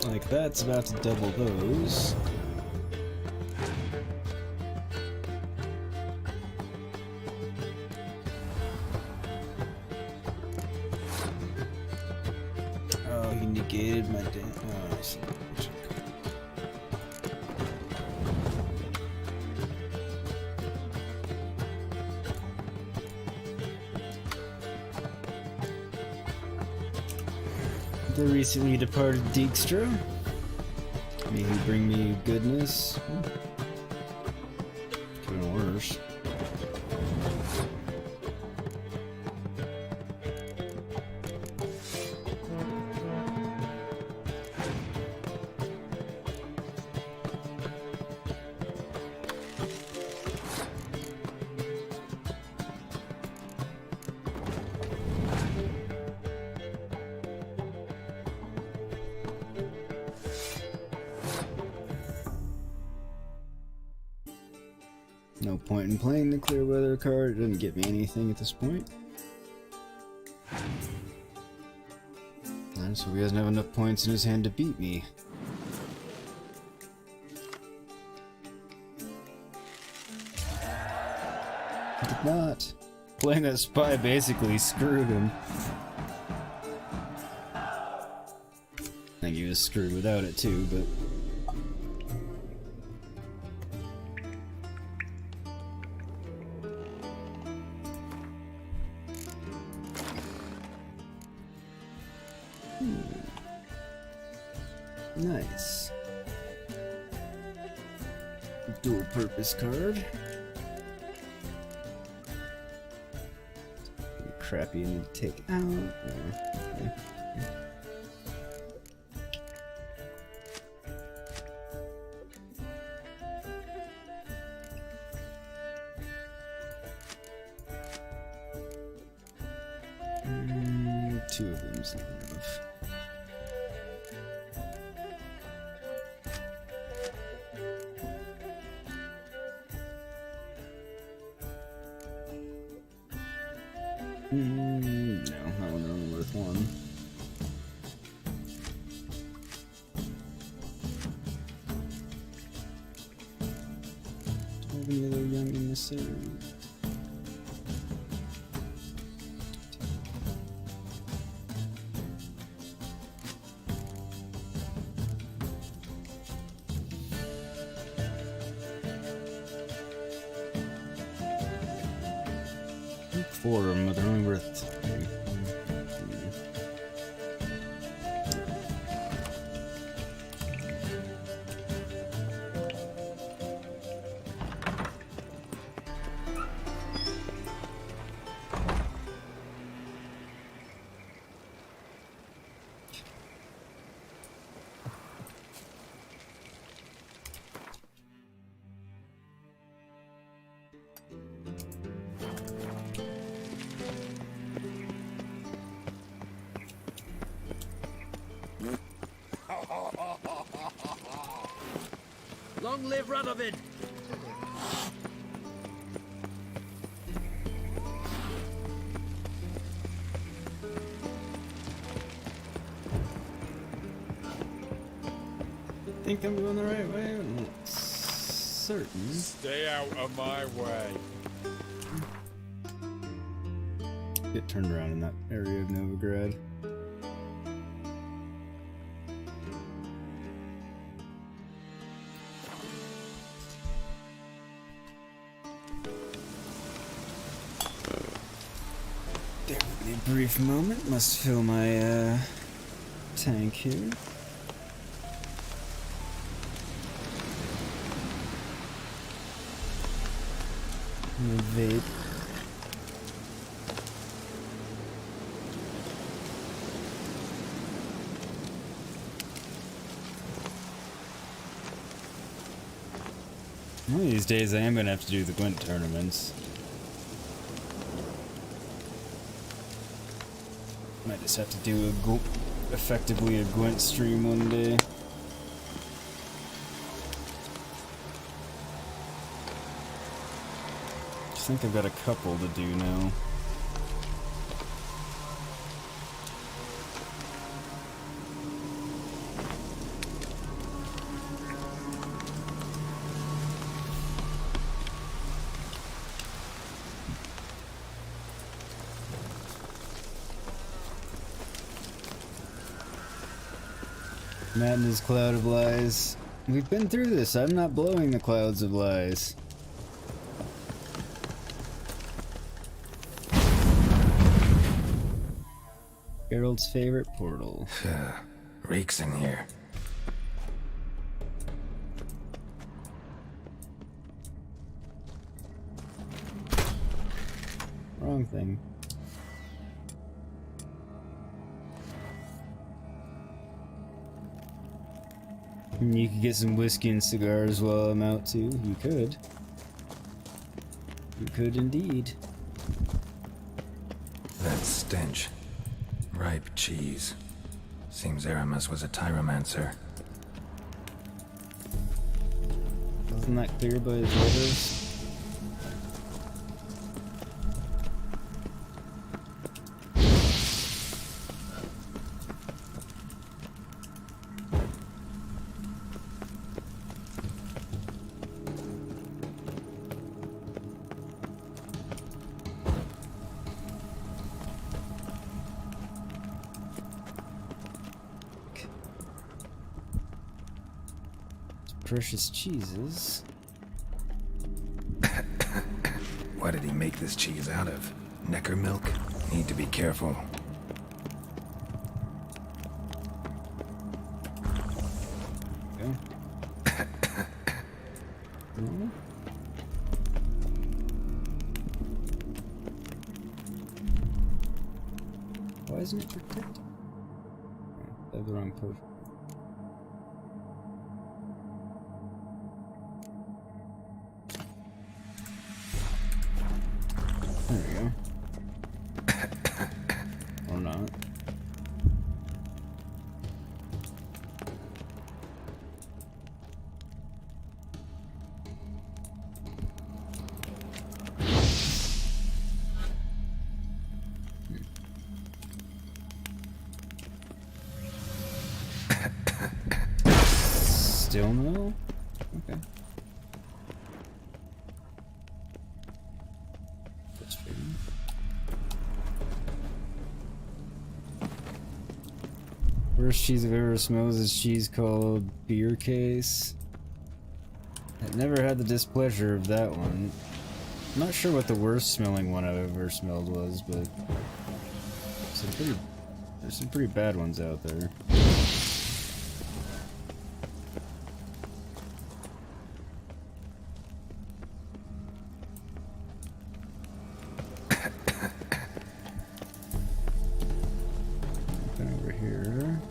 Like that's about to double those. Oh, he negated my damn. Oh, I see. the recently departed Dijkstra. May he bring me goodness. Could have been worse. No point in playing the clear weather card. It doesn't get me anything at this point. And so he doesn't have enough points in his hand to beat me. He did not. Playing that spy basically screwed him. I think he was screwed without it too, but... Nice. Dual purpose card. Crap you need to take out. Okay. Two of them's not enough. No, that one only worth one. Do I have any other young emissaries? Four of them, but they're only worth three. Long live Radovid! Think I'm going the right way? I'm not certain. Stay out of my way. Get turned around in that area of Novigrad. Bear with me a brief moment. Must fill my tank here. Vape. One of these days I am gonna have to do the Gwent tournaments. Might just have to do effectively a Gwent stream one day. I think I've got a couple to do now. Madness, cloud of lies. We've been through this. I'm not blowing the clouds of lies. Harold's favorite portal. Reeks in here. Wrong thing. You could get some whiskey and cigars while I'm out too. You could. You could indeed. That stench. Ripe cheese. Seems Aramis was a tyromancer. Wasn't that clear by his letters? Precious cheeses. What did he make this cheese out of? Necker milk? Need to be careful. Okay. No? Why isn't it protected? I have the wrong potion. There we go. Or not. Still no? Okay. Worst cheese I've ever smelled is this cheese called Beer Case. I've never had the displeasure of that one. I'm not sure what the worst smelling one I've ever smelled was, but there's some pretty bad ones out there. Over here.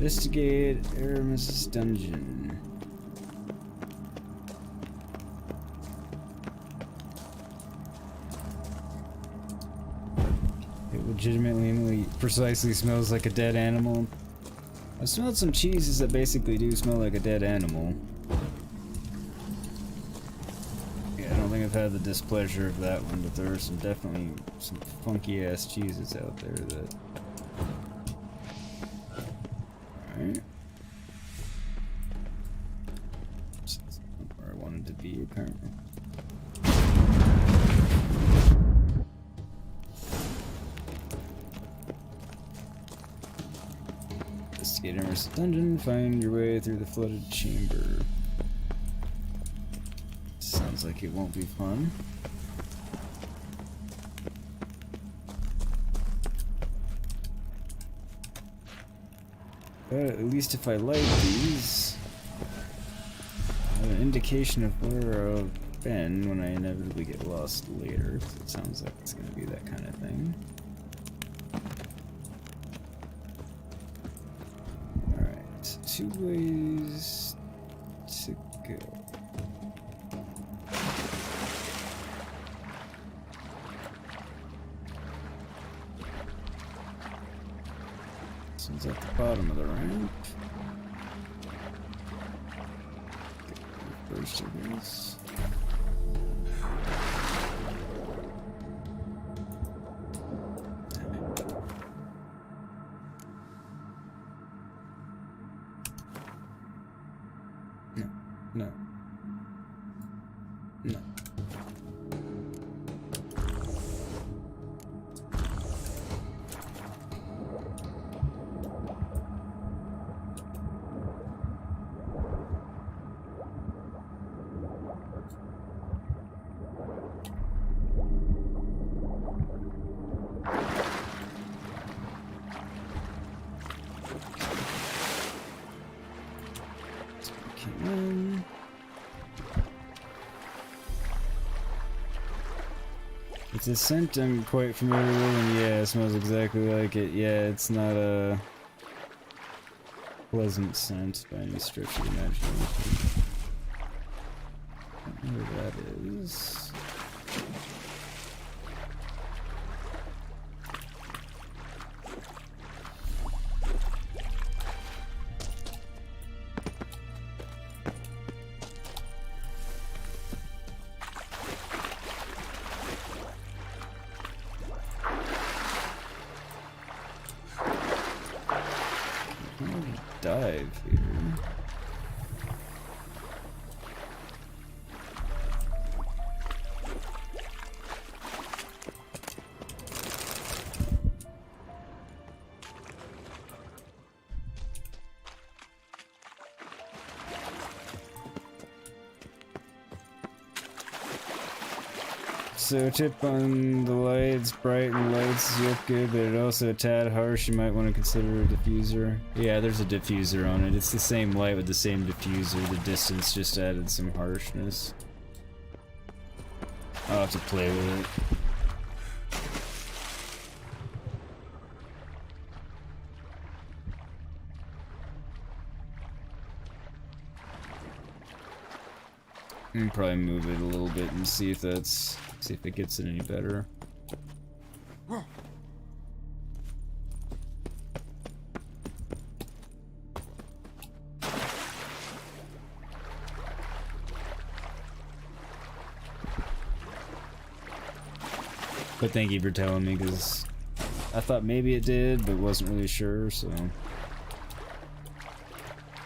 Investigate Aramis' dungeon. It legitimately precisely smells like a dead animal. I smelled some cheeses that basically do smell like a dead animal. Yeah, I don't think I've had the displeasure of that one, but there are definitely some funky ass cheeses out there that... Alright. That's not where I wanted to be, apparently. Investigate Aramis' dungeon, find your way through the flooded chamber. Sounds like it won't be fun. But at least if I light these, I have an indication of where I've been when I inevitably get lost later, because it sounds like it's going to be that kind of thing. Alright, 2 ways to go. This one's at the bottom of the ramp. First of this. No. No. It's a scent I'm quite familiar with, and yeah, it smells exactly like it. Yeah, it's not a pleasant scent by any stretch of the imagination. I don't know where that is. Dive here. So tip on the lights, bright and lights look good, but it also a tad harsh. You might want to consider a diffuser. Yeah, there's a diffuser on it. It's the same light with the same diffuser. The distance just added some harshness. I'll have to play with it. Probably move it a little bit and see if it gets it any better. But thank you for telling me, because I thought maybe it did, but wasn't really sure, so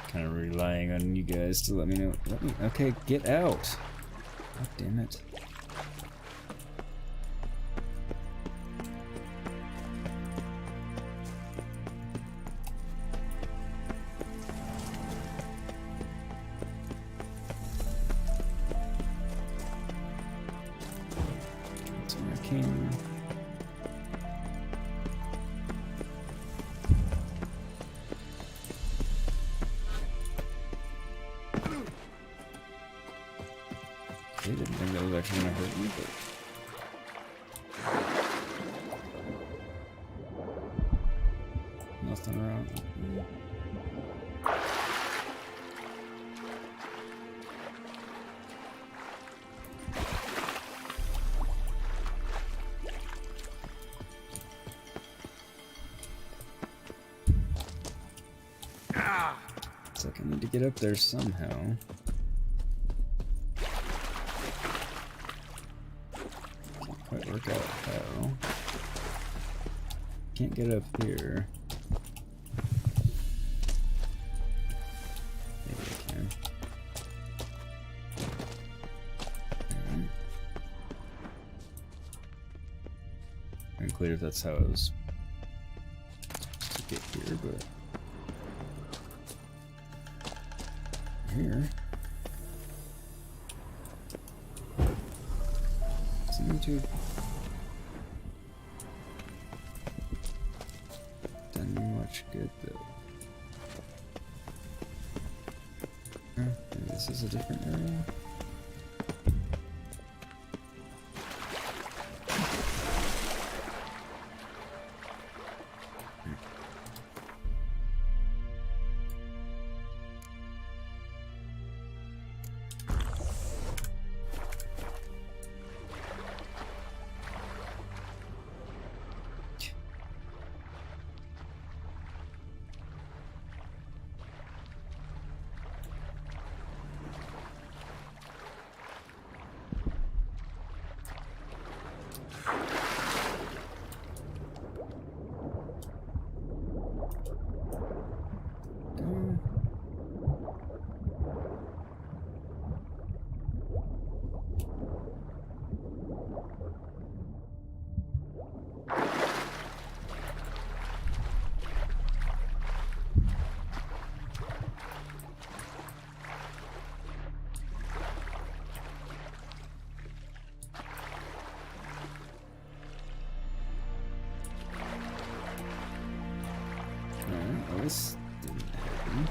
kind of relying on you guys to let me know. Okay, get out. God damn it. It's arcane. I didn't think that was actually gonna hurt me, but nothing wrong. It's like I need to get up there somehow. Quite work out how. Can't get up here. Maybe I can. Alright. Unclear if that's how I was supposed to get here, but here. Seem to done much good though. Maybe this is a different area. this didn't happen.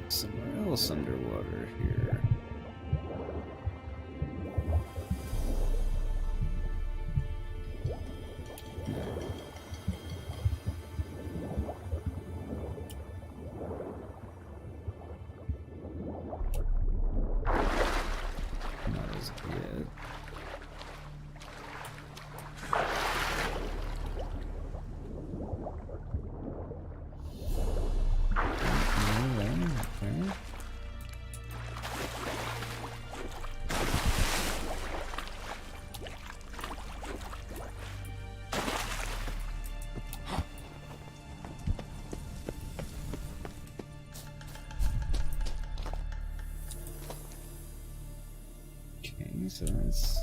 Somewhere else underwater here. Not as of yet. Okay. Okay, so that's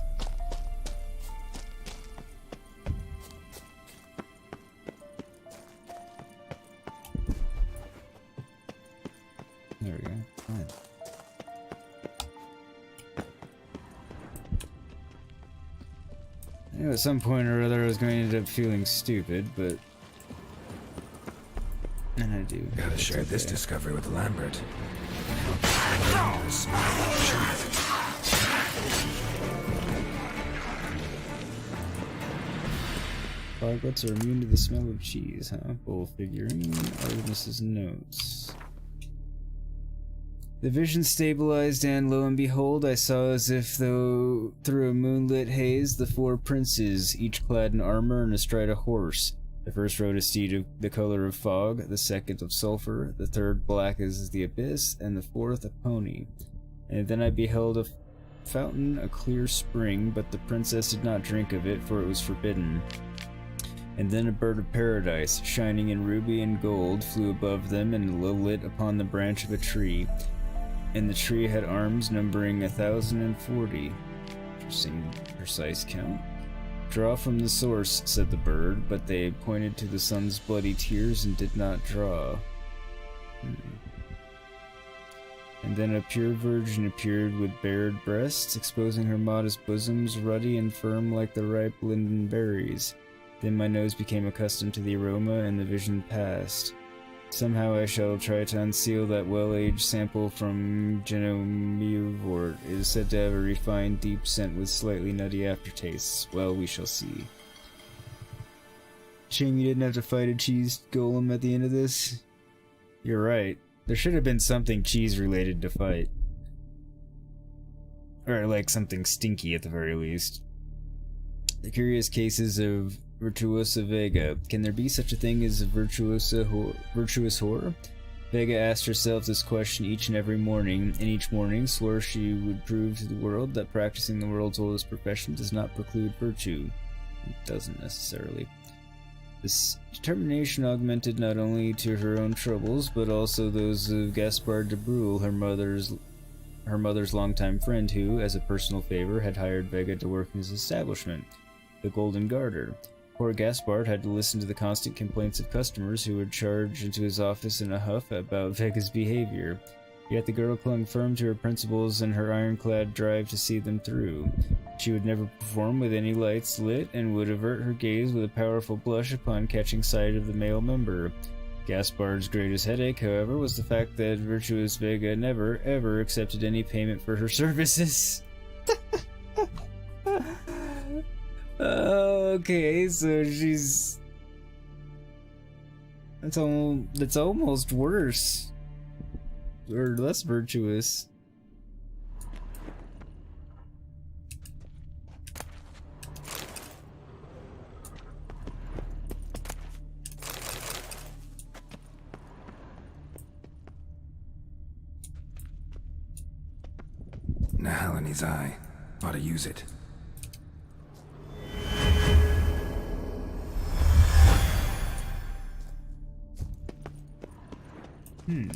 there we go. Fine. I knew at some point or other I was going to end up feeling stupid, but and I do. Gotta share this discovery with Lambert. Fogbots are immune to the smell of cheese, huh? Bull figurine, Artemis's notes. The vision stabilized, and lo and behold, I saw as if though through a moonlit haze the four princes, each clad in armor and astride a horse. The first rode a steed of the color of fog, the second of sulfur, the third black as the abyss, and the fourth a pony. And then I beheld a fountain, a clear spring, but the princess did not drink of it, for it was forbidden. And then a bird of paradise, shining in ruby and gold, flew above them and lit upon the branch of a tree. And the tree had arms numbering 1,040. Interesting precise count. Draw from the source, said the bird, but they pointed to the sun's bloody tears and did not draw. And then a pure virgin appeared with bared breasts, exposing her modest bosoms, ruddy and firm like the ripe linden berries. Then my nose became accustomed to the aroma, and the vision passed. Somehow I shall try to unseal that well-aged sample from Genomivort. It is said to have a refined, deep scent with slightly nutty aftertastes. Well, we shall see. Shame you didn't have to fight a cheese golem at the end of this. You're right. There should have been something cheese-related to fight. Or, like, something stinky at the very least. The curious cases of Virtuosa Vega. Can there be such a thing as a virtuous whore? Vega asked herself this question each and every morning, and each morning swore she would prove to the world that practicing the world's oldest profession does not preclude virtue. It doesn't necessarily. This determination augmented not only to her own troubles, but also those of Gaspard de Brule, her mother's longtime friend who, as a personal favor, had hired Vega to work in his establishment, the Golden Garter. Poor Gaspard had to listen to the constant complaints of customers who would charge into his office in a huff about Vega's behavior. Yet the girl clung firm to her principles and her ironclad drive to see them through. She would never perform with any lights lit, and would avert her gaze with a powerful blush upon catching sight of the male member. Gaspard's greatest headache, however, was the fact that virtuous Vega never, ever accepted any payment for her services. Okay, so she's... That's almost worse. Or less virtuous. Nahalani's eye. Ought to use it. Some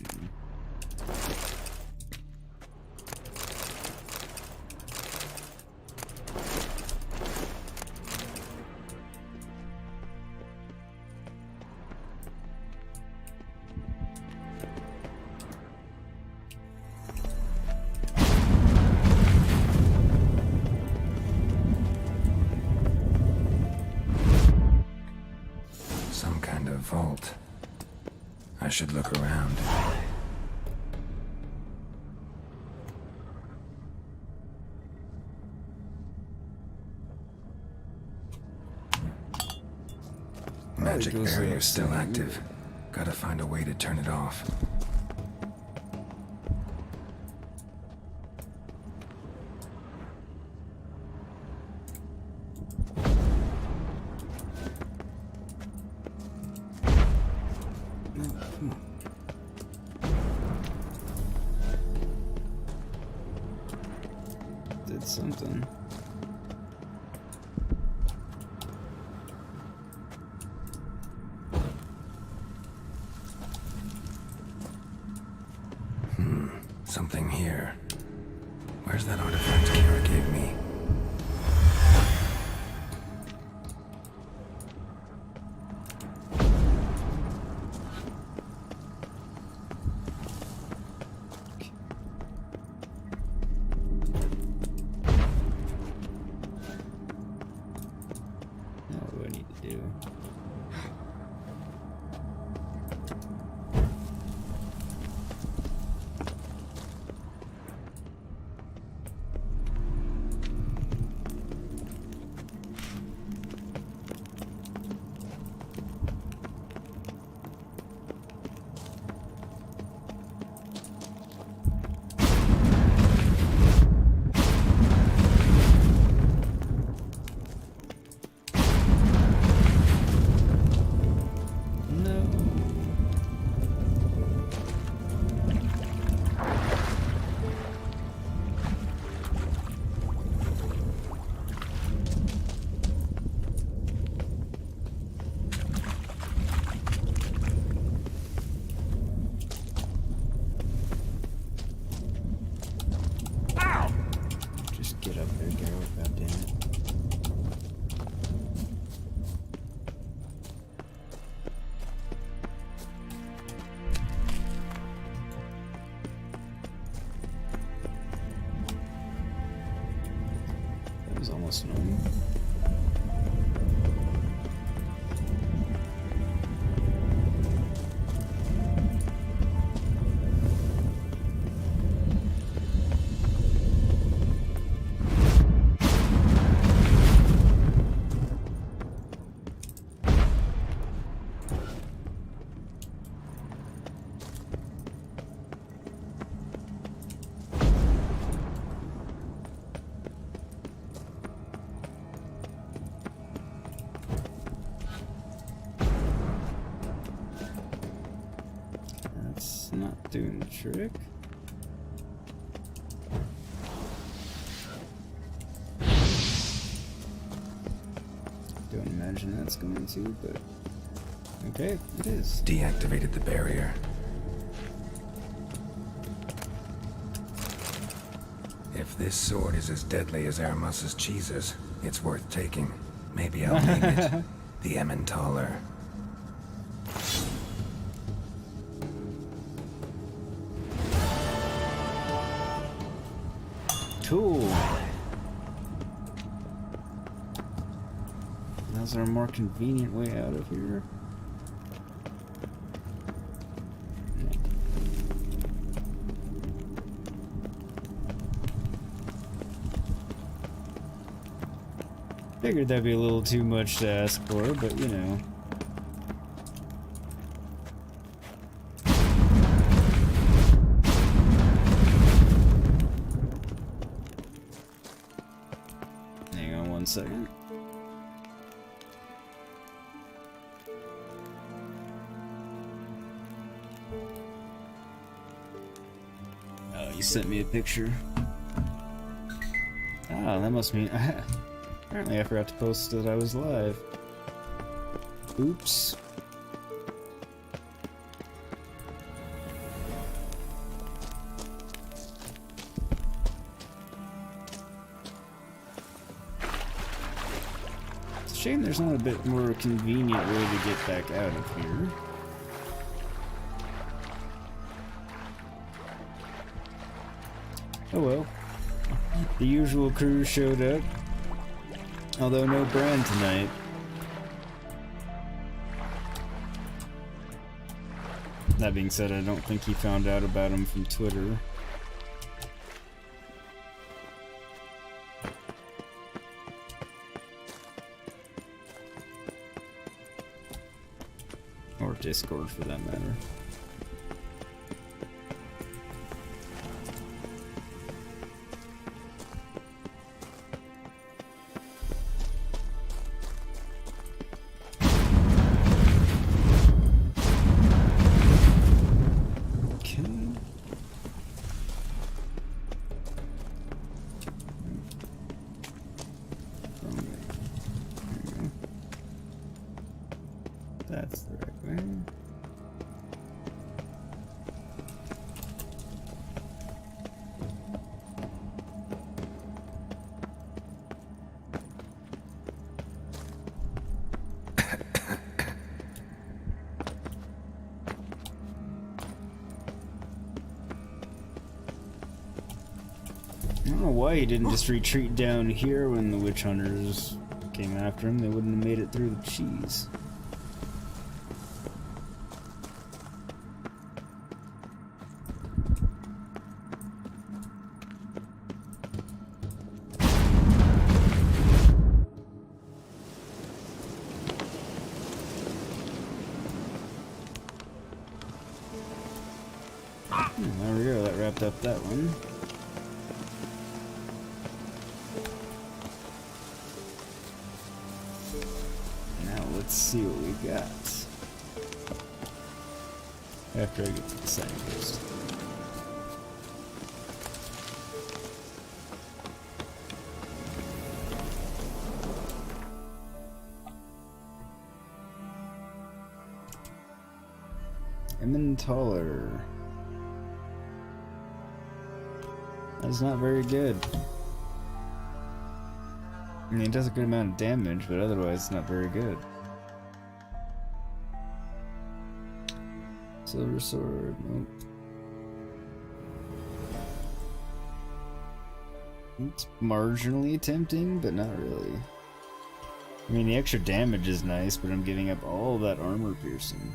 kind of vault. I should look around. Magic barrier still active. Gotta find a way to turn it off. Did something. Something here. Where's that artifact Kira gave me? Now what do I need to do? Just get up there, Garrett. God damn it. That was almost normal. That's not doing the trick. Don't imagine that's going to, but okay, it is. Deactivated the barrier. If this sword is as deadly as Aramus's cheeses, it's worth taking. Maybe I'll name it the Emmentaler. Cool. Is there a more convenient way out of here? Figured that'd be a little too much to ask for, but you know. Hang on 1 second. Oh, you sent me a picture. Ah, that must mean... Apparently I forgot to post that I was live. Oops. Shame there's not a bit more convenient way to get back out of here. Oh well. The usual crew showed up. Although no Bran tonight. That being said, I don't think he found out about him from Twitter. Or Discord, for that matter. That's the right way. I don't know why he didn't just retreat down here when the witch hunters came after him. They wouldn't have made it through the cheese. There we go, that wrapped up that one. Now let's see what we got. After I get to the signpost. Emmentaler. That's not very good. I mean, it does a good amount of damage, but otherwise it's not very good. Silver sword, nope. It's marginally tempting, but not really. I mean, the extra damage is nice, but I'm giving up all that armor piercing.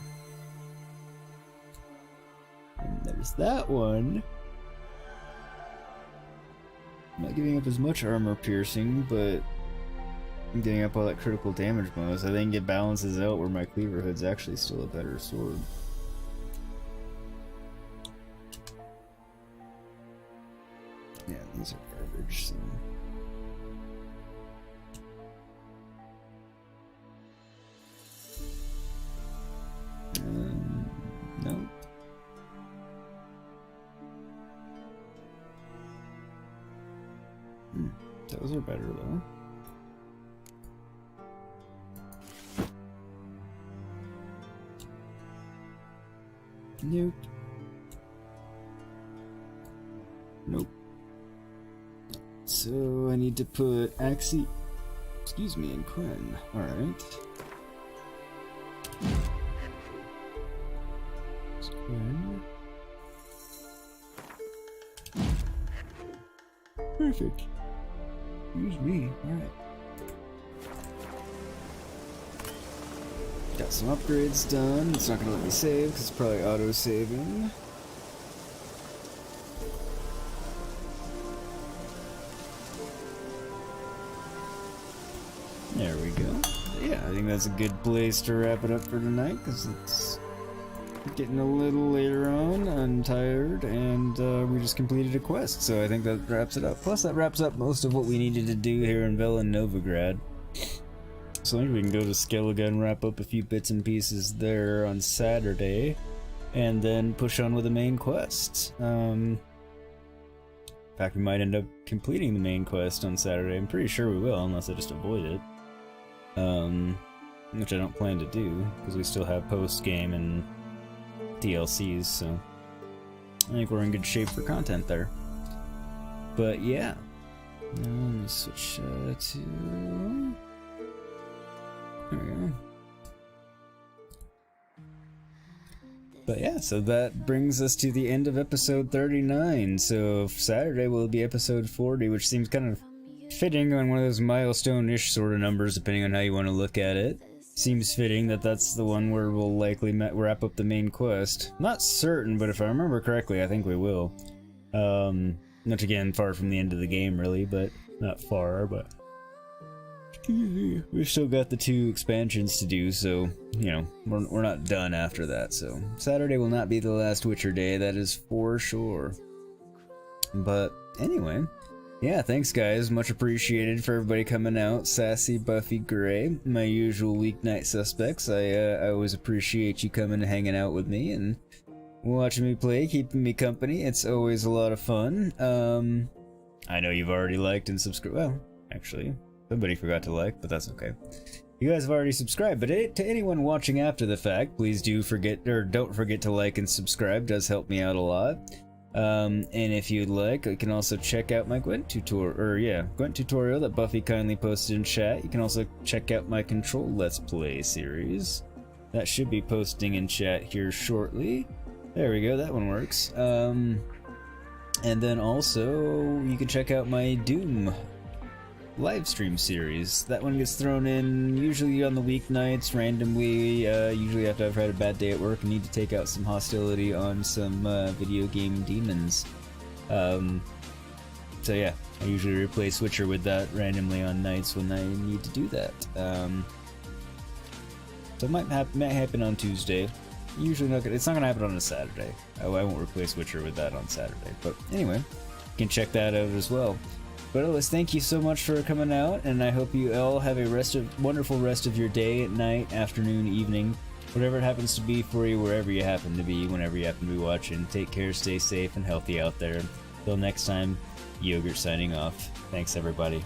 And there's that one. I'm not giving up as much armor piercing, but I'm getting up all that critical damage bonus. I think it balances out where my cleaver hood's actually still a better sword. Yeah, these are garbage, so. Nope. Those are better though. Nope. Nope. So I need to put Axie, excuse me, and Quinn. Alright. Quinn. Perfect. Excuse me. Alright. Got some upgrades done. It's not gonna let me save because it's probably auto-saving. There we go. Yeah, I think that's a good place to wrap it up for tonight because it's getting a little later on. I'm tired, and we just completed a quest, so I think that wraps it up. Plus, that wraps up most of what we needed to do here in Velen Novigrad. So I think we can go to Skellige and wrap up a few bits and pieces there on Saturday, and then push on with the main quest. In fact, we might end up completing the main quest on Saturday. I'm pretty sure we will, unless I just avoid it. Which I don't plan to do, because we still have post-game and DLCs, so I think we're in good shape for content there. But yeah, let me switch to There we go. But yeah, so that brings us to the end of episode 39. So Saturday will be episode 40, which seems kind of fitting on one of those milestone-ish sort of numbers, depending on how you want to look at it. Seems fitting that that's the one where we'll likely wrap up the main quest. Not certain, but if I remember correctly, I think we will. Not again far from the end of the game, really, but not far, but... We've still got the 2 expansions to do, so, you know, we're not done after that, so... Saturday will not be the last Witcher day, that is for sure. But, anyway... Yeah, thanks guys, much appreciated for everybody coming out. Sassy, Buffy, Gray, my usual weeknight suspects. I always appreciate you coming and hanging out with me and watching me play, keeping me company. It's always a lot of fun. I know you've already liked and subscribed. Well, actually, somebody forgot to like, but that's okay. You guys have already subscribed, but to anyone watching after the fact, please don't forget to like and subscribe. Does help me out a lot. And if you'd like, you can also check out my Gwent tutorial that Buffy kindly posted in chat. You can also check out my Control Let's Play series. That should be posting in chat here shortly. There we go, that one works. And then also, you can check out my Doom live stream series. That one gets thrown in usually on the weeknights randomly, usually after I've had a bad day at work and need to take out some hostility on some video game demons. So yeah, I usually replace Witcher with that randomly on nights when I need to do that. So it might happen on Tuesday. Usually it's not gonna happen on a Saturday. I won't replace Witcher with that on Saturday. But anyway, you can check that out as well. But otherwise, thank you so much for coming out, and I hope you all have a wonderful rest of your day, night, afternoon, evening, whatever it happens to be for you, wherever you happen to be, whenever you happen to be watching. Take care, stay safe and healthy out there. Till next time, Yogurt signing off. Thanks, everybody.